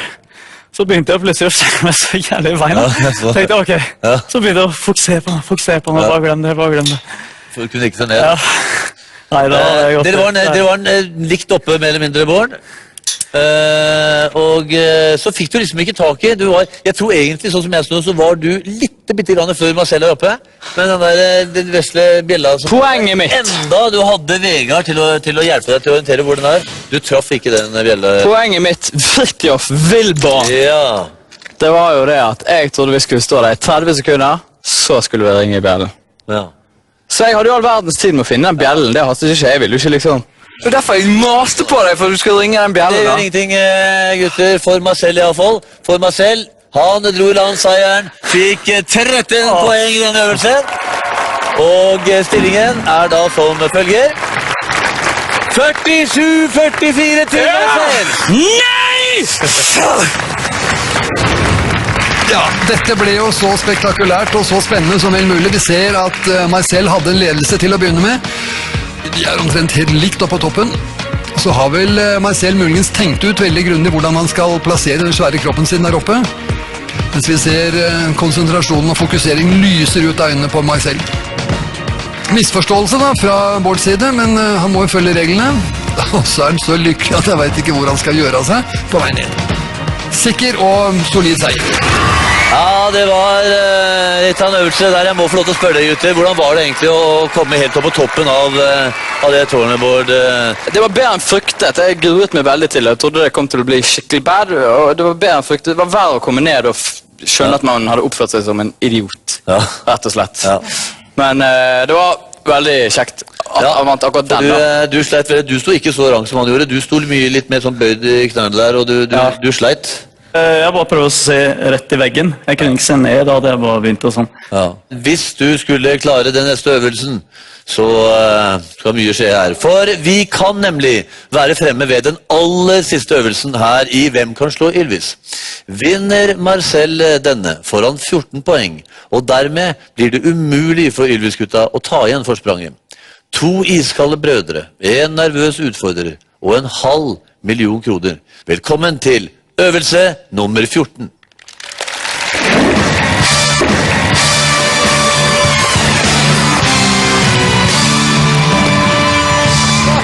Så begynte jeg plutselig å skjemme meg så jævlig i beina. Tenkte, ok, så begynte jeg å fort se på meg, bare glem det. For du kunne ikke se ned? Ja. Nei, da var jeg godt. Dere var likt oppe, mer eller mindre, Bård. Og så fikk du liksom ikke tak i, jeg tror egentlig, sånn som jeg stod, så var du bitte grann før Marcel er oppe, men den vesle bjella som poenget mitt! Enda du hadde Vegard til å hjelpe deg til å orientere hvor den er, du traff ikke den bjella. Poenget mitt, Fridtjof Wilborn, det var jo det at jeg trodde vi skulle stå der i 30 sekunder, så skulle vi ringe i bjellen. Så jeg hadde jo all verdens tid med å finne den bjellen, det hastet ikke, jeg ville jo ikke liksom... Det er derfor jeg maste på deg, for du skal ringe den bjellen. Det gjør ingenting, gutter, for Marcel i alle fall. For Marcel, han dro landseieren, fikk 13 poeng i denne øvelsen. Og stillingen er da som følger. 47-44 til Marcel. Nei! Ja, dette ble jo så spektakulært og så spennende som vel mulig. Vi ser at Marcel hadde en ledelse til å begynne med. De er omtrent helt likt oppe på toppen. Så har vel Marcel muligens tenkt ut veldig grundig hvordan man skal plassere den svære kroppen sin der oppe. Mens vi ser konsentrasjonen og fokusering lyser ut av øynene på Marcel. Misforståelse da fra Bårds side, men han må jo følge reglene. Og så er han så lykkelig at jeg vet ikke hvor han skal gjøre av seg på vei ned. Sikker og solid seier. Ja, det var litt av en øvelse der jeg må få lov til å spørre deg, gutter. Hvordan var det egentlig å komme helt opp på toppen av det tårnet, Bård? Det var bedre enn fryktet. Jeg gruet meg veldig til det. Jeg trodde det kom til å bli skikkelig bad, og det var bedre enn fryktet. Det var verre å komme ned og skjønne at man hadde oppført seg som en idiot. rett og slett. Men det var veldig kjekt at han vant akkurat den da. Du sleit vel, du sto ikke så rank som han gjorde, du sto mye litt mer sånn bøyd i knærne der, og du sleit. Jeg bare prøvde å se rett i veggen. Jeg kunne ikke se ned da det bare begynte og sånn. Hvis du skulle klare den neste øvelsen, så skal mye skje her. For vi kan nemlig være fremme ved den aller siste øvelsen her i Hvem kan slå Ylvis? Vinner Marcel denne foran 14 poeng, og dermed blir det umulig for Ylvis-gutta å ta igjen forspranget. 2 iskalde brødre, en nervøs utfordrer og en halv million kroner. Velkommen til øvelse nummer 14.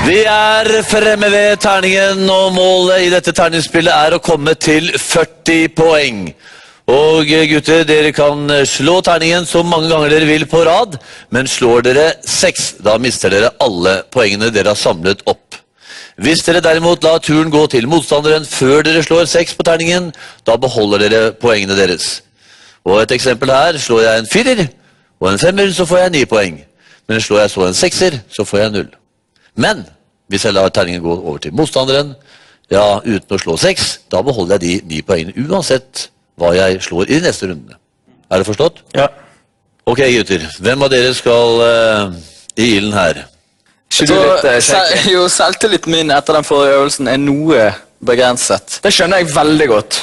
Vi er fremme ved terningen, og målet i dette terningsspillet er å komme til 40 poeng. Og gutter, dere kan slå terningen så mange ganger dere vil på rad, men slår dere 6, da mister dere alle poengene dere har samlet opp. Hvis dere derimot lar turen gå til motstanderen før dere slår 6 på terningen, da beholder dere poengene deres. Og et eksempel her, slår jeg en 4 og en 5, så får jeg 9 poeng. Men slår jeg så en 6, så får jeg 0. Men hvis jeg lar terningen gå over til motstanderen, uten å slå 6, da beholder jeg de 9 poengene, uansett hva jeg slår i de neste rundene. Er det forstått? Ja. Ok, gutter. Hvem av dere skal i ilden her? Selvtilliten min etter den forrige øvelsen er noe begrenset. Det skjønner jeg veldig godt.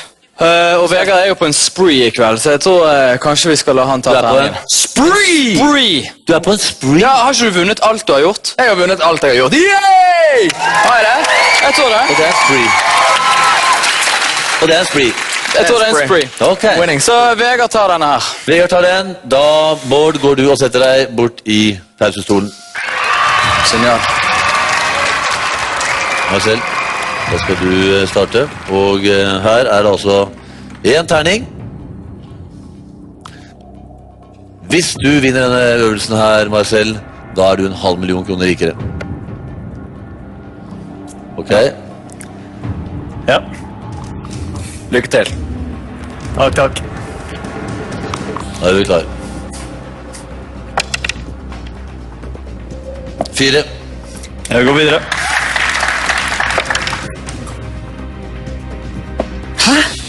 Og Vegard er jo på en spree i kveld, så jeg tror kanskje vi skal la han ta terningen. Spree! Du er på en spree? Ja, har ikke du vunnet alt du har gjort? Jeg har vunnet alt jeg har gjort. Yay! Har jeg det? Jeg tror det. Og det er spree. Og det er spree. Jeg tror det er en spree. Ok. Så Vegard tar denne her. Vegard tar den. Da, Bård, går du og setter deg bort i pausestolen. Signal. Marcel, da skal du starte. Og her er det altså en terning. Hvis du vinner denne øvelsen her, Marcel, da er du en halv million kroner rikere. Ok? Ja. Lykke til. Takk. Da er vi klar. 4. Jeg går videre.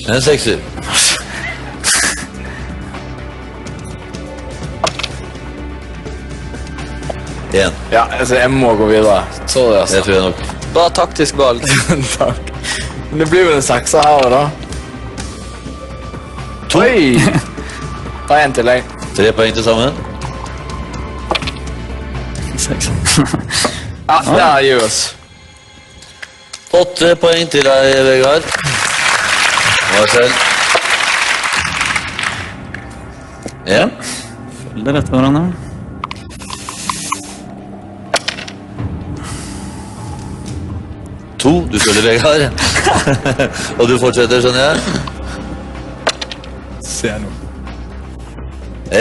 En 6. En. Ja, altså jeg må gå videre. Sorry, altså. Det tror jeg nok. Bra taktisk valg. Takk. Men det blir vel en 6 her da. 2. Oi! Ta en til deg. 3 poeng til sammen. 6. Ja, det er gir oss. 8 poeng til deg, Vegard. Marcel. 1. Følger etter hverandre. 2. Du følger Vegard. Og du fortsetter, skjønner jeg. Se nå. 1.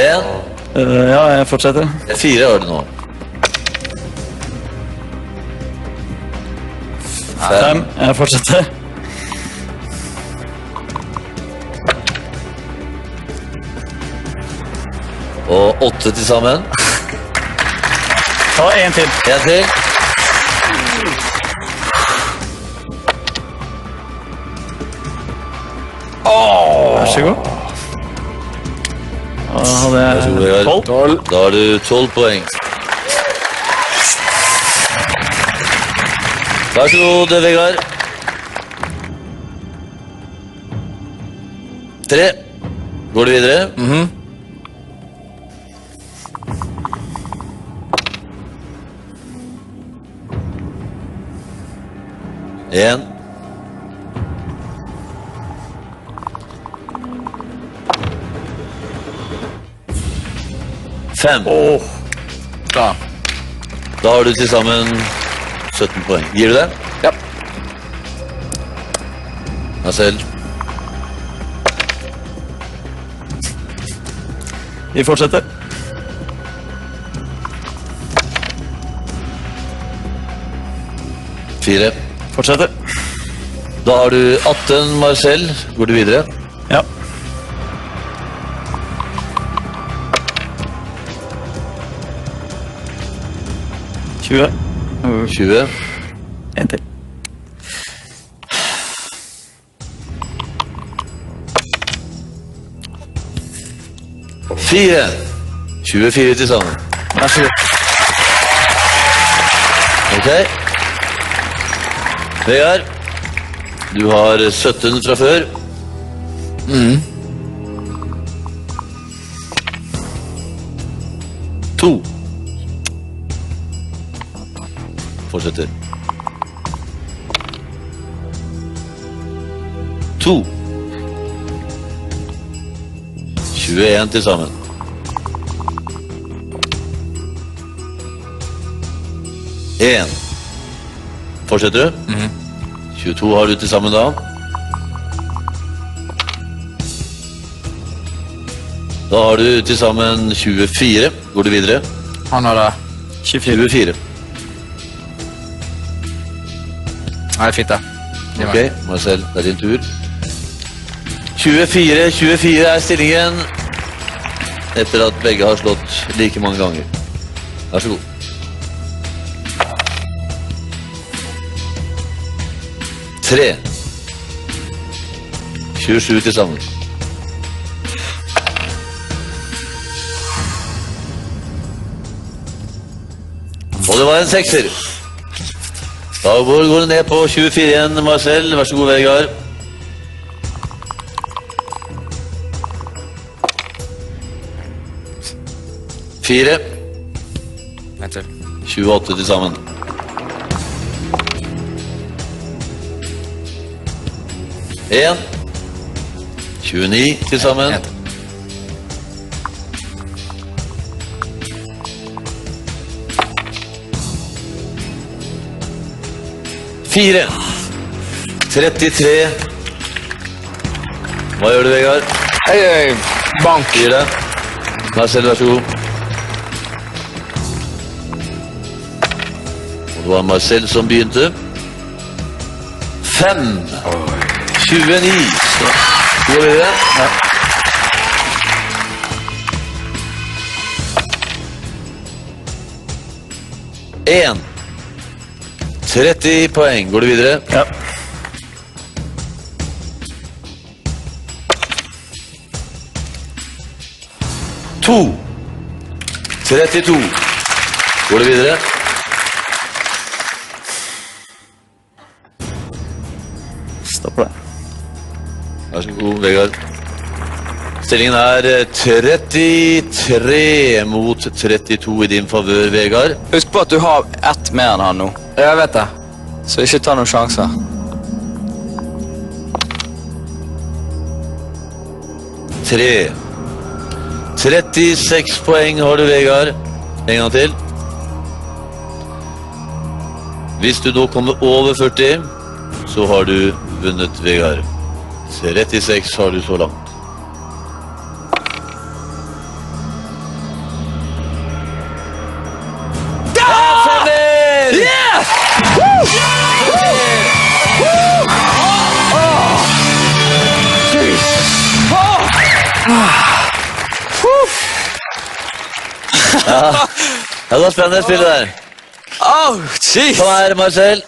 Ja, jeg fortsetter. 4 har du nå. 5. Jeg fortsetter. 8 til sammen. Ta en til. En til. Vær så god. Da hadde jeg 12. Da har du 12 poeng. Vær så god, Vegard. 3. Går du videre? En. 5. Da. Da har du til sammen 17 poeng. Gir du det? Ja. Marcel. Vi fortsetter. 4. Fortsetter. Da har du 18, Marcel. Går du videre? Ja. 20. 20. En til. Fire. 24 til sammen. Vær så god. Ok. Vegard, du har 17 fra før. To. Fortsetter. To. 21 til sammen. En. Fortsetter du? 22 har du til sammen da. Da har du til sammen 24. Går du videre? Han har da 24. Ja, det er fint da. Ok, Marcel, det er din tur. 24 er stillingen etter at begge har slått like mange ganger. Vær så god. Tre. 27 til sammen. Og det var en sekser. Da går det ned på 24 igjen, Marcel. Vær så god, Vegard. Fire. 28 til sammen. En. 29 til sammen. Fire. 33. Hva gjør du, Vegard? Bank. Gir det. Marcel, vær så god. Og det var Marcel som begynte. 5. 29. Går vi det? Ja. En. 30 poeng. Går du videre? Ja. To. 32. Går du videre? Stopper det. Vær så god, Vegard. Stillingen er 33 mot 32 i din favør, Vegard. Husk på at du har ett mer enn han nå. Jeg vet det. Så ikke ta noen sjanser. Tre. 36 poeng har du, Vegard. En gang til. Hvis du nå kommer over 40, så har du vunnet, Vegard. 36 har du så langt. Yes! Ja, det var spennende spill der. Kom her, Marcel.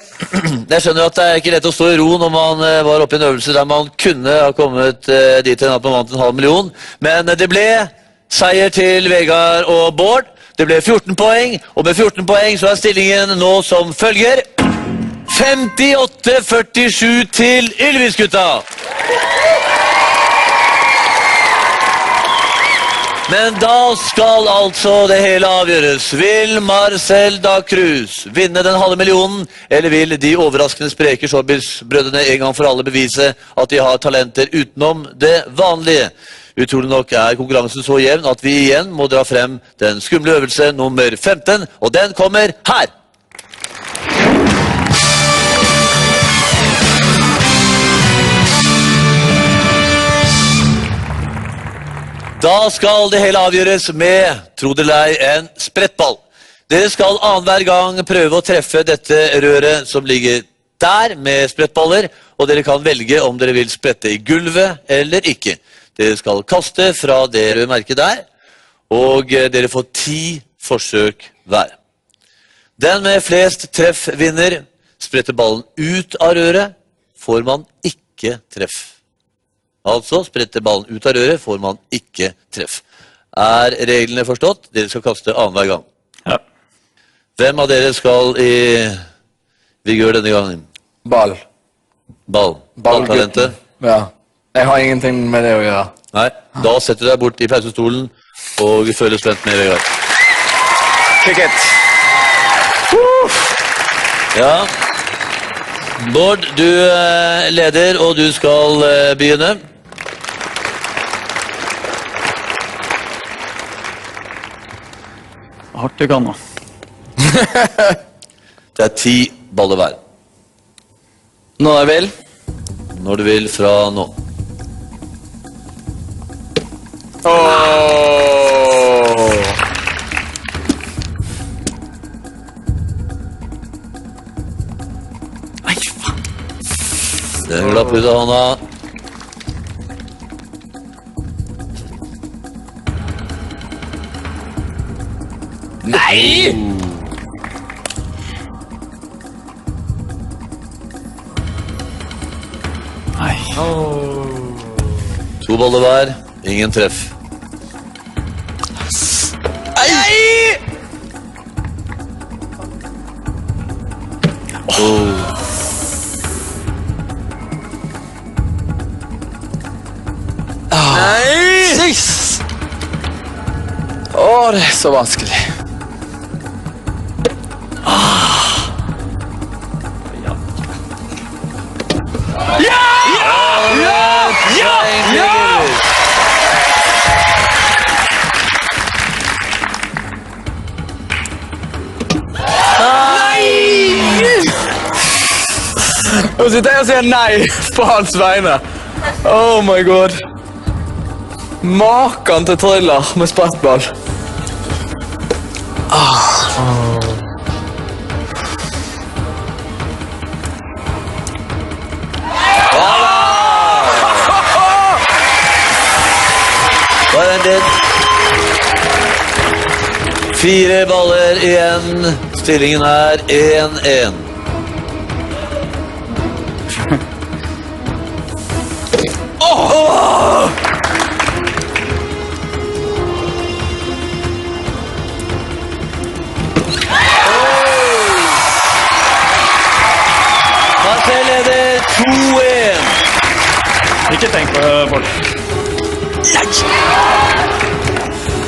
Jeg skjønner at det er ikke lett å stå i ro når man var oppe i en øvelse der man kunne ha kommet dit til at man vant en halv million. Men det ble seier til Vegard og Bård. Det ble 14 poeng, og med 14 poeng så er stillingen nå som følger. 58-47 til Ylvis-gutta. Men da skal altså det hele avgjøres. Vil Marcel da Cruz vinne den halve millionen, eller vil de overraskende spreke Showbiz-brødrene en gang for alle bevise at de har talenter utenom det vanlige? Utrolig nok er konkurransen så jevn at vi igjen må dra frem den skumle øvelse nummer 15, og den kommer her! Da skal det hele avgjøres med, tro det eller ei, en sprettball. Dere skal annenhver gang prøve å treffe dette røret som ligger der med sprettballer, og dere kan velge om dere vil sprette i gulvet eller ikke. Dere skal kaste fra det røde merket der, og dere får 10 forsøk hver. Den med flest treff vinner. Spretter ballen ut av røret, får man ikke treff. Altså, spretter ballen ut av røret, får man ikke treff. Er reglene forstått? Dere skal kaste annenhver gang. Ja. Hvem av dere skal i vigør denne gangen? Ball. Balltalentet? Ja. Jeg har ingenting med det å gjøre. Nei, da setter du deg bort i pausestolen og følger spent med, Vegard. Kick it! Ja. Bård, du leder, og du skal begynne. Hardt i kanna. Det er 10 baller hver. Når jeg vil. Når du vil fra nå. Nei, faen. Den glapp ut av hånda. Nei! Nei. 2 baller hver. Ingen treff. Nei! Nei! Det er så vanskelig. Og så sitter jeg og sier nei på hans vegne. Oh my god. Maken til thriller med sprettball. Vent litt. 4 baller igjen. Stillingen er 1-1. Marcel leder 2-1. Ikke tenk på Bård.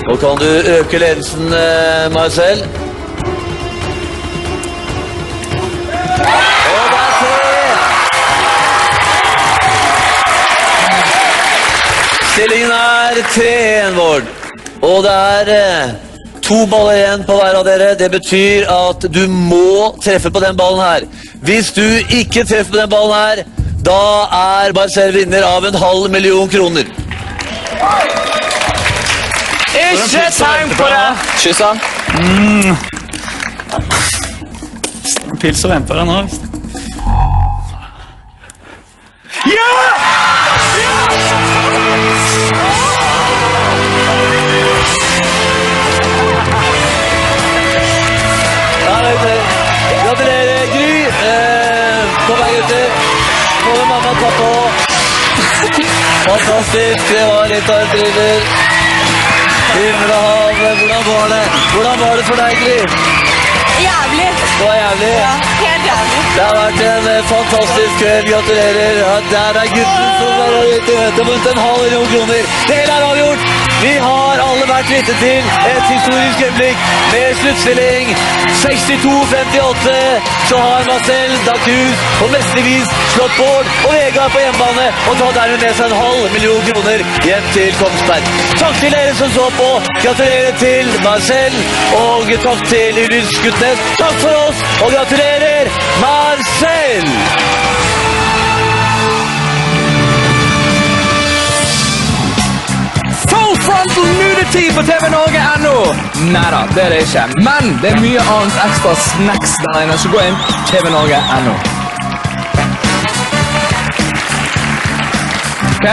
Nå kan du øke ledelsen, Marcel. Og det er 3-1. Stillingen er 3-1, Bård. Og det er 2 baller igjen på hver av dere. Det betyr at du må treffe på den ballen her. Hvis du ikke treffer på den ballen her, da er Marcel vinner av 500 000 kroner. Ikke tenk på det! Kyss han. Pils og venter deg nå. Ja! Gratulerer, Gry. På vei gutter. Nå vil mamma ta på. Fantastisk. Det var litt av en thriller. Himmelhavet, hvordan var det for deg, Gry? Jævlig. Det var jævlig? Ja, helt jævlig. Det har vært en fantastisk kveld, gratulerer. Ja, der er gutten som er ute møte mot 500 000 kroner. Det hele er avgjort. Vi har alle vært vitne til et historisk øyeblikk med sluttstilling 62-58. Så har Marcel Dacruz på mesterlig slått Bård og Vegard på hjemmebane og tar dermed med seg 500 000 kroner hjem til Kongsberg. Takk til dere som så på. Gratulerer til Marcel og takk til Ylvis Gutnes. Takk for oss og gratulerer Marcel! Full frontal nudity på TV Norge.no. Neida, det er det ikke. Men det er mye annet ekstra snacks der inne, så gå inn TV Norge.no. Ok?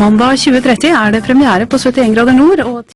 Mandag 20.30 er det premiere på 71 grader nord. Og